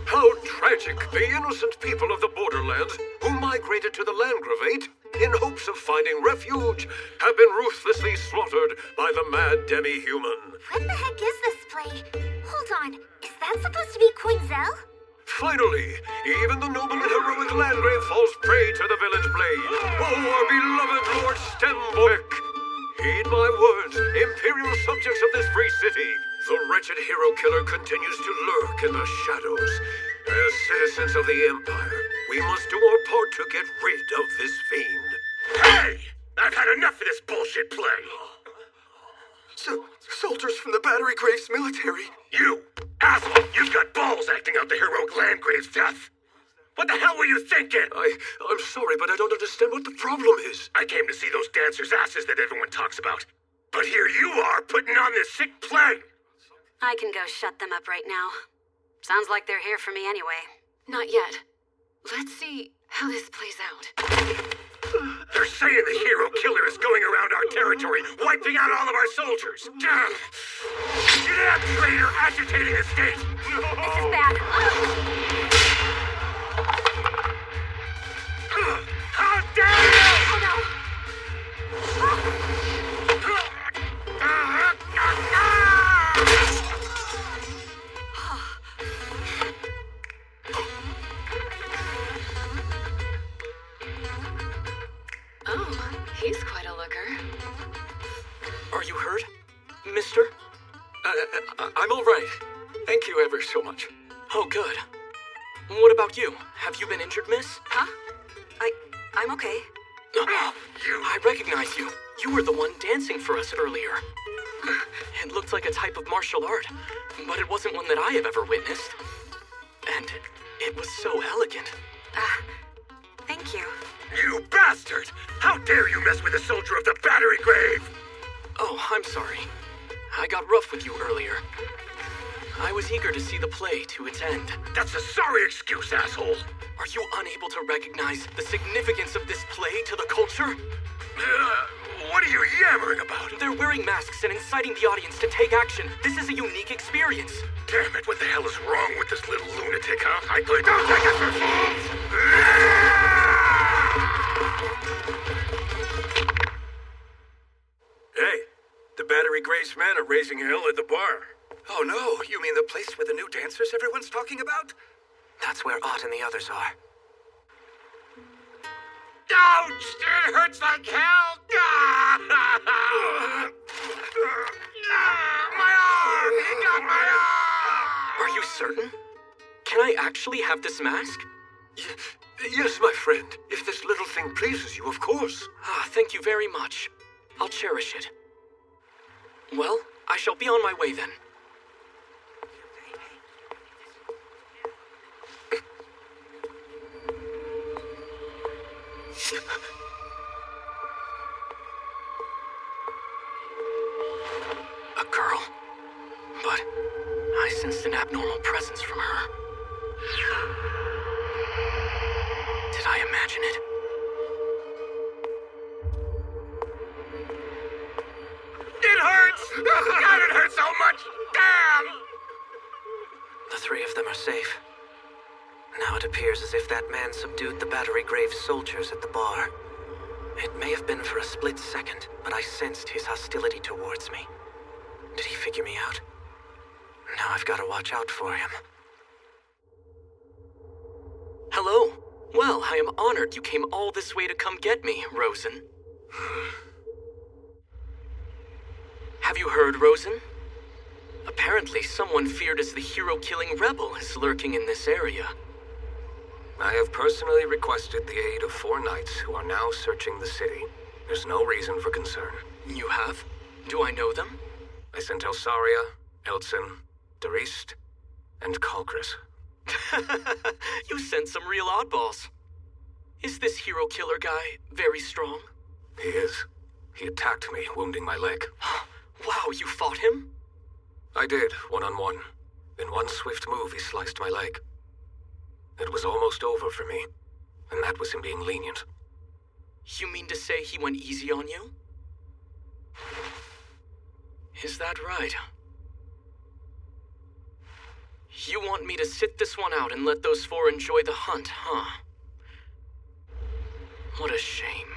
How tragic! The innocent people of the borderlands, who migrated to the Landgravate in hopes of finding refuge, have been ruthlessly slaughtered by the mad demi-human. What the heck is this play? Hold on, is that supposed to be Queen Zell? Finally, even the noble and heroic Landgrave falls prey to the village blade. Oh, our beloved Lord Stemvolek! Heed my words, imperial subjects of this free city. The wretched hero killer continues to lurk in the shadows. As citizens of the Empire, we must do our part to get rid of this fiend. Hey! I've had enough of this bullshit play! Soldiers from the Battery Graves military. You! Asshole! You've got balls acting out the heroic Landgrave's death! What the hell were you thinking? I'm sorry, but I don't understand what the problem is. I came to see those dancers' asses that everyone talks about. But here you are, putting on this sick play! I can go shut them up right now. Sounds like they're here for me anyway. Not yet. Let's see how this plays out. They're saying the hero killer is going around our territory, wiping out all of our soldiers. Get out, traitor, agitating the state! This is bad. How dare you! Oh no! Oh, he's quite a looker. Are you hurt, mister? I'm all right. Thank you ever so much. Oh, good. What about you? Have you been injured, miss? Huh? I'm okay. I recognize you. You were the one dancing for us earlier. It looked like a type of martial art, but it wasn't one that I have ever witnessed. And it was so elegant. Thank you. You bastard! How dare you mess with a soldier of the Battery Grave! Oh, I'm sorry. I got rough with you earlier. I was eager to see the play to its end. That's a sorry excuse, asshole! Are you unable to recognize the significance of this play to the culture? What are you yammering about? They're wearing masks and inciting the audience to take action. This is a unique experience. Damn it, what the hell is wrong with this little lunatic, huh? I play... Don't take us for fools! Hey, the Battery Grace men are raising hell at the bar. Oh no, you mean the place with the new dancers everyone's talking about? That's where Ott and the others are. Ouch! It hurts like hell! My arm! He got my arm! Are you certain? Can I actually have this mask? Yes, my friend. If this little thing pleases you, of course. Thank you very much. I'll cherish it. Well, I shall be on my way then. A girl. But I sensed an abnormal presence from her. Did I imagine it? It hurts! God, it hurts so much! Damn! The three of them are safe. Now it appears as if that man subdued the Battery Grave soldiers at the bar. It may have been for a split second, but I sensed his hostility towards me. Did he figure me out? Now I've got to watch out for him. Hello. Well, I am honored you came all this way to come get me, Rosen. Have you heard, Rosen? Apparently someone feared as the hero-killing rebel is lurking in this area. I have personally requested the aid of 4 knights who are now searching the city. There's no reason for concern. You have? Do I know them? I sent Elsaria, Eltsin, Darist, and Kalkris. You sent some real oddballs. Is this hero-killer guy very strong? He is. He attacked me, wounding my leg. Wow, you fought him? I did, one-on-one. In one swift move, he sliced my leg. It was almost over for me, and that was him being lenient. You mean to say he went easy on you? Is that right? You want me to sit this one out and let those 4 enjoy the hunt, huh? What a shame.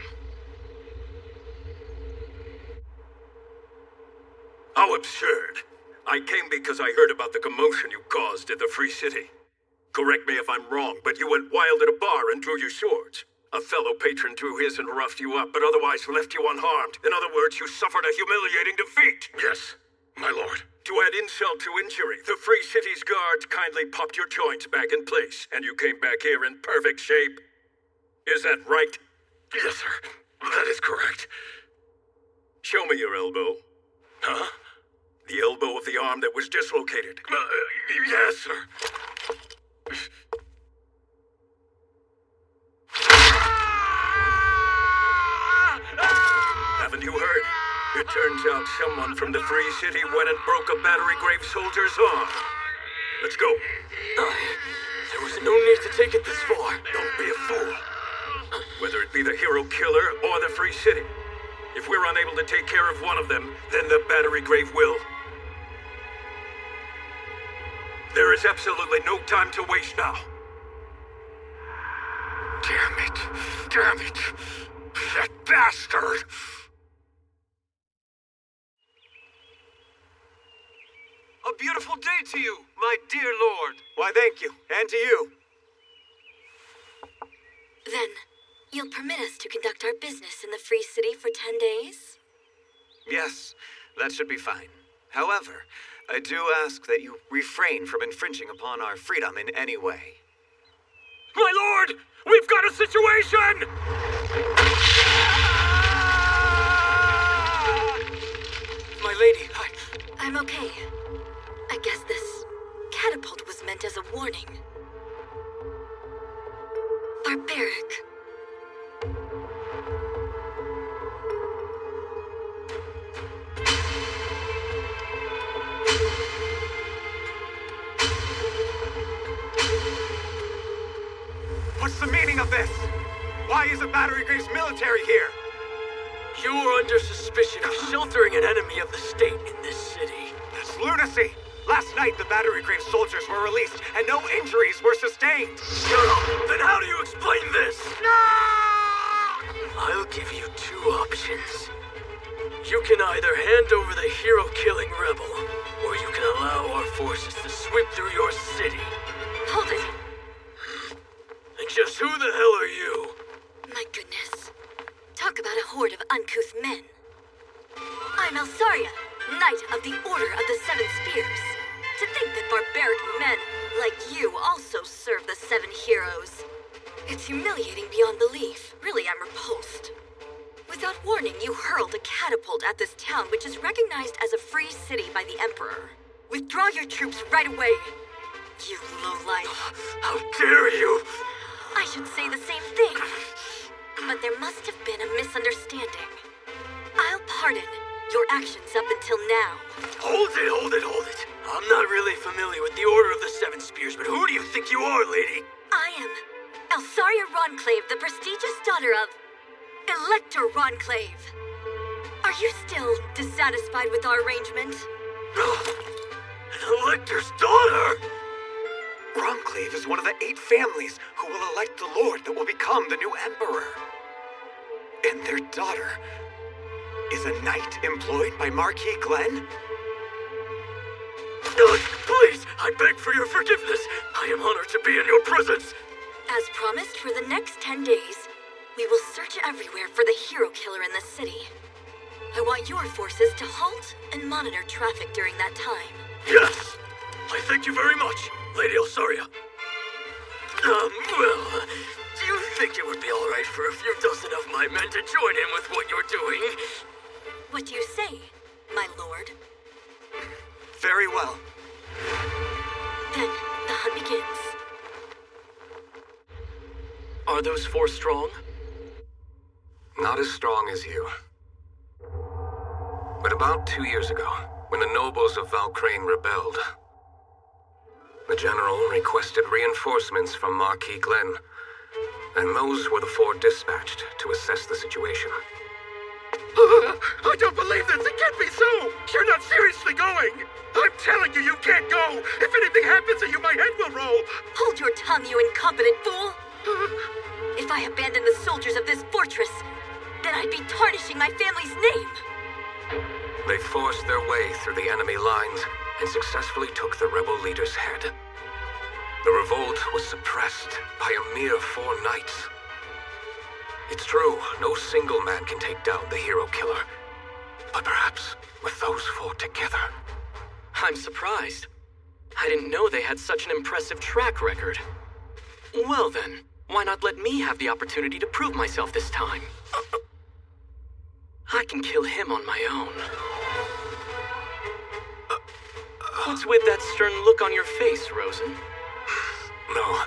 How absurd. I came because I heard about the commotion you caused at the Free City. Correct me if I'm wrong, but you went wild at a bar and drew your swords. A fellow patron drew his and roughed you up, but otherwise left you unharmed. In other words, you suffered a humiliating defeat. Yes, my lord. To add insult to injury, the Free City's guards kindly popped your joints back in place, and you came back here in perfect shape. Is that right? Yes, sir. That is correct. Show me your elbow. Huh? The elbow of the arm that was dislocated. Yes, sir. Haven't you heard? It turned Turns out someone from the Free City went and broke a Battery Grave soldier's arm. Let's go. There was no need to take it this far. Don't be a fool. Whether it be the Hero Killer or the Free City, if we're unable to take care of one of them, then the Battery Grave will. There is absolutely no time to waste now. Damn it! Damn it! That bastard! A beautiful day to you, my dear lord. Why, thank you. And to you. Then, you'll permit us to conduct our business in the Free City for 10 days? Yes, that should be fine. However, I do ask that you refrain from infringing upon our freedom in any way. My lord! We've got a situation! My lady, I'm okay. I guess this catapult was meant as a warning. Barbaric. What's the meaning of this? Why is the Battery Grave's military here? You are under suspicion of sheltering an enemy of the state in this city. That's lunacy! Last night, the Battery Grave soldiers were released, and no injuries were sustained. Shut up! Then how do you explain this? No! I'll give you two options. You can either hand over the hero-killing rebel, or you can allow our forces to sweep through your city. Hold it! And just who the hell are you? My goodness. Talk about a horde of uncouth men. I'm Elsaria, Knight of the Order of the Seven Spears. To think that barbaric men like you also serve the Seven Heroes. It's humiliating beyond belief. Really, I'm repulsed. Without warning, you hurled a catapult at this town, which is recognized as a free city by the Emperor. Withdraw your troops right away. You lowlife. How dare you! I should say the same thing. But there must have been a misunderstanding. I'll pardon your actions up until now. Hold it! I'm not really familiar with the Order of the Seven Spears, but who do you think you are, lady? I am Elsaria Ronclave, the prestigious daughter of Elector Ronclave. Are you still dissatisfied with our arrangement? An Elector's daughter? Ronclave is one of the 8 families who will elect the Lord that will become the new Emperor. And their daughter is a knight employed by Marquis Glenn? Please, I beg for your forgiveness. I am honored to be in your presence. As promised, for the next 10 days, we will search everywhere for the hero killer in the city. I want your forces to halt and monitor traffic during that time. Yes! I thank you very much, Lady Elsaria. Well, do you think it would be all right for a few dozen of my men to join in with what you're doing? What do you say, my lord? Very well. Then, the hunt begins. Are those 4 strong? Not as strong as you. But about 2 years ago, when the nobles of Valcrane rebelled, the general requested reinforcements from Marquis Glenn, and those were the 4 dispatched to assess the situation. I don't believe this! It can't be so! You're not seriously going! I'm telling you, you can't go! If anything happens to you, my head will roll! Hold your tongue, you incompetent fool! If I abandon the soldiers of this fortress, then I'd be tarnishing my family's name! They forced their way through the enemy lines and successfully took the rebel leader's head. The revolt was suppressed by a mere 4 knights. It's true, no single man can take down the hero killer. But perhaps with those 4 together. I'm surprised. I didn't know they had such an impressive track record. Well then, why not let me have the opportunity to prove myself this time? I can kill him on my own. What's with that stern look on your face, Rosen? No.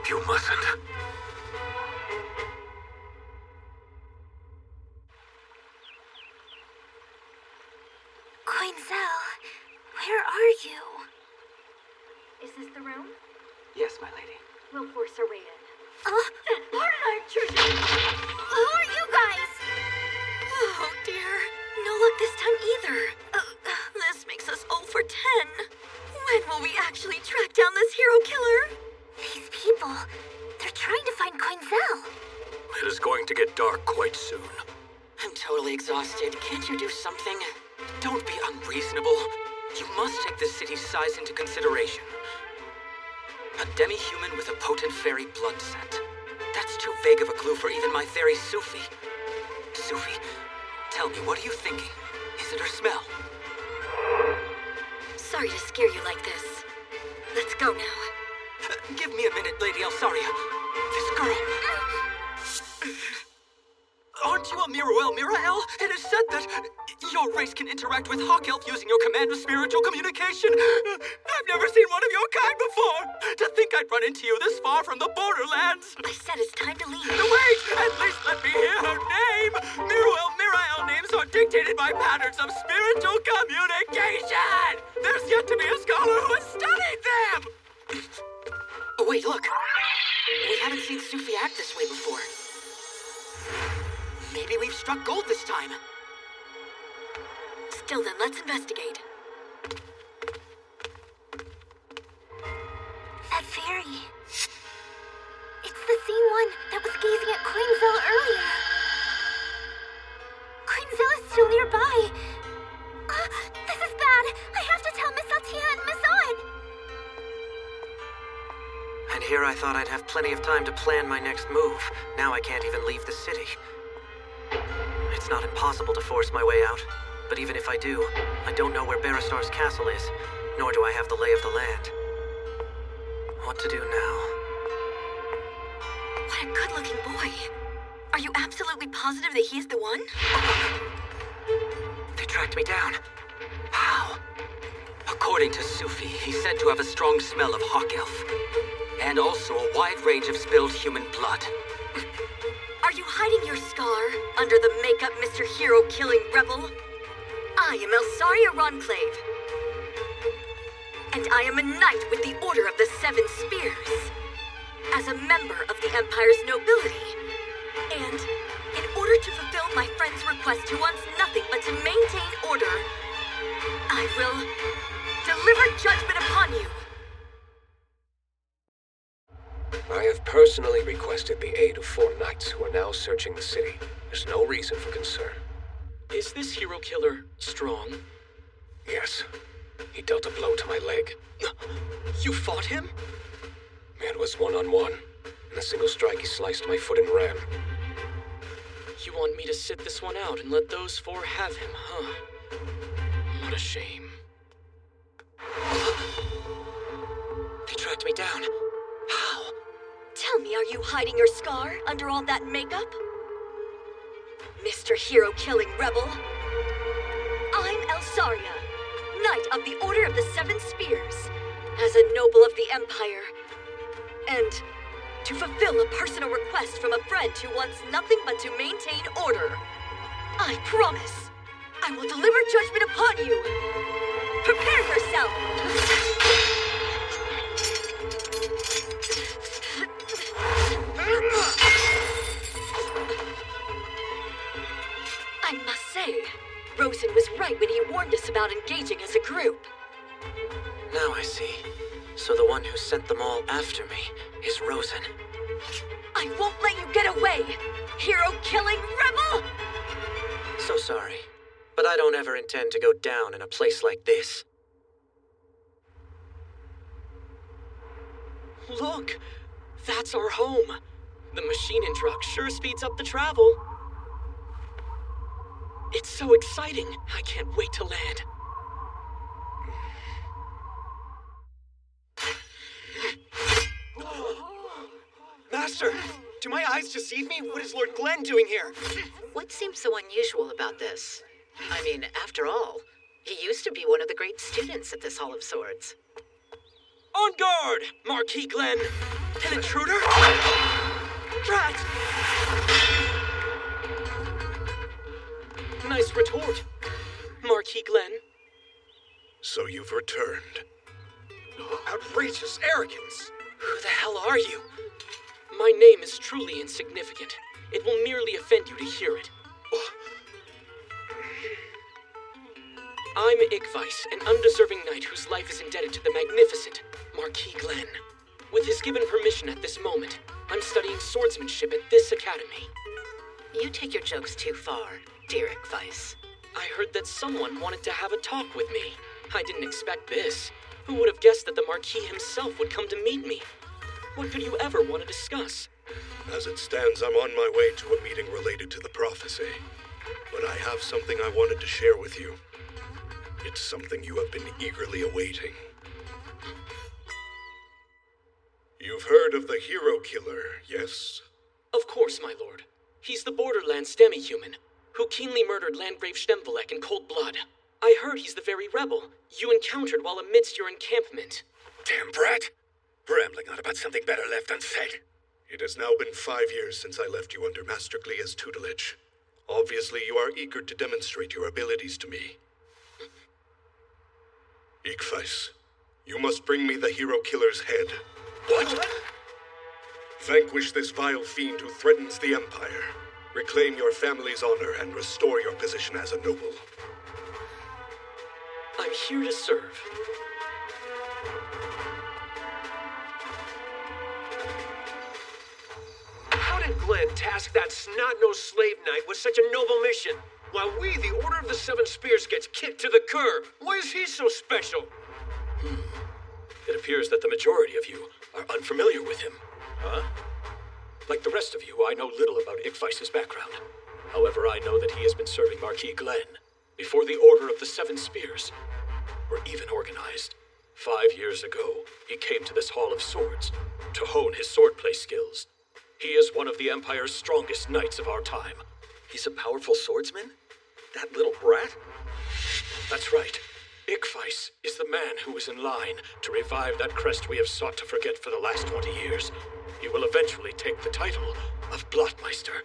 You mustn't. Quinzel, where are you? Is this the room? Yes, my lady. We'll force our way in. Pardon our intrusion! Who are you guys? Oh, dear. No luck this time either. This makes us 0 for 10. When will we actually track down this hero killer? These people, they're trying to find Quinzel. It is going to get dark quite soon. I'm totally exhausted. Can't you do something? Don't be unreasonable. You must take the city's size into consideration. A demi-human with a potent fairy blood scent. That's too vague of a clue for even my fairy Sufi. Sufi, tell me, what are you thinking? Is it her smell? Sorry to scare you like this. Let's go now. Give me a minute, Lady Elsaria. This girl... Aren't you a Miruel Mirael? It is said that your race can interact with Hawk Elf using your command of spiritual communication. I've never seen one of your kind before. To think I'd run into you this far from the borderlands. I said it's time to leave. Wait! At least let me hear her name! Miruel Mirael names are dictated by patterns of spiritual communication! There's yet to be a scholar who has studied them! Oh, wait, look. We haven't seen Sufi act this way before. Maybe we've struck gold this time. Still then, let's investigate. That fairy. It's the same one that was gazing at Quinzel earlier. Quinzel is still nearby. This is bad. I have to tell Miss Altia and Miss Odd. And here I thought I'd have plenty of time to plan my next move. Now I can't even leave the city. It's not impossible to force my way out, but even if I do, I don't know where Barristar's castle is, nor do I have the lay of the land. What to do now? What a good-looking boy. Are you absolutely positive that he's the one? They tracked me down. How? According to Sufi, he's said to have a strong smell of Hawk Elf, and also a wide range of spilled human blood. Are you hiding your scar under the makeup, Mr. Hero-killing rebel? I am Elsaria Ronclave. And I am a knight with the Order of the Seven Spears. As a member of the Empire's nobility. And in order to fulfill my friend's request who wants nothing but to maintain order, I will deliver judgment upon you. I have personally requested the aid of 4 knights who are now searching the city. There's no reason for concern. Is this hero killer strong? Yes. He dealt a blow to my leg. You fought him? It was one-on-one. In a single strike, he sliced my foot and ran. You want me to sit this one out and let those 4 have him, huh? What a shame. They tracked me down. How? Tell me, are you hiding your scar under all that makeup? Mr. Hero-killing rebel. I'm Elsaria, Knight of the Order of the Seven Spears, as a noble of the Empire. And to fulfill a personal request from a friend who wants nothing but to maintain order, I promise I will deliver judgment upon you. Prepare yourself. I must say, Rosen was right when he warned us about engaging as a group. Now I see. So the one who sent them all after me is Rosen. I won't let you get away, hero-killing rebel! So sorry, but I don't ever intend to go down in a place like this. Look, that's our home. The machine and truck sure speeds up the travel. It's so exciting. I can't wait to land. Master, do my eyes deceive me? What is Lord Glenn doing here? What seems so unusual about this? I mean, after all, he used to be one of the great students at this Hall of Swords. On guard, Marquis Glenn! An intruder? Rat! Nice retort, Marquis Glenn. So you've returned. Outrageous arrogance! Who the hell are you? My name is truly insignificant. It will merely offend you to hear it. I'm Igvice, an undeserving knight whose life is indebted to the magnificent Marquis Glenn. With his given permission at this moment, I'm studying swordsmanship at this academy. You take your jokes too far, dear Igvice. I heard that someone wanted to have a talk with me. I didn't expect this. Who would have guessed that the Marquis himself would come to meet me? What could you ever want to discuss? As it stands, I'm on my way to a meeting related to the prophecy. But I have something I wanted to share with you. It's something you have been eagerly awaiting. You've heard of the Hero Killer, yes? Of course, my lord. He's the Borderlands demi-human, who keenly murdered Landgrave Stemvelek in cold blood. I heard he's the very rebel you encountered while amidst your encampment. Damn brat! Rambling on about something better left unsaid. It has now been 5 years since I left you under Master Glia's tutelage. Obviously, you are eager to demonstrate your abilities to me. Igvice, you must bring me the Hero Killer's head. What? Vanquish this vile fiend who threatens the Empire. Reclaim your family's honor and restore your position as a noble. I'm here to serve. How did Glenn task that snot-nosed slave knight with such a noble mission, while we, the Order of the Seven Spears, gets kicked to the curb? Why is he so special? It appears that the majority of you are unfamiliar with him. Huh? Like the rest of you, I know little about Igvice's background. However, I know that he has been serving Marquis Glenn before the Order of the Seven Spears were even organized. 5 years ago, he came to this Hall of Swords to hone his swordplay skills. He is one of the Empire's strongest knights of our time. He's a powerful swordsman? That little brat? That's right. Igvice is the man who is in line to revive that crest we have sought to forget for the last 20 years. He will eventually take the title of Blottmeister.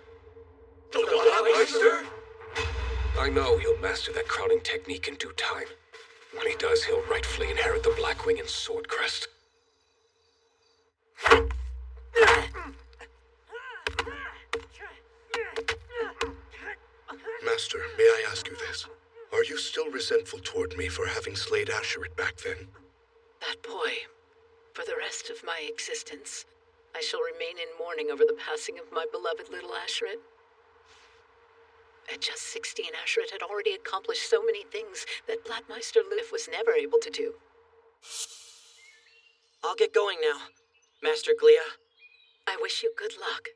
The Blottmeister? I know he'll master that crowning technique in due time. When he does, he'll rightfully inherit the Blackwing and Sword Crest. Master, may I ask you this? Are you still resentful toward me for having slayed Asherit back then? That boy. For the rest of my existence, I shall remain in mourning over the passing of my beloved little Asherit. At just 16, Asherit had already accomplished so many things that Blottmeister Lif was never able to do. I'll get going now, Master Glia. I wish you good luck.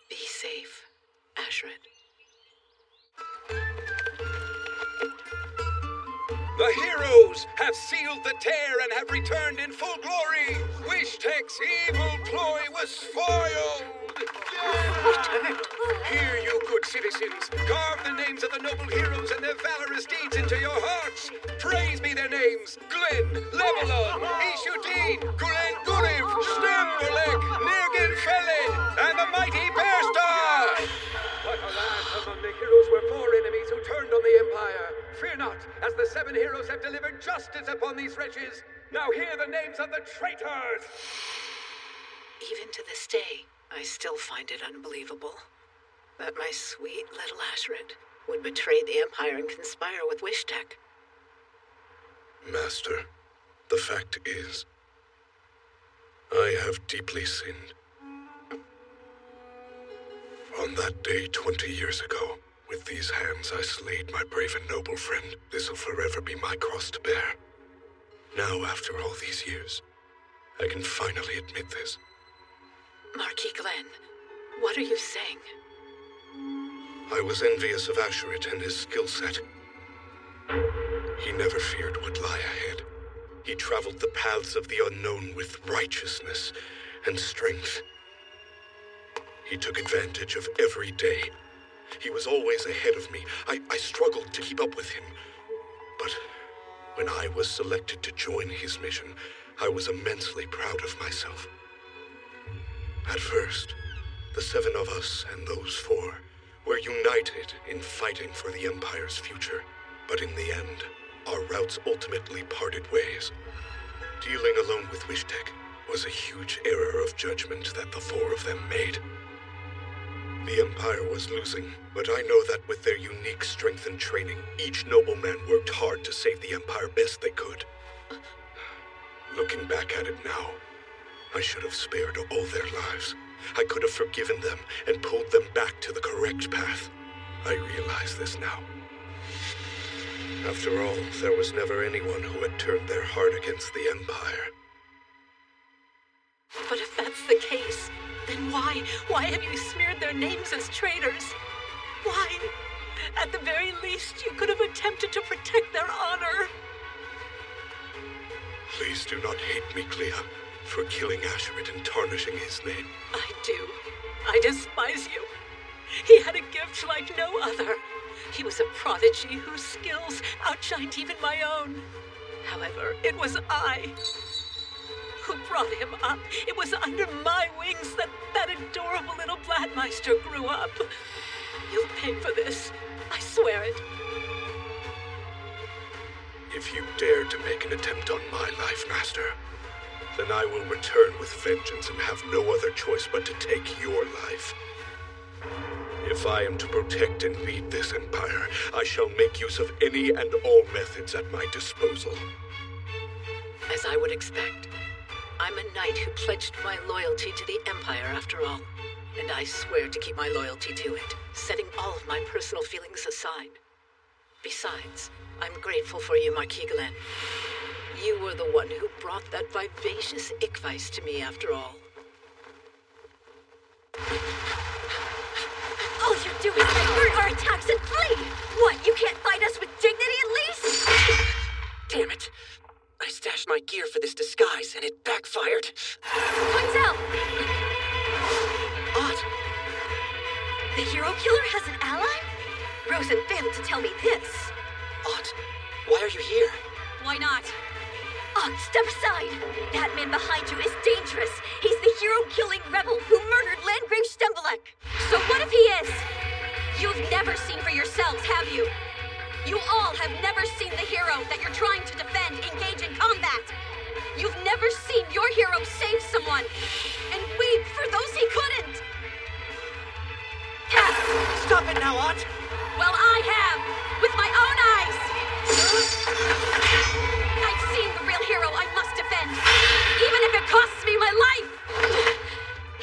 Be safe, Asherit. The heroes have sealed the tear and have returned in full glory. Wishtek's evil ploy was foiled. Here, you good citizens, carve the names of the noble heroes and their valorous deeds into your hearts. Praise be their names: Glenn, Levelon, Ishudin, Gulen Guliv, Stembolek, Nirgen Feled, and the mighty Bearstar. But alas, among the heroes were 4 enemies who turned on the Empire. Fear not, as the 7 heroes have delivered justice upon these wretches. Now hear the names of the traitors! Even to this day, I still find it unbelievable that my sweet little Asherit would betray the Empire and conspire with Wishtek. Master, the fact is, I have deeply sinned. On that day 20 years ago, with these hands I slayed my brave and noble friend. This'll forever be my cross to bear. Now, after all these years, I can finally admit this. Marquis Glenn, what are you saying? I was envious of Asherit and his skill set. He never feared what lay ahead. He traveled the paths of the unknown with righteousness and strength. He took advantage of every day. He was always ahead of me. I struggled to keep up with him. But when I was selected to join his mission, I was immensely proud of myself. At first, the 7 of us and those 4 We're united in fighting for the Empire's future, but in the end, our routes ultimately parted ways. Dealing alone with Wishtek was a huge error of judgment that the four of them made. The Empire was losing, but I know that with their unique strength and training, each nobleman worked hard to save the Empire best they could. Looking back at it now, I should have spared all their lives. I could have forgiven them and pulled them back to the correct path. I realize this now. After all, there was never anyone who had turned their heart against the Empire. But if that's the case, then why have you smeared their names as traitors? Why? At the very least, you could have attempted to protect their honor. Please do not hate me, Clea, for killing Asherid and tarnishing his name. I do. I despise you. He had a gift like no other. He was a prodigy whose skills outshined even my own. However, it was I who brought him up. It was under my wings that adorable little Bladmeister grew up. You'll pay for this. I swear it. If you dare to make an attempt on my life, Master, then I will return with vengeance and have no other choice but to take your life. If I am to protect and lead this empire, I shall make use of any and all methods at my disposal. As I would expect. I'm a knight who pledged my loyalty to the Empire after all. And I swear to keep my loyalty to it, setting all of my personal feelings aside. Besides, I'm grateful for you, Marquis Glenn. You were the one who brought that vivacious Ickvice to me after all. All you do is divert our attacks and flee! What, you can't fight us with dignity at least? Damn it. I stashed my gear for this disguise, and it backfired. Points out! Odd. The hero killer has an ally? Rosen failed to tell me this. Odd. Why are you here? Why not? Oh, step aside! That man behind you is dangerous. He's the hero-killing rebel who murdered Landgrave Stembelek. So what if he is? You've never seen for yourselves, have you? You all have never seen the hero that you're trying to defend engage in combat. You've never seen your hero save someone and weep for those he couldn't. Stop it now, Aunt! Well, I have, with my own eyes. I've seen the real hero I must defend, even if it costs me my life.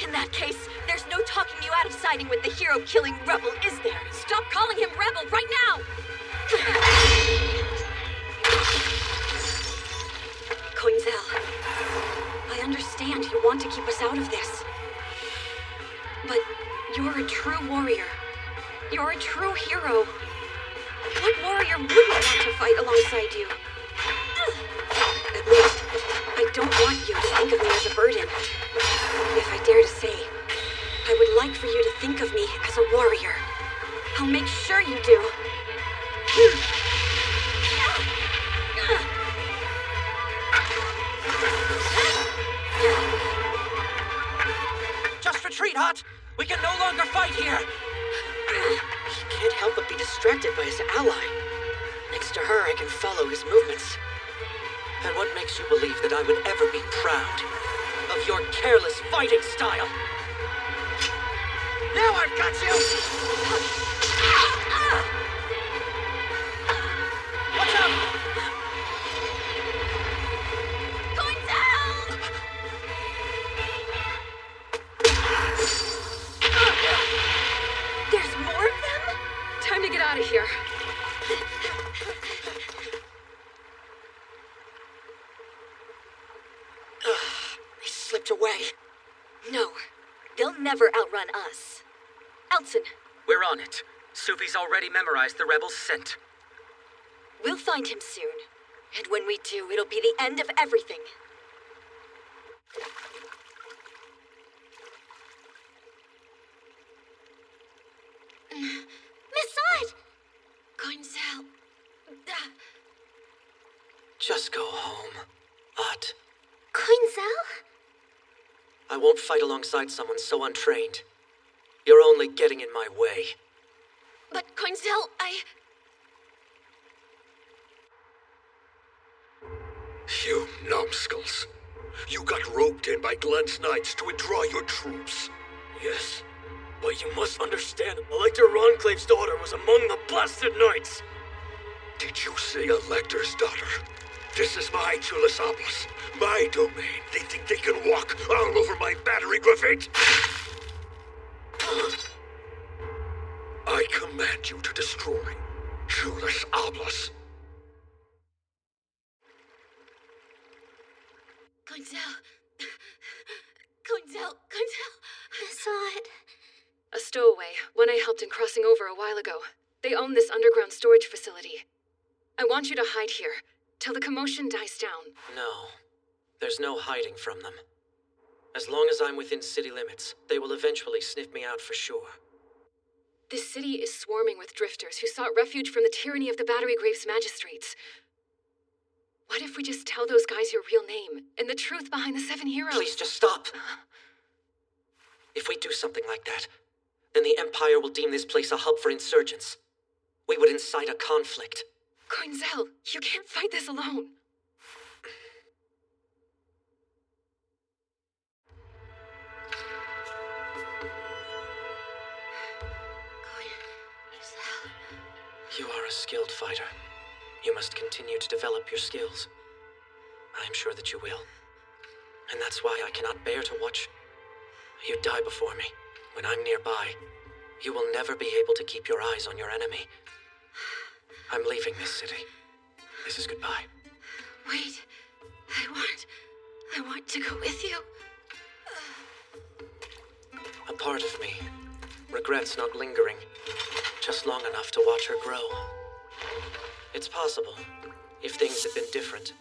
In that case, there's no talking you out of siding with the hero-killing rebel, is there? Stop calling him rebel right now! Coinzel, I understand you want to keep us out of this. But you're a true warrior. You're a true hero. What warrior wouldn't want to fight alongside you? At least, I don't want you to think of me as a burden. If I dare to say, I would like for you to think of me as a warrior. I'll make sure you do. Just retreat, Hot! We can no longer fight here! He can't help but be distracted by his ally. Next to her, I can follow his movements. And what makes you believe that I would ever be proud of your careless fighting style? Now I've got you! Watch out! Going down! There's more of them? Time to get out of here. He slipped away. No, they'll never outrun us. Elton, We're on it. Sufi's already memorized the rebels' scent. we'll find him soon. And when we do, it'll be the end of everything. Miss Odd! Coinzel. Just go home, Ott. Coinzel? I won't fight alongside someone so untrained. You're only getting in my way. But Coinzel, You numbskulls. You got roped in by Glenn's knights to withdraw your troops. Yes, but you must understand, Elector Ronclave's daughter was among the blasted knights. Did you say Elector's daughter? This is my Tulis Oblis, my domain. They think they can walk all over my battery graphite. I command you to destroy Tulis Oblis. Coinzel, Assad. A stowaway, one I helped in crossing over a while ago. They own this underground storage facility. I want you to hide here, till the commotion dies down. No. There's no hiding from them. As long as I'm within city limits, they will eventually sniff me out for sure. This city is swarming with drifters who sought refuge from the tyranny of the Battery Graves magistrates. What if we just tell those guys your real name, and the truth behind the 7 heroes? Please, just stop! If we do something like that, then the Empire will deem this place a hub for insurgents. We would incite a conflict. Coinzel, you can't fight this alone. You are a skilled fighter. You must continue to develop your skills. I am sure that you will. And that's why I cannot bear to watch you die before me. When I'm nearby, you will never be able to keep your eyes on your enemy. I'm leaving this city. This is goodbye. Wait. I want to go with you. A part of me regrets not lingering just long enough to watch her grow. It's possible, if things had been different,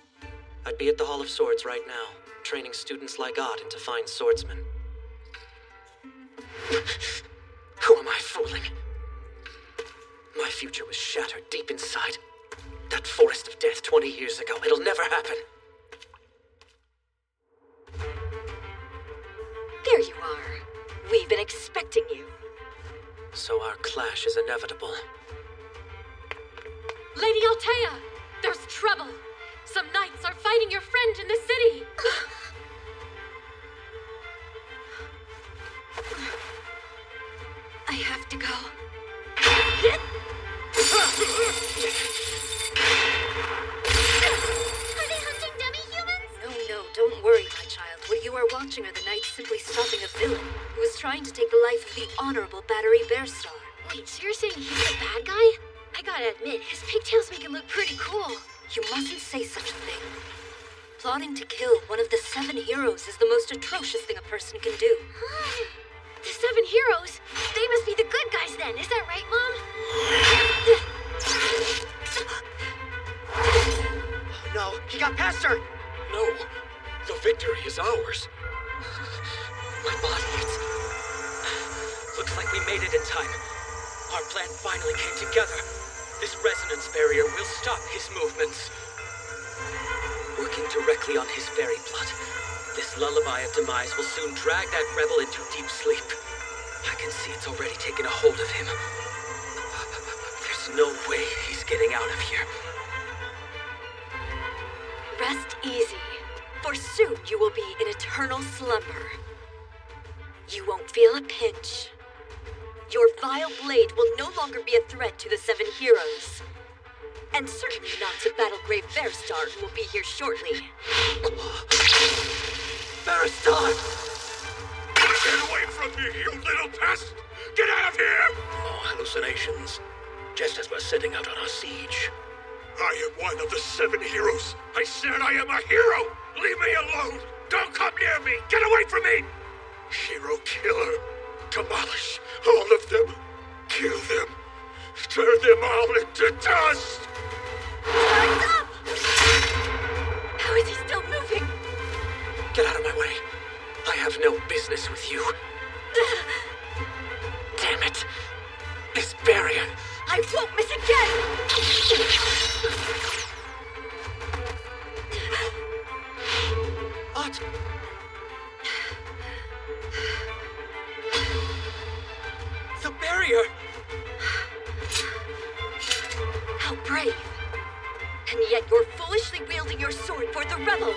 I'd be at the Hall of Swords right now, training students like Odd into fine swordsmen. Who am I fooling? My future was shattered deep inside. That forest of death 20 years ago. It'll never happen. There you are. We've been expecting you. So our clash is inevitable. Lady Altea! There's trouble! Some knights are fighting your friend in the city! I have to go. Are they hunting demi-humans? No, don't worry, my child. What you are watching are the knights simply stopping a villain who is trying to take the life of the honorable Battery Bearstar. Wait, so you're saying he's a bad guy? I gotta admit, his pigtails make him look pretty cool. You mustn't say such a thing. Plotting to kill one of the 7 heroes is the most atrocious thing a person can do. The 7 heroes? They must be the good guys then, is that right, Mom? No, he got past her! No, the victory is ours. My body, looks like we made it in time. Our plan finally came together. This resonance barrier will stop his movements. Working directly on his fairy plot, this lullaby of demise will soon drag that rebel into deep sleep. I can see it's already taken a hold of him. There's no way he's getting out of here. Rest easy, for soon you will be in eternal slumber. You won't feel a pinch. Your vile blade will no longer be a threat to the 7 heroes. And certainly not to Battlegrave Bearstar, who will be here shortly. Bearstar! Get away from me, you little pest! Get out of here! Oh, hallucinations. Just as we're setting out on our siege. I am one of the 7 heroes. I said I am a hero! Leave me alone! Don't come near me! Get away from me! Hero killer. Demolish all of them. Kill them. Turn them all into dust! Time's up! How is he still moving? Get out of my way. I have no business with you. Damn it. This barrier. I won't miss again! What? The barrier! How brave. And yet you're foolishly wielding your sword for the rebel.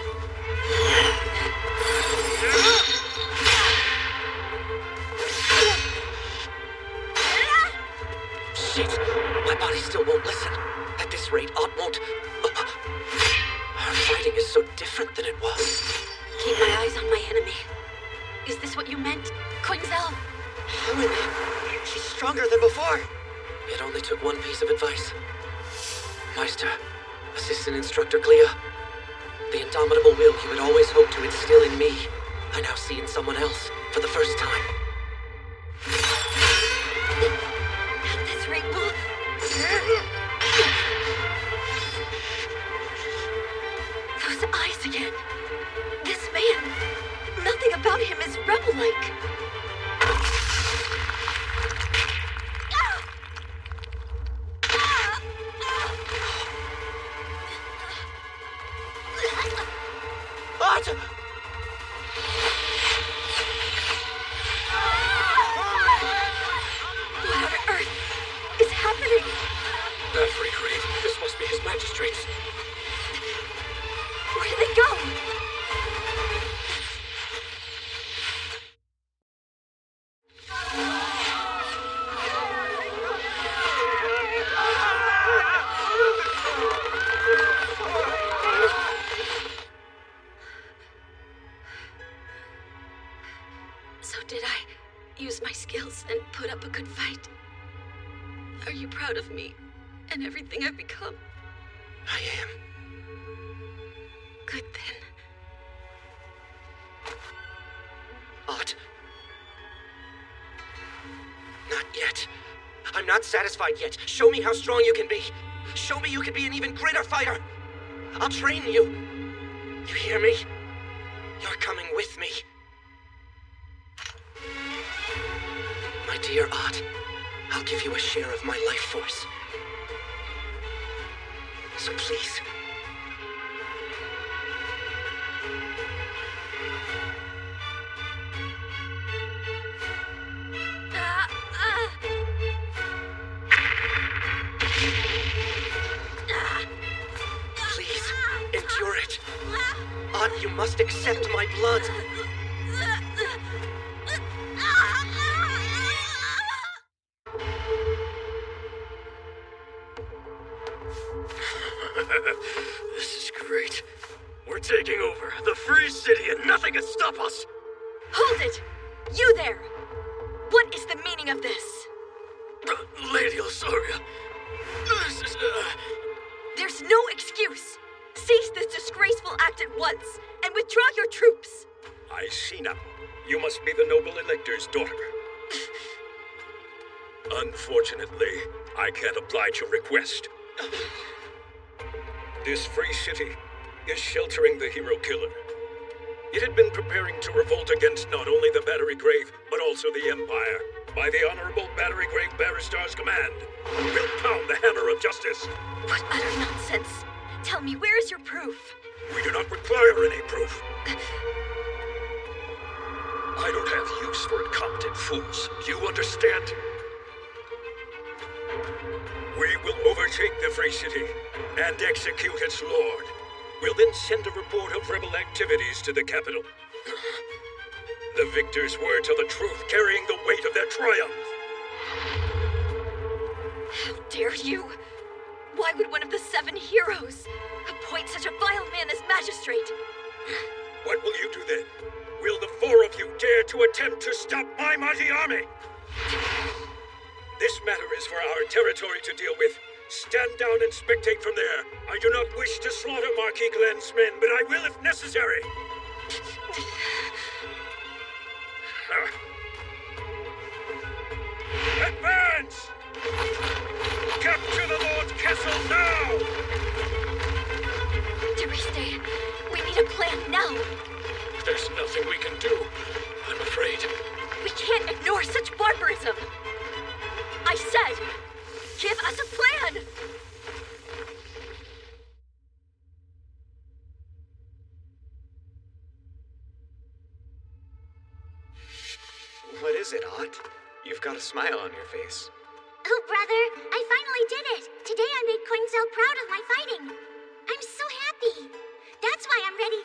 Shit! My body still won't listen. At this rate, Ott won't... Our fighting is so different than it was. Keep my eyes on my enemy. Is this what you meant, Quinzel? Helen, she's stronger than before. It only took one piece of advice. Meister, Assistant Instructor Clea, the indomitable will you had always hoped to instill in me, I now see in someone else for the first time. At this rate, we'll... Those eyes again. This man, nothing about him is rebel-like. What on earth is happening? Battery grave. This must be his magistrates. Where did they go? So did I use my skills and put up a good fight? Are you proud of me and everything I've become? I am. Good then. Ott. Not yet. I'm not satisfied yet. Show me how strong you can be. Show me you can be an even greater fighter. I'll train you. You hear me? You're coming with me. My dear Ott, I'll give you a share of my life force. So please. Please, endure it. Ott, you must accept my blood. This is great. We're taking over the free city and nothing can stop us. Hold it! You there! What is the meaning of this? Lady Osoria, this is... There's no excuse! Cease this disgraceful act at once, and withdraw your troops! I see now. You must be the noble elector's daughter. Unfortunately, I can't oblige your request. This free city is sheltering the hero killer. It had been preparing to revolt against not only the Battery Grave, but also the Empire. By the Honorable Battery Grave Barristar's command, we'll pound the hammer of justice. What utter nonsense! Tell me, where is your proof? We do not require any proof. I don't have use for incompetent fools. Do you understand? We will overtake the free city and execute its lord. We'll then send a report of rebel activities to the capital. The victors were to the truth, carrying the weight of their triumph. How dare you? Why would one of the 7 heroes appoint such a vile man as magistrate? What will you do then? Will the 4 of you dare to attempt to stop my mighty army? This matter is for our territory to deal with. Stand down and spectate from there. I do not wish to slaughter Marquis Glenn's men, but I will if necessary. Advance! Capture the Lord's castle now! Deriste, we need a plan now. There's nothing we can do, I'm afraid. We can't ignore such barbarism. I said, give us a plan! What is it, Ott? You've got a smile on your face. Oh, brother, I finally did it. Today I made so proud of my fighting. I'm so happy. That's why I'm ready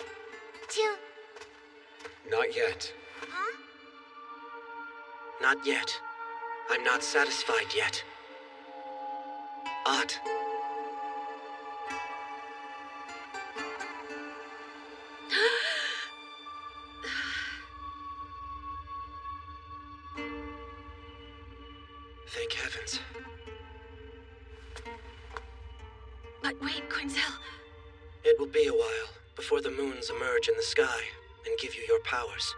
to... Not yet. Huh? Not yet. I'm not satisfied yet. Odd. Thank heavens. But wait, Quinzel. It will be a while before the moons emerge in the sky and give you your powers.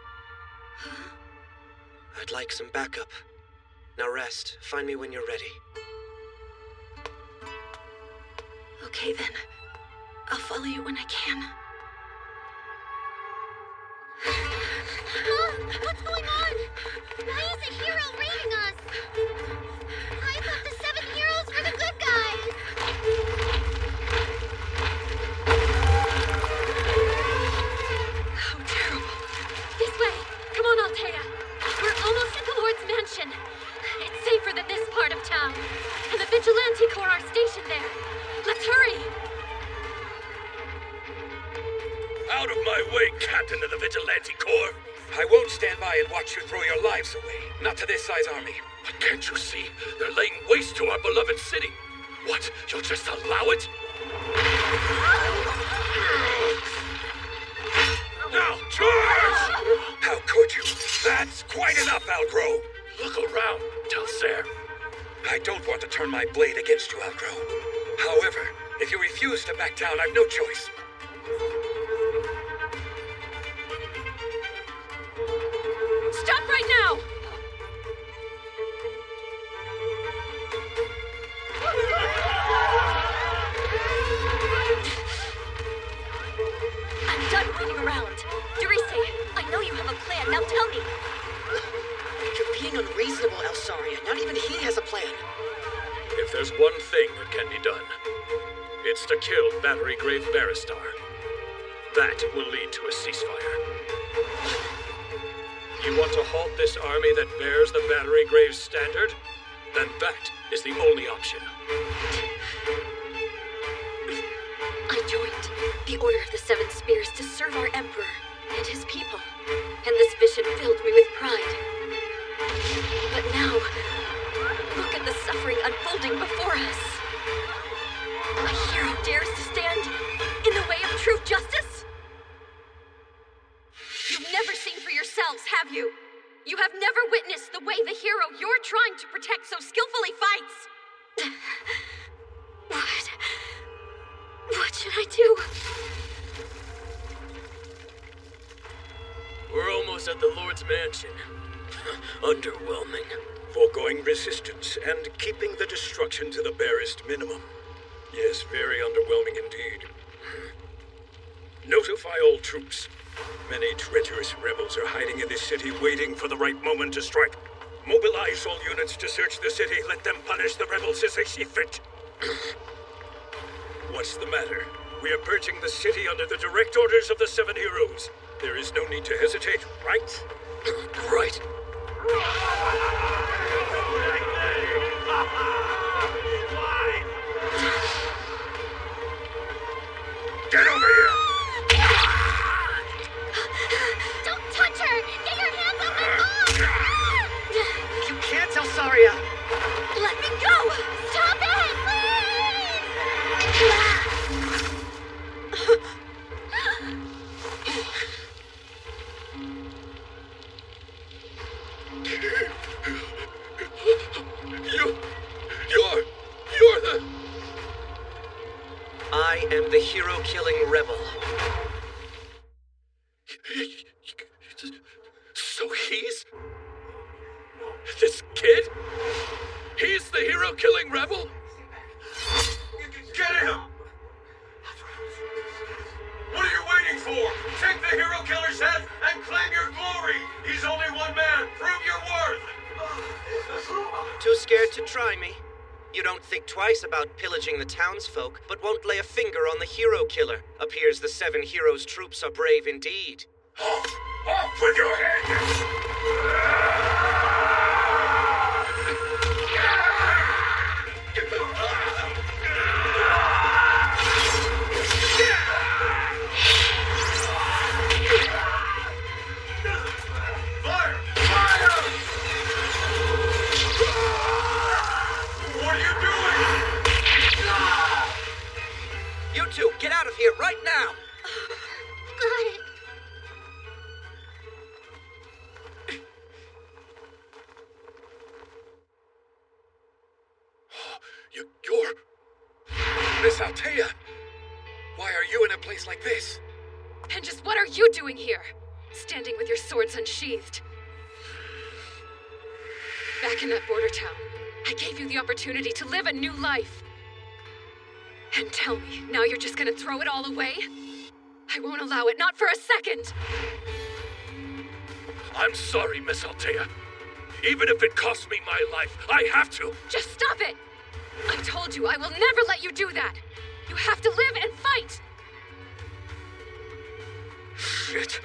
Huh? I'd like some backup. Now rest. Find me when you're ready. Okay then. I'll follow you when I can. What's going on? Why is a hero raiding us? I thought the 7 heroes were the good guys. How terrible. This way. Come on, Altea. We're almost at the Lord's mansion. It's safer than this part of town. And the Vigilante Corps are stationed there. Let's hurry. Out of my way, Captain of the Vigilante Corps! I won't stand by and watch you throw your lives away. Not to this size army. But can't you see? They're laying waste to our beloved city. What? You'll just allow it? Now, charge! How could you? That's quite enough, Algro. Look around, Telsair. I don't want to turn my blade against you, Algro. However, if you refuse to back down, I've no choice. Stop right now! I'm done waiting around. Durise, I know you have a plan. Now tell me. You're being unreasonable, Elsaria. Not even he has a plan. If there's one thing that can be done, it's to kill Battery Grave Baristar. That will lead to a ceasefire. You want to halt this army that bears the Battery Grave's standard? Then that is the only option. I joined the Order of the 7 Spears to serve our Emperor and his people, and this vision filled me with pride. But now, look at the suffering unfolding before us. A hero dares to stand in the way of true justice? You've never seen for yourselves, have you? You have never witnessed the way the hero you're trying to protect so skillfully fights. What should I do? We're almost at the Lord's mansion. Underwhelming. Foregoing resistance and keeping the destruction to the barest minimum. Yes, very underwhelming indeed. Notify all troops. Many treacherous rebels are hiding in this city, waiting for the right moment to strike. Mobilize all units to search the city. Let them punish the rebels as they see fit. What's the matter? We are purging the city under the direct orders of the 7 heroes. There is no need to hesitate, right? Right. Get over here! Don't touch her! Get your hands off my mom! You can't, Elsaria! Let me go! Stop it! Please! You're the... I am the hero-killing rebel. So he's... this kid? He's the hero-killing rebel? Get him! What are you waiting for? Take the hero killer's head and claim your glory! He's only one man! Prove your worth! Too scared to try me? You don't think twice about pillaging the townsfolk, but won't lay a finger on the hero killer. Appears the 7 heroes' troops are brave indeed. Off with your head! out of here right now! Got it. You're... Miss Altea! Why are you in a place like this? And just what are you doing here? Standing with your swords unsheathed. Back in that border town, I gave you the opportunity to live a new life. And tell me, now you're just gonna throw it all away? I won't allow it, not for a second! I'm sorry, Miss Altea. Even if it costs me my life, I have to. Just stop it! I told you I will never let you do that! You have to live and fight! Shit.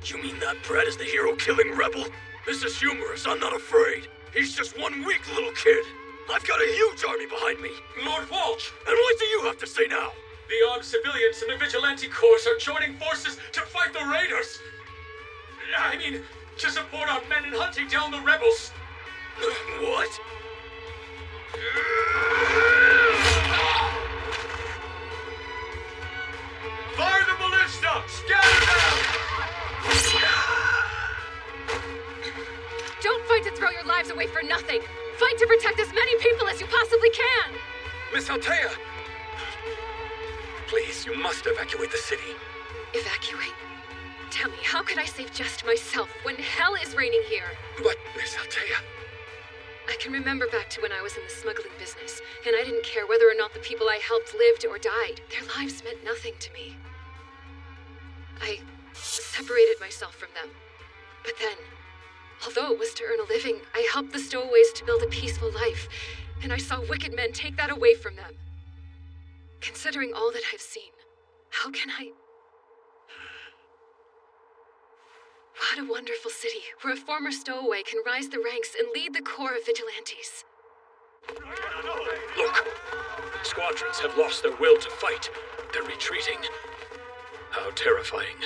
You mean that brat is the hero-killing rebel? This is humorous, I'm not afraid. He's just one weak little kid. I've got a huge army behind me. Lord Walsh, and what do you have to say now? The armed civilians and the vigilante corps are joining forces to fight the raiders. I mean, to support our men in hunting down the rebels. What? Fire the ballista! Scatter them! Don't fight to throw your lives away for nothing! Fight to protect as many people as you possibly can! Miss Altea! Please, you must evacuate the city. Evacuate? Tell me, how could I save just myself when hell is reigning here? But, Miss Altea... I can remember back to when I was in the smuggling business, and I didn't care whether or not the people I helped lived or died. Their lives meant nothing to me. I separated myself from them. But then, although it was to earn a living, I helped the stowaways to build a peaceful life, and I saw wicked men take that away from them. Considering all that I've seen, how can I... What a wonderful city, where a former stowaway can rise the ranks and lead the corps of vigilantes. Look, squadrons have lost their will to fight. They're retreating. How terrifying.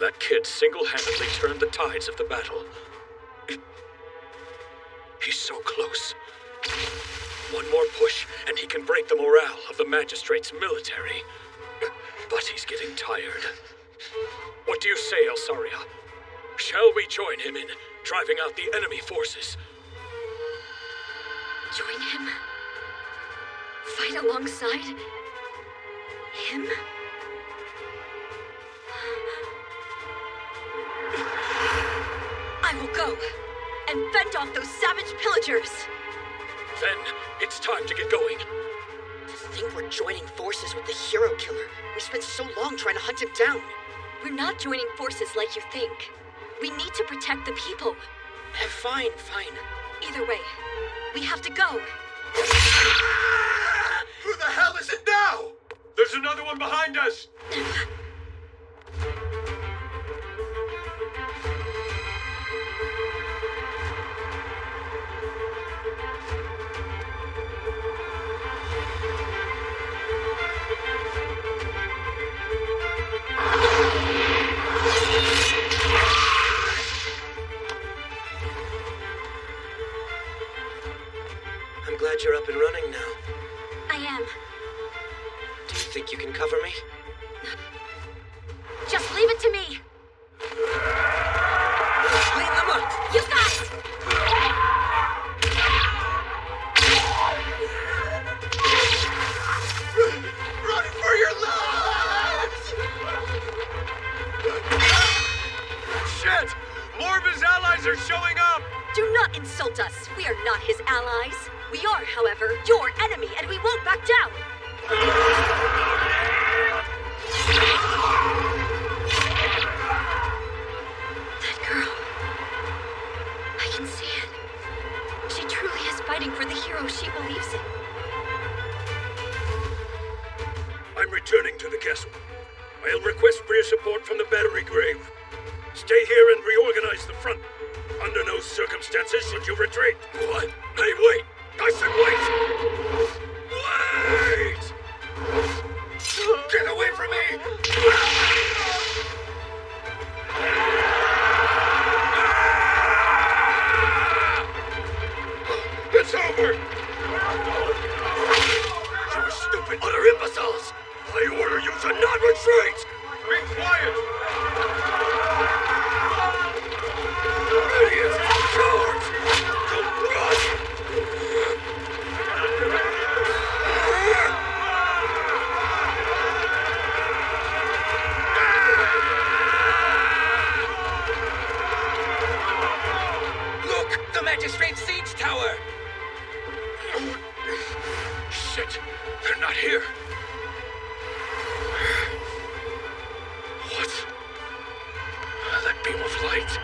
That kid single-handedly turned the tides of the battle. He's so close. One more push, and he can break the morale of the magistrate's military. But he's getting tired. What do you say, Elsaria? Shall we join him in driving out the enemy forces? Join him? Fight alongside him? I will go and fend off those savage pillagers. Then it's time to get going. To think we're joining forces with the hero killer. We spent so long trying to hunt him down. We're not joining forces like you think. We need to protect the people. Fine, fine. Either way, we have to go. Who the hell is it now? There's another one behind us! I'm glad you're up and running now. I am. Do you think you can cover me? Just leave it to me. Clean them up! You got it! Run for your lives! Shit! More of his allies are showing up! Do not insult us. We are not his allies. We are, however, your enemy, and we won't back down. That girl. I can see it. She truly is fighting for the hero she believes in. I'm returning to the castle. I'll request for your support from the battery grave. Stay here and reorganize the front. Under no circumstances should you retreat. What? Hey, wait! I said wait! Wait! Get away from me! It's over! You stupid utter imbeciles! I order you here. What? That beam of light.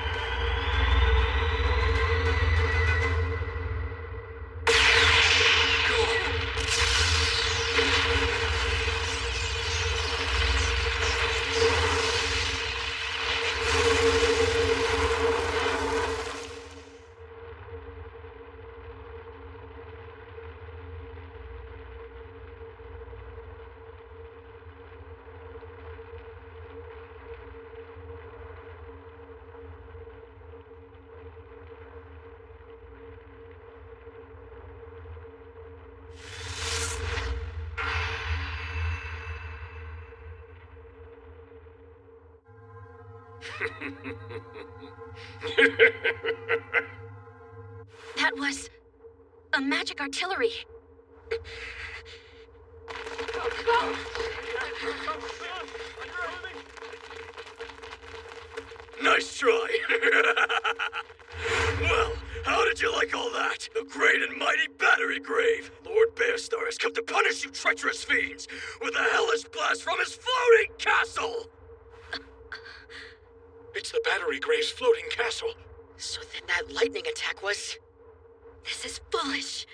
That was a magic artillery. Nice try. Well, how did you like all that? The great and mighty Battery Grave. Lord Bearstar has come to punish you treacherous fiends with a hellish blast from his floating castle. It's the Battery Grave's floating castle. So then that lightning attack was... This is foolish.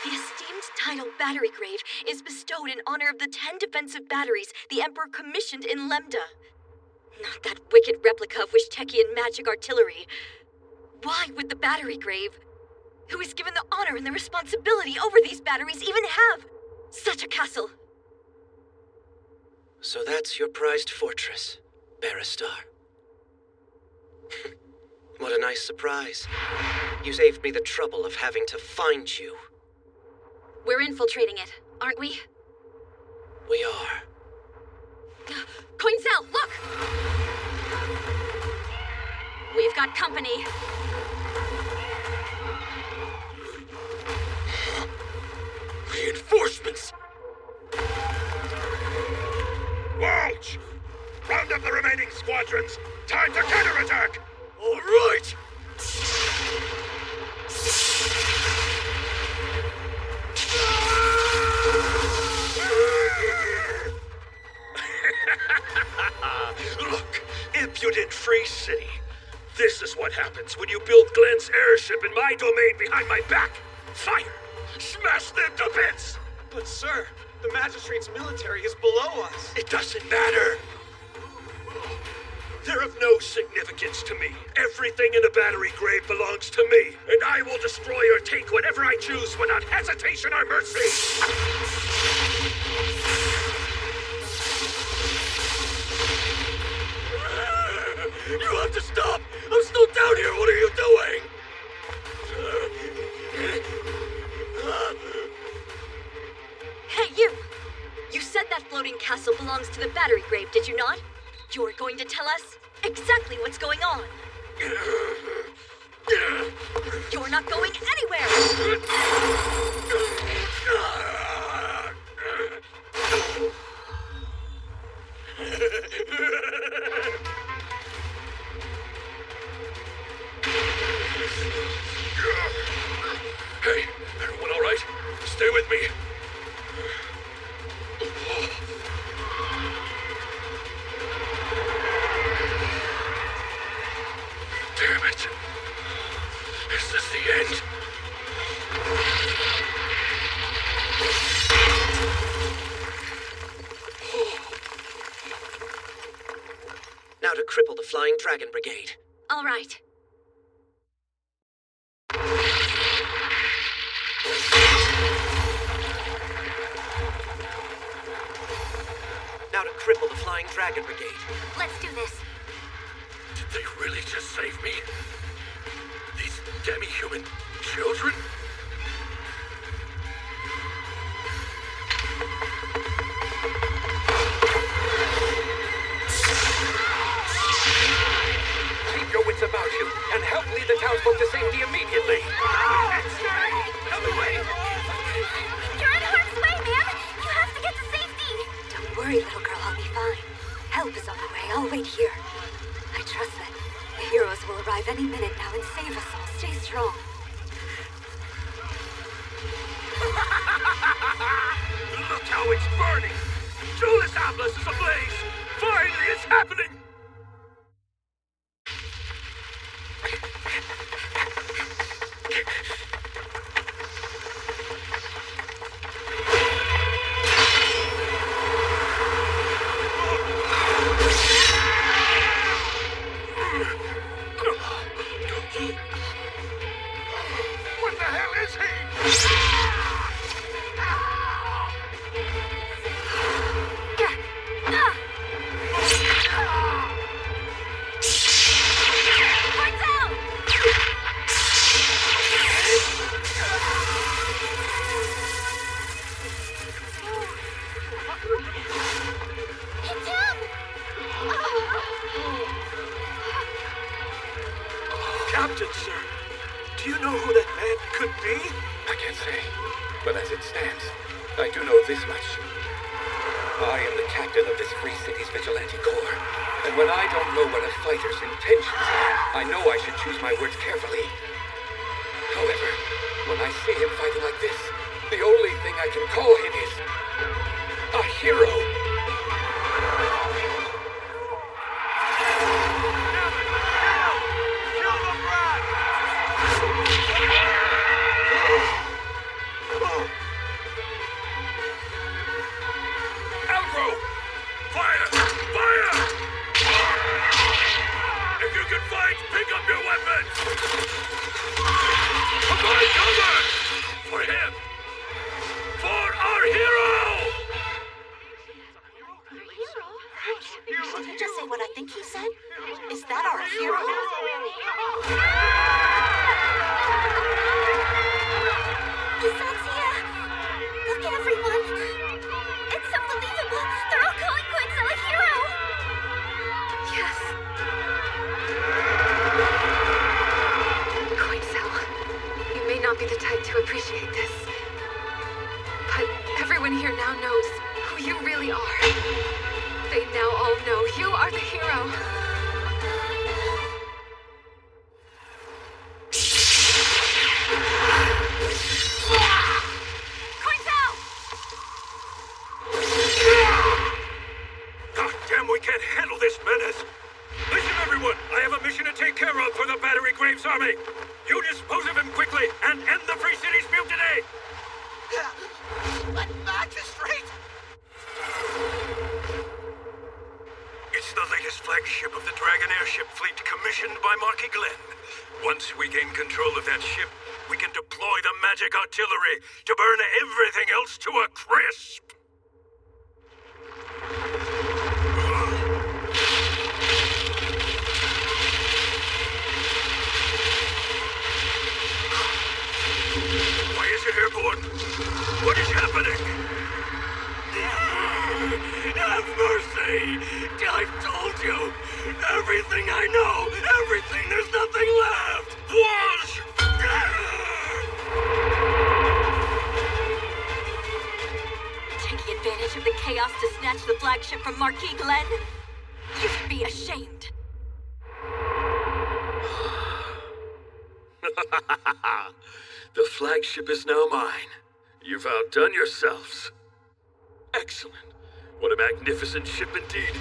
The esteemed title Battery Grave is bestowed in honor of the 10 defensive batteries the Emperor commissioned in Lemda. Not that wicked replica of Wishtekian magic artillery. Why would the Battery Grave, who is given the honor and the responsibility over these batteries, even have such a castle? So that's your prized fortress, Bearstar. What a nice surprise. You saved me the trouble of having to find you. We're infiltrating it, aren't we? We are. Coinzel, look! We've got company. Reinforcements! Walsh! Round up the remaining squadrons! Time to counterattack! All right! Look, impudent Free City. This is what happens when you build Glenn's airship in my domain behind my back. Fire! Smash them to bits! But sir, the Magistrate's military is below us. It doesn't matter. They're of no significance to me. Everything in the Battery Grave belongs to me, and I will destroy or take whatever I choose without hesitation or mercy. You have to stop! I'm still down here! What are you doing? Hey, you! You said that floating castle belongs to the Battery Grave, did you not? You're going to tell us exactly what's going on. You're not going anywhere! Hey, everyone all right? Stay with me. Damn it. Is this the end? Now to cripple the Flying Dragon Brigade. All right. Now to cripple the Flying Dragon Brigade. Let's do this. Did they really just save me? These demi-human children? Keep your wits about you, and help lead the townsfolk to safety immediately. Out of the way! You're in harm's way, ma'am! You have to get to safety! Don't worry, little girl, I'll be fine. Help is on the way. I'll wait here. I trust that the heroes will arrive any minute now and save us all. Stay strong. it's burning! Julius Atlas is ablaze! Finally, it's happening! What the hell is he? Lights out! It's him! Captain, sir, do you know who that man could be? I can't say, but as it stands, I do know this much. I am the captain of this Free City's Vigilante Corps, and when I don't know what a fighter's intentions are, I know I should choose my words carefully. However, when I see him fighting like this, the only thing I can call him is a hero. Alvaro! Fire! Fire! If you can fight, pick up your weapons! Provide cover! For him! For our hero! Did he just say what I think he said? Is that our hero? Isacia! Look, everyone! It's unbelievable! They're all calling Quinzel a hero! Yes. Quinzel, you may not be the type to appreciate this, but everyone here now knows who you really are. They now all know you are the hero. Quinzel! God damn, we can't handle this menace! Listen, everyone! I have a mission to take care of for the Battery Graves Army! You dispose of him quickly and end the Free City's mutiny! But magistrate! It's the latest flagship of the Dragon airship fleet commissioned by Marquis Glenn. Once we gain control of that ship, we can deploy the magic artillery to burn everything else to a crisp. Why is it airborne? What is happening? Have mercy! I've told you! Everything I know! Everything! There's nothing left! Was! Taking advantage of the chaos to snatch the flagship from Marquis Glenn? You should be ashamed. The flagship is now mine. You've outdone yourselves. Excellent. What a magnificent ship indeed.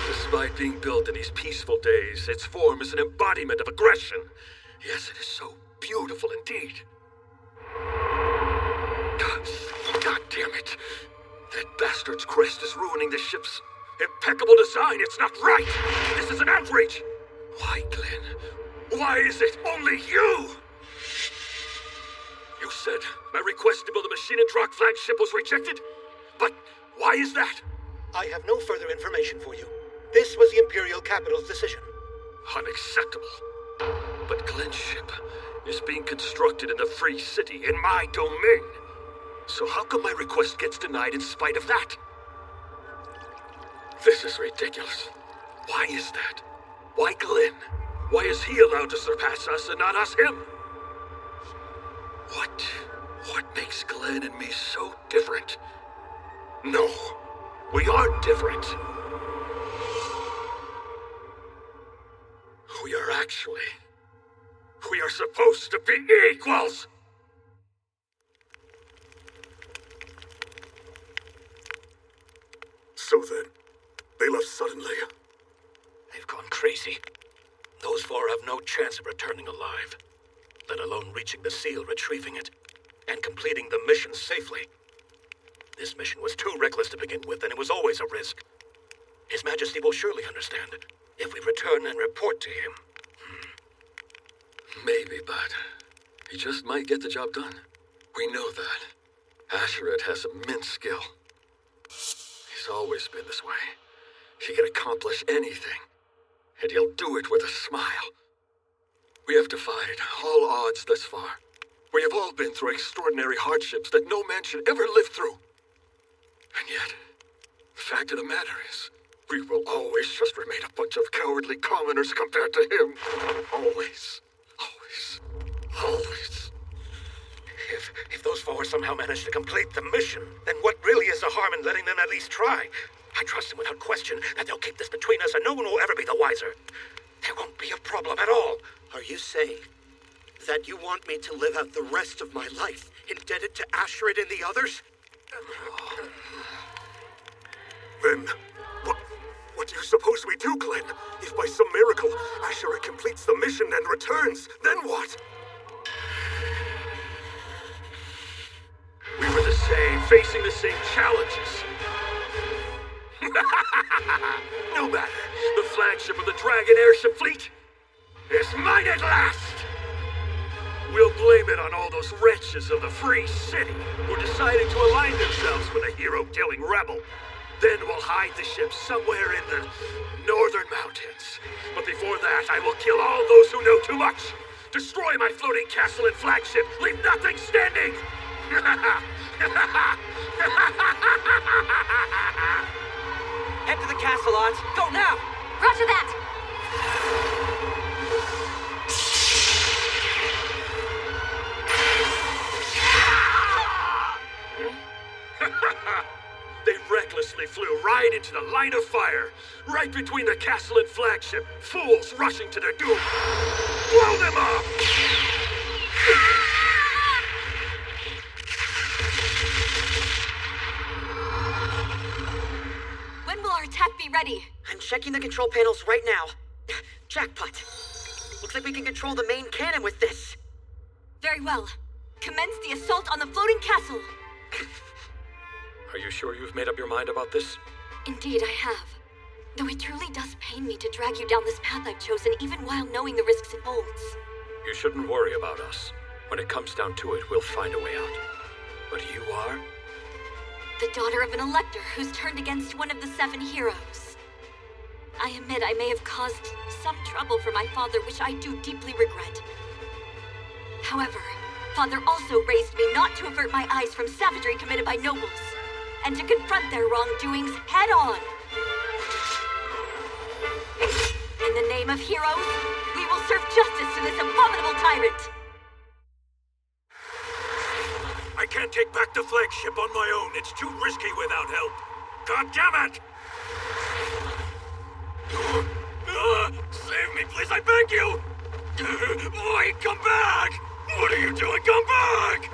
Despite being built in these peaceful days, its form is an embodiment of aggression. Yes, it is so beautiful indeed. God damn it. That bastard's crest is ruining the ship's impeccable design. It's not right. This is an outrage. Why, Glenn? Why is it only you? You said my request to build a machine and rock flagship was rejected? But why is that? I have no further information for you. This was the Imperial Capital's decision. Unacceptable. But Glenn's ship is being constructed in the Free City, in my domain. So how come my request gets denied in spite of that? This is ridiculous. Why is that? Why Glenn? Why is he allowed to surpass us and not us him? What makes Glenn and me so different? No, we aren't different. We are supposed to be equals! So then, they left suddenly. They've gone crazy. Those four have no chance of returning alive, let alone reaching the seal, retrieving it, and completing the mission safely. This mission was too reckless to begin with, and it was always a risk. His Majesty will surely understand if we return and report to him. Maybe, but he just might get the job done. We know that. Asheret has immense skill. He's always been this way. He can accomplish anything, and he'll do it with a smile. We have defied all odds thus far. We have all been through extraordinary hardships that no man should ever live through. And yet, the fact of the matter is, we will always just remain a bunch of cowardly commoners compared to him. Always. Always. Always. If those four somehow manage to complete the mission, then what really is the harm in letting them at least try? I trust them without question that they'll keep this between us and no one will ever be the wiser. There won't be a problem at all. Are you saying that you want me to live out the rest of my life indebted to Asheret and the others? Then, what do you suppose we do, Glenn? If by some miracle Asheret completes the mission and returns, then what? We were the same, facing the same challenges. No matter, the flagship of the Dragon airship fleet is mine at last! We'll blame it on all those wretches of the Free City who decided to align themselves with a hero-killing rebel. Then we'll hide the ship somewhere in the northern mountains. But before that, I will kill all those who know too much. Destroy my floating castle and flagship. Leave nothing standing. Head to the castle, Odds. Go now! Roger that! They recklessly flew right into the line of fire, right between the castle and flagship. Fools rushing to their doom. Blow them up! When will our attack be ready? I'm checking the control panels right now. Jackpot. Looks like we can control the main cannon with this. Very well. Commence the assault on the floating castle. Are you sure you've made up your mind about this? Indeed, I have. Though it truly does pain me to drag you down this path I've chosen, even while knowing the risks it holds. You shouldn't worry about us. When it comes down to it, we'll find a way out. But you are? The daughter of an elector who's turned against one of the 7 heroes. I admit I may have caused some trouble for my father, which I do deeply regret. However, Father also raised me not to avert my eyes from savagery committed by nobles, and to confront their wrongdoings head-on. In the name of heroes, we will serve justice to this abominable tyrant. I can't take back the flagship on my own. It's too risky without help. God damn it! Save me, please, I beg you! Boy, come back! What are you doing? Come back!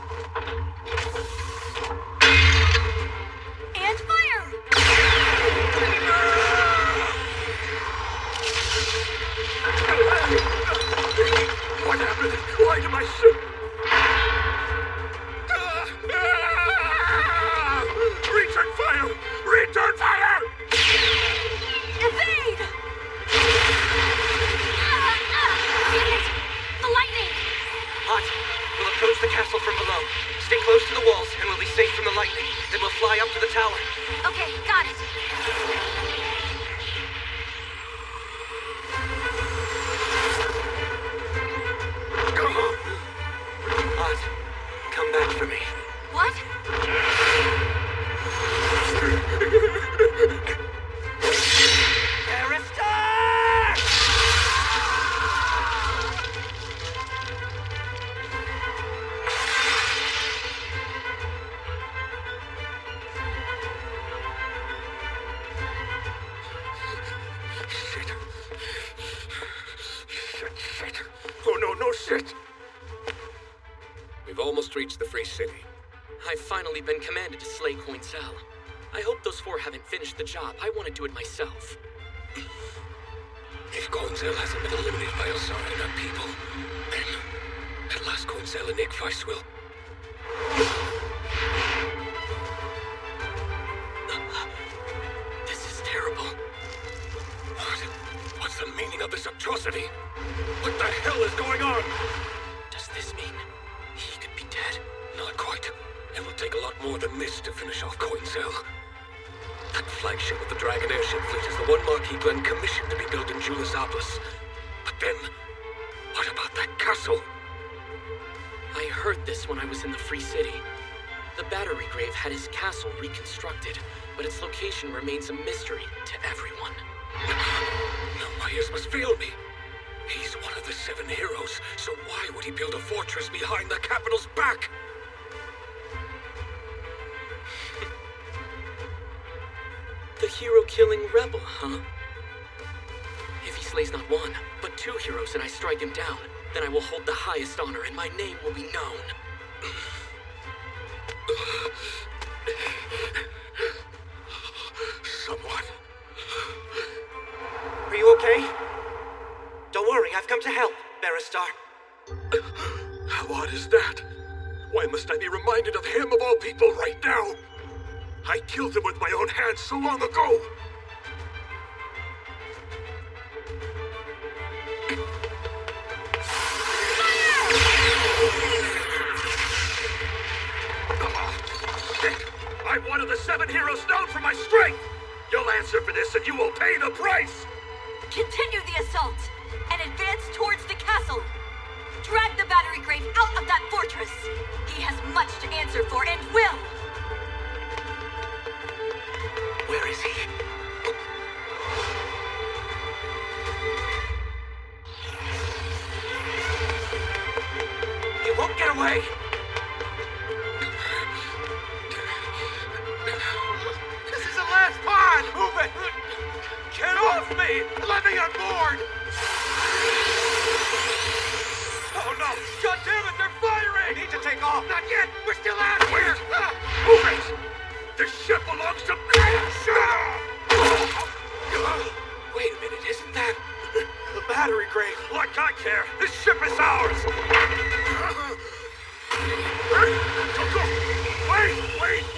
And fire! What happened? Why did my ship... Return fire! Return fire! Evade! The lightning! Hot. We'll approach the castle from below. Stay close to the walls, and we'll be safe from the lightning. Then we'll fly up to the tower. Okay, got it. Hot. Come back for me. What? Oh no, no shit! We've almost reached the Free City. I've finally been commanded to slay Coin Sal. I hope those four haven't finished the job. I want to do it myself. If Coinzel hasn't been eliminated by Elsara and our people, then at last Coinzel and Defies will. This is terrible. What's the meaning of this atrocity? What the hell is going on? Does this mean he could be dead? Not quite. It will take a lot more than this to finish off Coinzel. That flagship of the Dragon airship fleet is the one Marquis Glenn commissioned to be built in Julisopolis. But then, what about that castle? I heard this when I was in the Free City. The Battery Grave had his castle reconstructed, but its location remains a mystery to everyone. No, my ears must fail me. He's one of the 7 heroes, so why would he build a fortress behind the capital's back? The hero-killing rebel, huh? If he slays not one, but 2 heroes and I strike him down, then I will hold the highest honor and my name will be known. Someone. Are you okay? Don't worry, I've come to help, Baristar. How odd is that? Why must I be reminded of him of all people right now? I killed him with my own hands so long ago. I'm one of the 7 heroes known for my strength. You'll answer for this and you will pay the price. Continue the assault and advance towards the castle. Drag the Battery Grave out of that fortress. He has much to answer for and will. Where is he? He won't get away! This is the last pod! Move it! Get off me! Let me on board! Oh no! God damn it, they're firing! We need to take off! Not yet! We're still out here! Move it! The ship belongs to me! Wait a minute, isn't that the Battery Grave? Like I care! This ship is ours!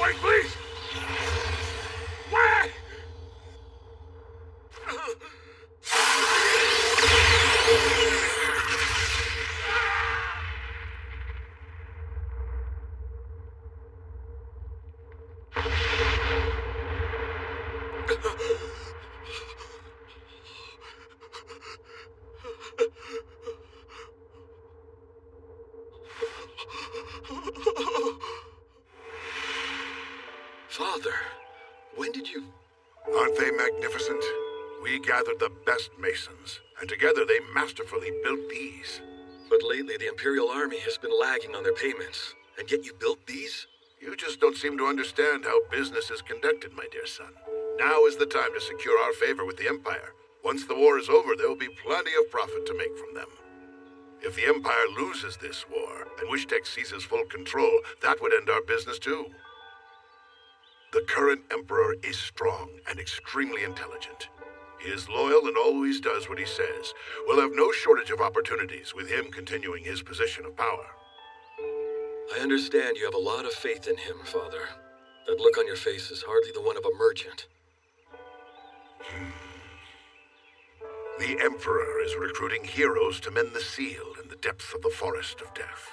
Wait, please! Wait! Father, when did you... Aren't they magnificent? We gathered the best masons, and together they masterfully built these. But lately the Imperial Army has been lagging on their payments, and yet you built these? You just don't seem to understand how business is conducted, my dear son. Now is the time to secure our favor with the Empire. Once the war is over, there will be plenty of profit to make from them. If the Empire loses this war, and Wishtek seizes full control, that would end our business too. The current Emperor is strong and extremely intelligent. He is loyal and always does what he says. We'll have no shortage of opportunities with him continuing his position of power. I understand you have a lot of faith in him, Father. That look on your face is hardly the one of a merchant. The Emperor is recruiting heroes to mend the seal in the depths of the Forest of Death.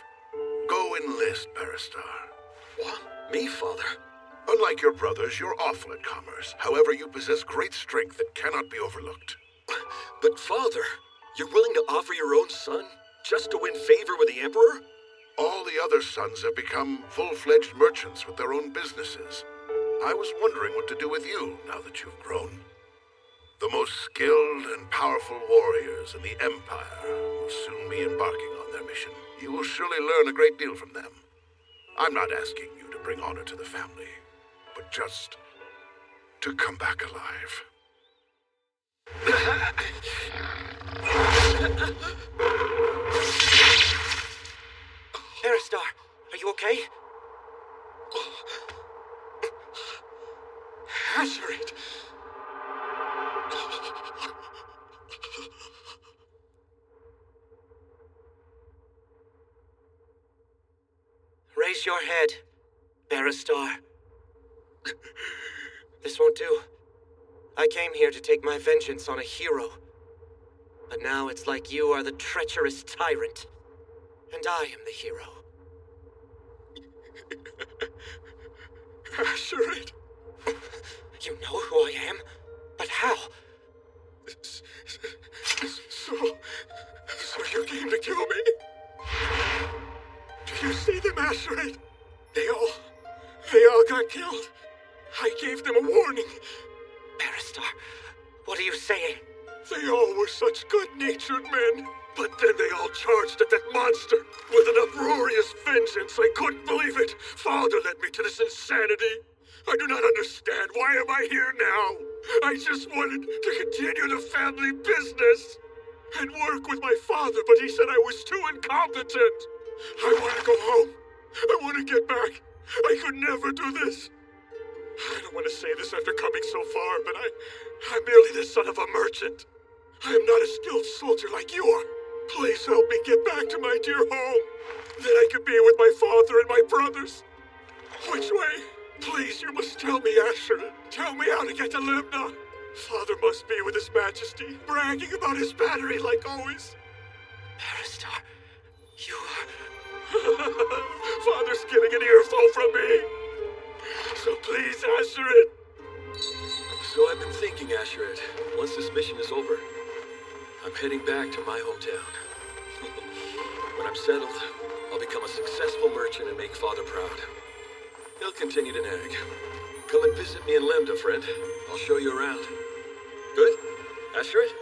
Go enlist, Baristar. What? Me, Father? Unlike your brothers, you're awful at commerce. However, you possess great strength that cannot be overlooked. But Father, you're willing to offer your own son just to win favor with the Emperor? All the other sons have become full-fledged merchants with their own businesses. I was wondering what to do with you now that you've grown. The most skilled and powerful warriors in the Empire will soon be embarking on their mission. You will surely learn a great deal from them. I'm not asking you to bring honor to the family, but just to come back alive. Baristar, are you okay? Asherit! Raise your head, Barristar. This won't do. I came here to take my vengeance on a hero. But now it's like you are the treacherous tyrant. And I am the hero. Asherit! You know who I am? But how? So you came to kill me? Do you see them, Asherit? They all got killed. I gave them a warning. Barristar, what are you saying? They all were such good-natured men. But then they all charged at that monster with an uproarious vengeance. I couldn't believe it. Father led me to this insanity. I do not understand. Why am I here now? I just wanted to continue the family business and work with my father, but he said I was too incompetent. I want to go home. I want to get back. I could never do this. I don't want to say this after coming so far, but I'm merely the son of a merchant. I am not a skilled soldier like you are. Please help me get back to my dear home. Then I can be with my father and my brothers. Which way? Please, you must tell me, Asherit. Tell me how to get to Limna. Father must be with His Majesty, bragging about his battery like always. Barristar, you are... Father's getting an earful from me. So please, Asherit. So I've been thinking, Asherit, once this mission is over, I'm heading back to my hometown. When I'm settled, I'll become a successful merchant and make Father proud. He'll continue to nag. Come and visit me in Lemda, friend. I'll show you around. Good? Asherit?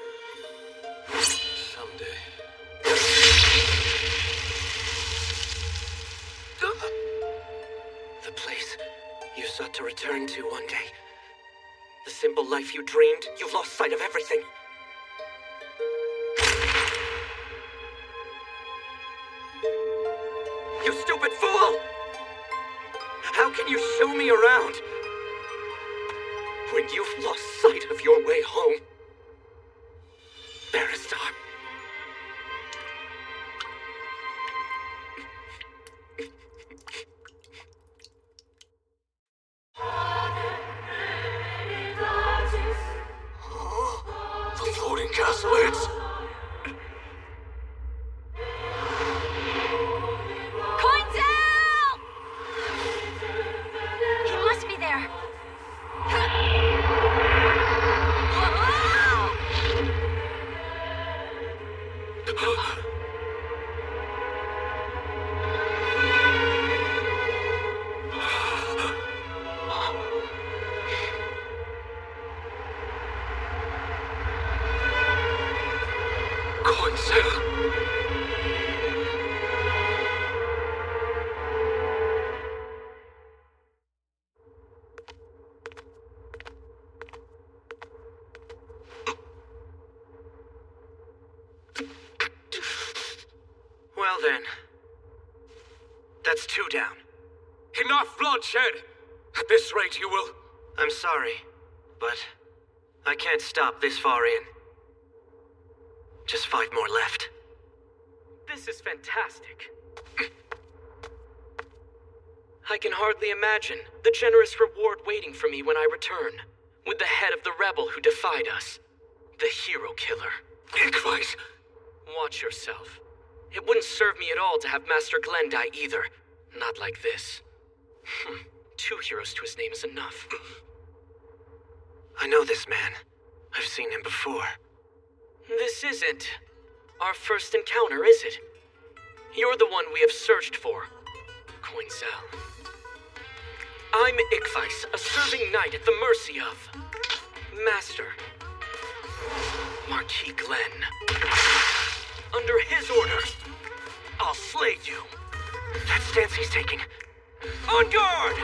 Someday. The place you sought to return to one day. The simple life you dreamed, you've lost sight of everything. You stupid fool! How can you show me around when you've lost sight of your way home? Barristar. The floating castellets. He must be there. Well then, that's 2 down. Enough bloodshed! At this rate, you will... I'm sorry, but I can't stop this far in. Just 5 more left. This is fantastic. I can hardly imagine the generous reward waiting for me when I return, with the head of the rebel who defied us, the hero killer. Defies. Watch yourself. It wouldn't serve me at all to have Master Glenn die either. Not like this. 2 heroes to his name is enough. I know this man. I've seen him before. This isn't our first encounter, is it? You're the one we have searched for, Coinzel. I'm Ikvice, a serving knight at the mercy of Master Marquis Glenn. Under his order, I'll slay you. That stance he's taking. On guard!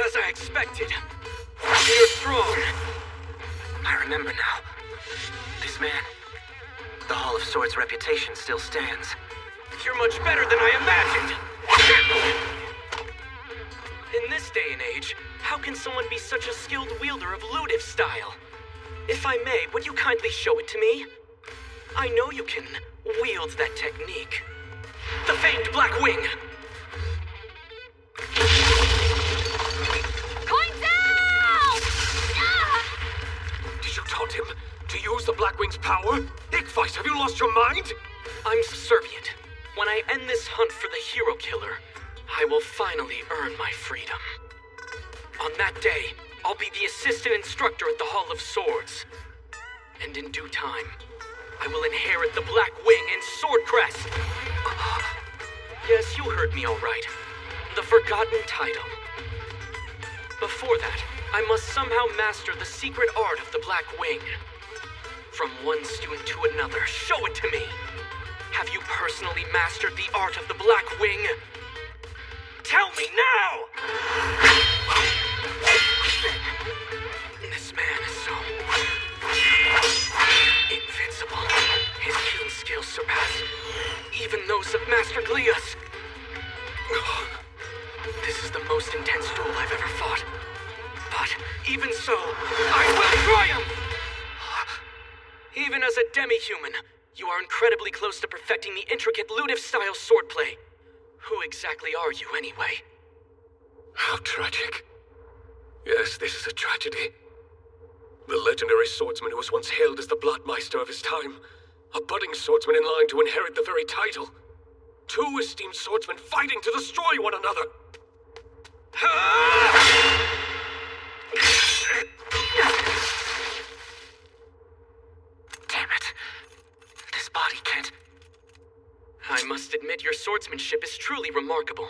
As I expected, your strong. I remember now. This man, the Hall of Swords' reputation still stands. You're much better than I imagined! In this day and age, how can someone be such a skilled wielder of Ludiv style? If I may, would you kindly show it to me? I know you can wield that technique. The famed Black Wing! Going down! Did you taunt him to use the Black Wing's power? Defies, have you lost your mind? I'm subservient. When I end this hunt for the hero killer, I will finally earn my freedom. On that day, I'll be the assistant instructor at the Hall of Swords. And in due time, I will inherit the Black Wing and Sword Crest. Yes, you heard me all right. The Forgotten Title. Before that, I must somehow master the secret art of the Black Wing. From one student to another, show it to me. Have you personally mastered the art of the Black Wing? Tell me now! This man is so invincible. His keen skills surpass even those of Master Glios. This is the most intense duel I've ever fought. But even so, I will triumph! Even as a demi-human, you are incredibly close to perfecting the intricate Ludiv-style swordplay. Who exactly are you, anyway? How tragic. Yes, this is a tragedy. The legendary swordsman who was once hailed as the Bloodmeister of his time. A budding swordsman in line to inherit the very title. Two esteemed swordsmen fighting to destroy one another. Damn it. This body can't... I must admit your swordsmanship is truly remarkable.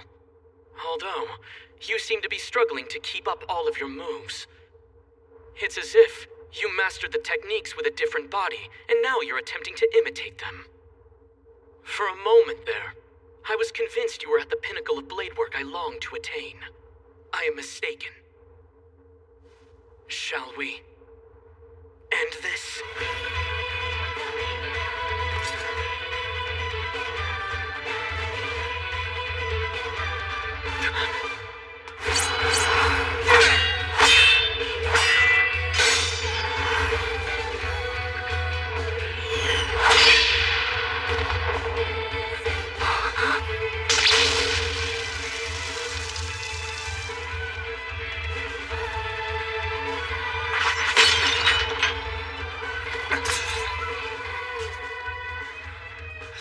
Although, you seem to be struggling to keep up all of your moves. It's as if you mastered the techniques with a different body, and now you're attempting to imitate them. For a moment there, I was convinced you were at the pinnacle of blade work I longed to attain. I am mistaken. Shall we end this?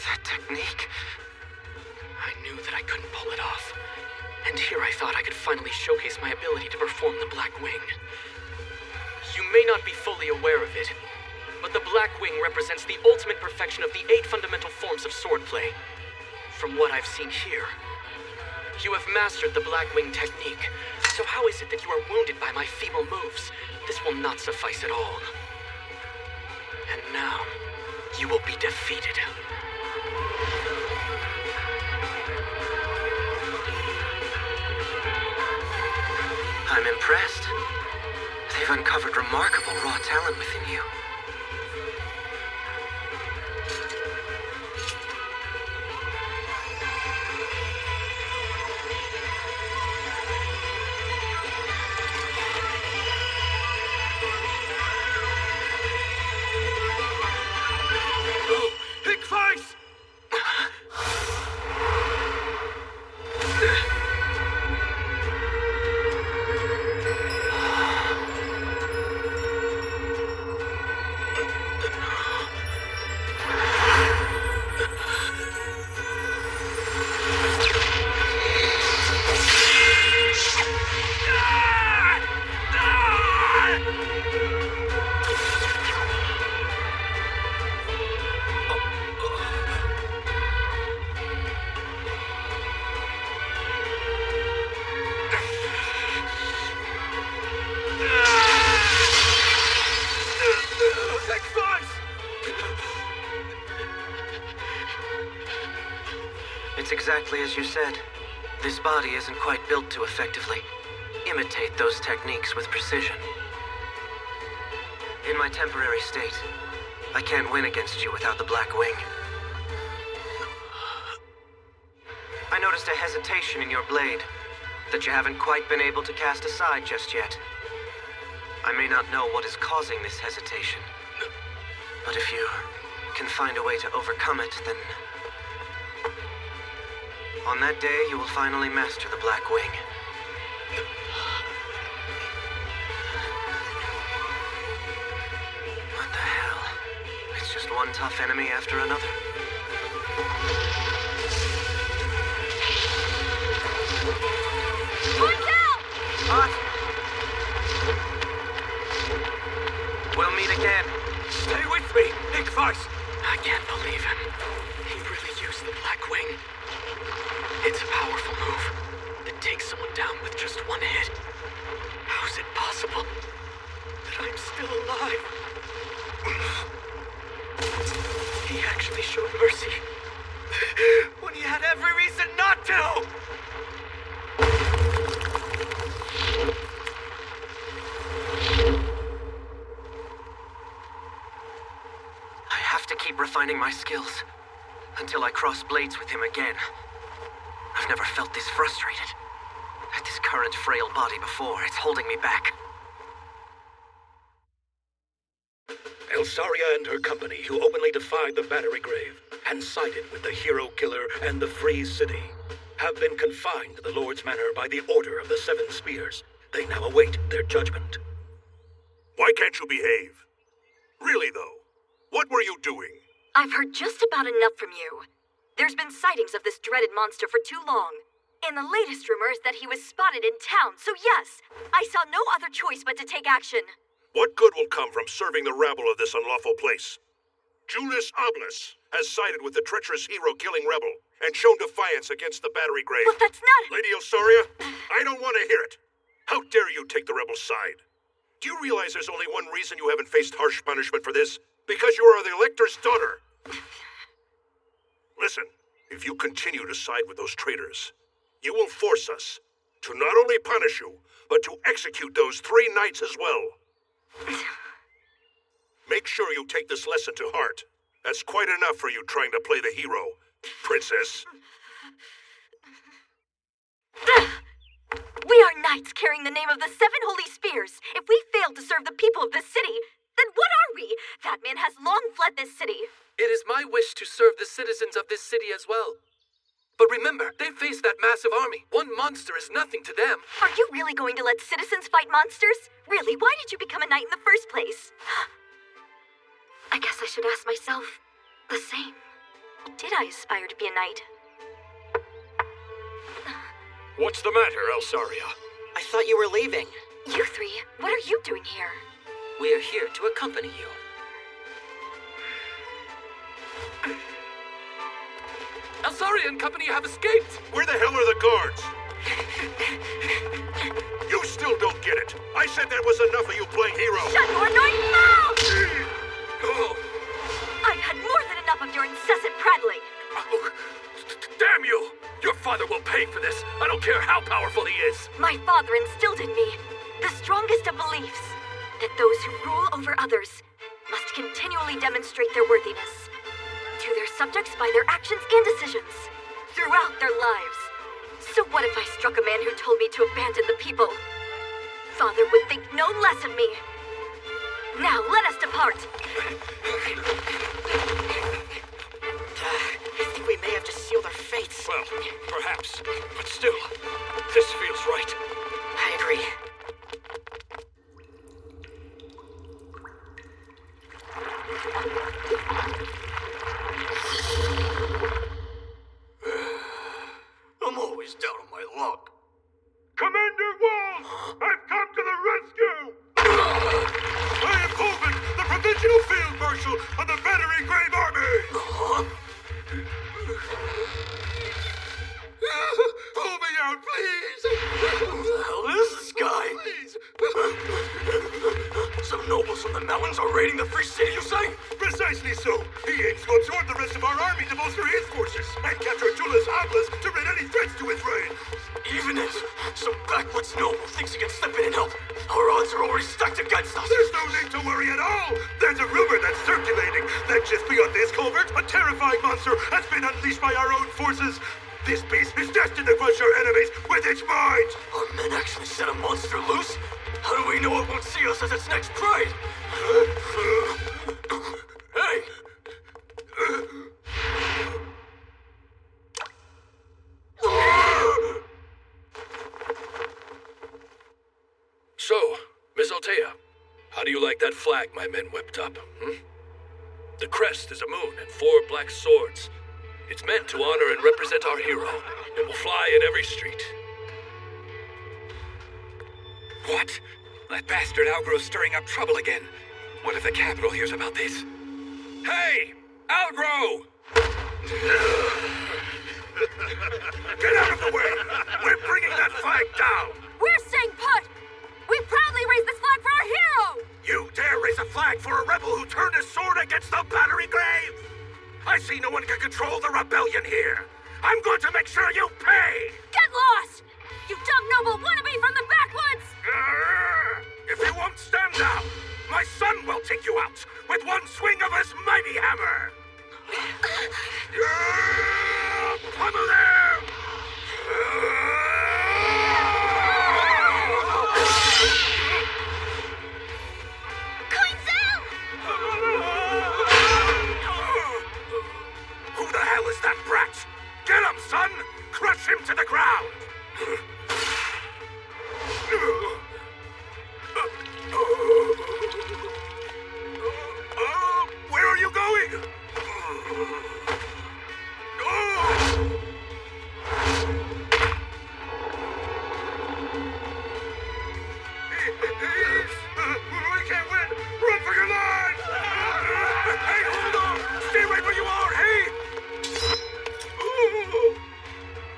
That technique... I knew that I couldn't pull it off. And here I thought I could finally showcase my ability to perform the Black Wing. You may not be fully aware of it, but the Black Wing represents the ultimate perfection of the 8 fundamental forms of swordplay. From what I've seen here, you have mastered the Black Wing technique, so how is it that you are wounded by my feeble moves? This will not suffice at all. And now, you will be defeated. I'm impressed. They've uncovered remarkable raw talent within you. Defies! It's exactly as you said. This body isn't quite built to effectively imitate those techniques with precision. In my temporary state, I can't win against you without the Black Wing. I noticed a hesitation in your blade that you haven't quite been able to cast aside just yet. I may not know what is causing this hesitation, but if you can find a way to overcome it, then on that day you will finally master the Black Wing. What the hell? It's just one tough enemy after another. What? We'll meet again. Stay with me, Defies! I can't believe him. He really used the Black Wing. It's a powerful move that takes someone down with just one hit. How is it possible that I'm still alive? He actually showed mercy when he had every reason not to! I have to keep refining my skills until I cross blades with him again. I've never felt this frustrated at this current frail body before. It's holding me back. Elsaria and her company, who openly defied the Battery Grave and sided with the Hero Killer and the Free City, have been confined to the Lord's Manor by the order of the Seven Spears. They now await their judgment. Why can't you behave? Really, though, what were you doing? I've heard just about enough from you. There's been sightings of this dreaded monster for too long. And the latest rumor is that he was spotted in town, so yes, I saw no other choice but to take action. What good will come from serving the rabble of this unlawful place? Julius Oblis has sided with the treacherous hero-killing rebel and shown defiance against the Battery Grave. But that's not— Lady Elsaria, I don't want to hear it. How dare you take the rebel's side? Do you realize there's only one reason you haven't faced harsh punishment for this? Because you are the Elector's daughter. Listen, if you continue to side with those traitors, you will force us to not only punish you, but to execute those 3 knights as well. Make sure you take this lesson to heart. That's quite enough for you trying to play the hero, princess. We are knights carrying the name of the 7 holy spears. If we fail to serve the people of this city, then what are we? That man has long fled this city. It is my wish to serve the citizens of this city as well. But remember, they face that massive army. One monster is nothing to them. Are you really going to let citizens fight monsters? Really, why did you become a knight in the first place? I guess I should ask myself the same. Did I aspire to be a knight? What's the matter, Elsaria? I thought you were leaving. You 3, what are you doing here? We are here to accompany you. Elsaria and company have escaped! Where the hell are the guards? You still don't get it. I said that was enough of you playing hero. Shut your annoying mouth! I've had more than enough of your incessant prattling. Oh, damn you! Your father will pay for this. I don't care how powerful he is. My father instilled in me the strongest of beliefs, that those who rule over others must continually demonstrate their worthiness to their subjects by their actions and decisions throughout their lives. So what if I struck a man who told me to abandon the people? Father would think no less of me. Now, let us depart. I think we may have to seal their fates. Well, perhaps. But still, this feels right. I agree. I'm always down on my luck. Commander Wall, I've come to the rescue! I am Colvin, the Provincial Field Marshal of the Battery Grave Army! Pull me out, please! Who the hell is this guy? Please! Some nobles from the mountains are raiding the Free City, you say? Precisely so. He aims to absorb the rest of our army to bolster his forces and capture Julius Oblis to rid any threats to his reign. Even if some backwoods noble thinks he can step in and help, our odds are already stacked against us. There's no need to worry. worry at all. There's a rumor that's circulating that just beyond this culvert, a terrifying monster has been unleashed by our own forces. This beast is destined to crush our enemies with its might. Our men actually set a monster loose? How do we know it won't see us as its next prey? Hey! So, Miss Altea, how do you like that flag my men whipped up? The crest is a moon and 4 black swords. It's meant to honor and represent our hero. It will fly in every street. What? That bastard Algro's stirring up trouble again. What if the capital hears about this? Hey! Algro! Get out of the way! We're bringing that flag down! We're staying put! We proudly raise this flag for our hero! You dare raise a flag for a rebel who turned his sword against the Battery Grave? I see no one can control the rebellion here. I'm going to make sure you pay! Get lost! You dumb noble wannabe from the backwoods! If you won't stand down, my son will take you out with one swing of his mighty hammer! Pummel there! Who the hell is that brat? Get him, son! Crush him to the ground! Where are you going? We can't win! Run for your lives! Hey, hold on! Stay right where you are, hey!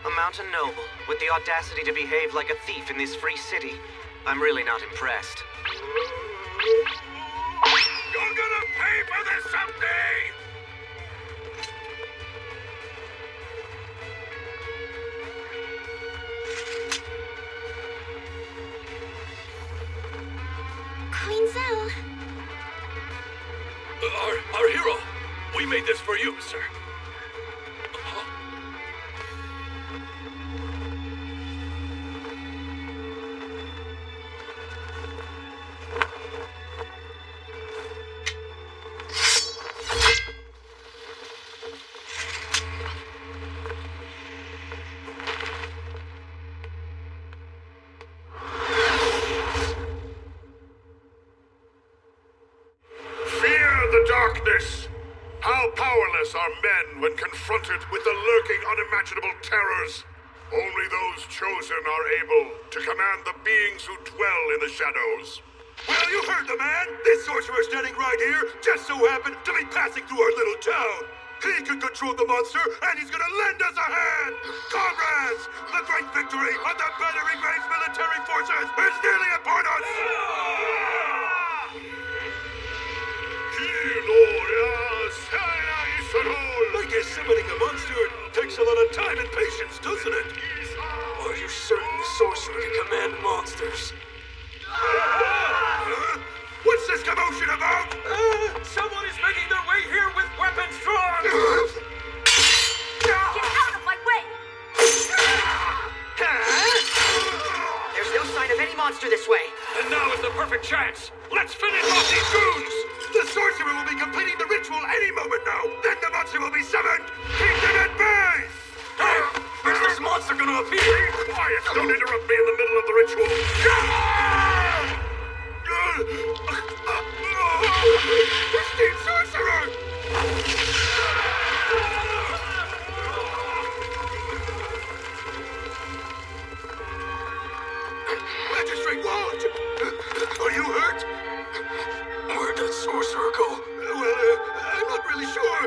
A mountain noble with the audacity to behave like a thief in this free city. I'm really not impressed. You're gonna pay for this someday! Queen Zell. Our hero! We made this for you, sir. Darkness! How powerless are men when confronted with the lurking, unimaginable terrors. Only those chosen are able to command the beings who dwell in the shadows. Well, you heard the man! This sorcerer standing right here just so happened to be passing through our little town. He can control the monster, and he's gonna lend us a hand! Comrades! The great victory of the Battery Grave's military forces is nearly upon us! I guess summoning a monster takes a lot of time and patience, doesn't it? Are you certain the sorcerer can command monsters? What's this commotion about? Someone is making their way here with weapons drawn! Get out of my way! There's no sign of any monster this way. And now is the perfect chance. Let's finish off these goons! The sorcerer will be completing the ritual any moment now. Then the monster will be summoned. Keep them at bay! Hey, where's this monster gonna appear? Be quiet! Don't interrupt me in the middle of the ritual. Pristine sorcerer! Magistrate Wand! Are you hurt? Where'd that sorcerer go? Well, I'm not really sure.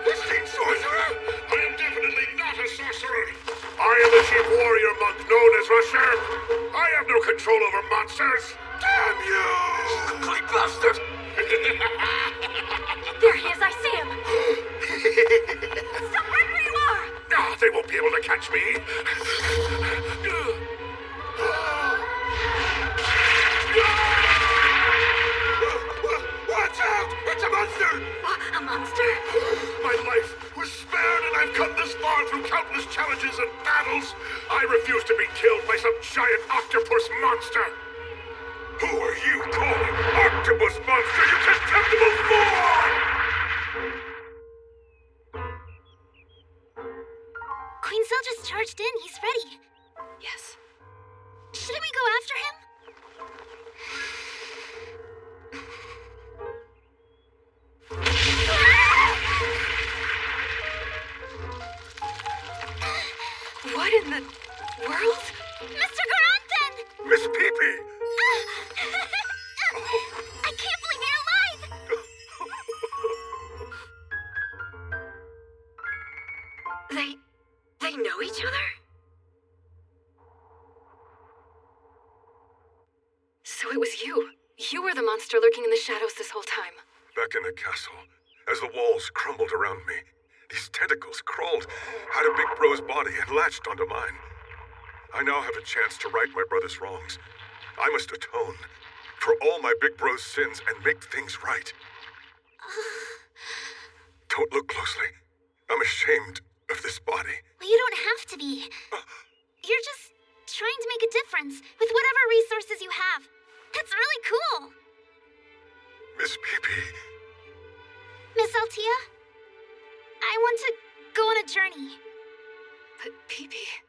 Pristine sorcerer? I am definitely not a sorcerer. I am the chief warrior monk known as Rashem. I have no control over monsters. Damn you! Complete bastard! There he is, I see him! Stop right where you are! Ah, they won't be able to catch me. was you. You were the monster lurking in the shadows this whole time. Back in the castle, as the walls crumbled around me, these tentacles crawled out of Big Bro's body and latched onto mine. I now have a chance to right my brother's wrongs. I must atone for all my Big Bro's sins and make things right. Don't look closely. I'm ashamed of this body. Well, you don't have to be. You're just trying to make a difference with whatever resources you have. That's really cool. Miss Peepee. Miss Altia, I want to go on a journey. But Peepee...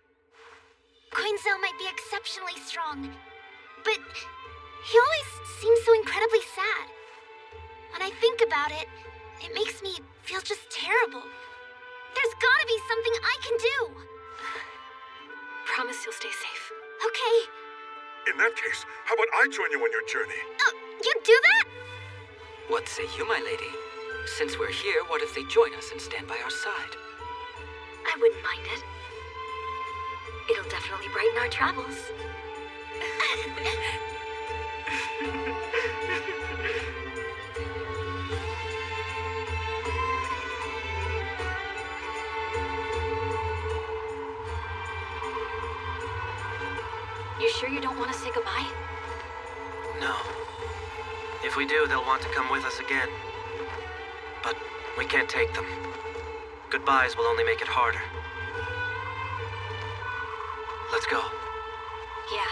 Coinzel might be exceptionally strong, but he always seems so incredibly sad. When I think about it, it makes me feel just terrible. There's gotta be something I can do. Promise you'll stay safe. Okay. In that case, how about I join you on your journey? You'd do that? What say you, my lady? Since we're here, what if they join us and stand by our side? I wouldn't mind it. It'll definitely brighten our travels. You sure you don't want to say goodbye? No. If we do, they'll want to come with us again. But we can't take them. Goodbyes will only make it harder. Let's go. Yeah.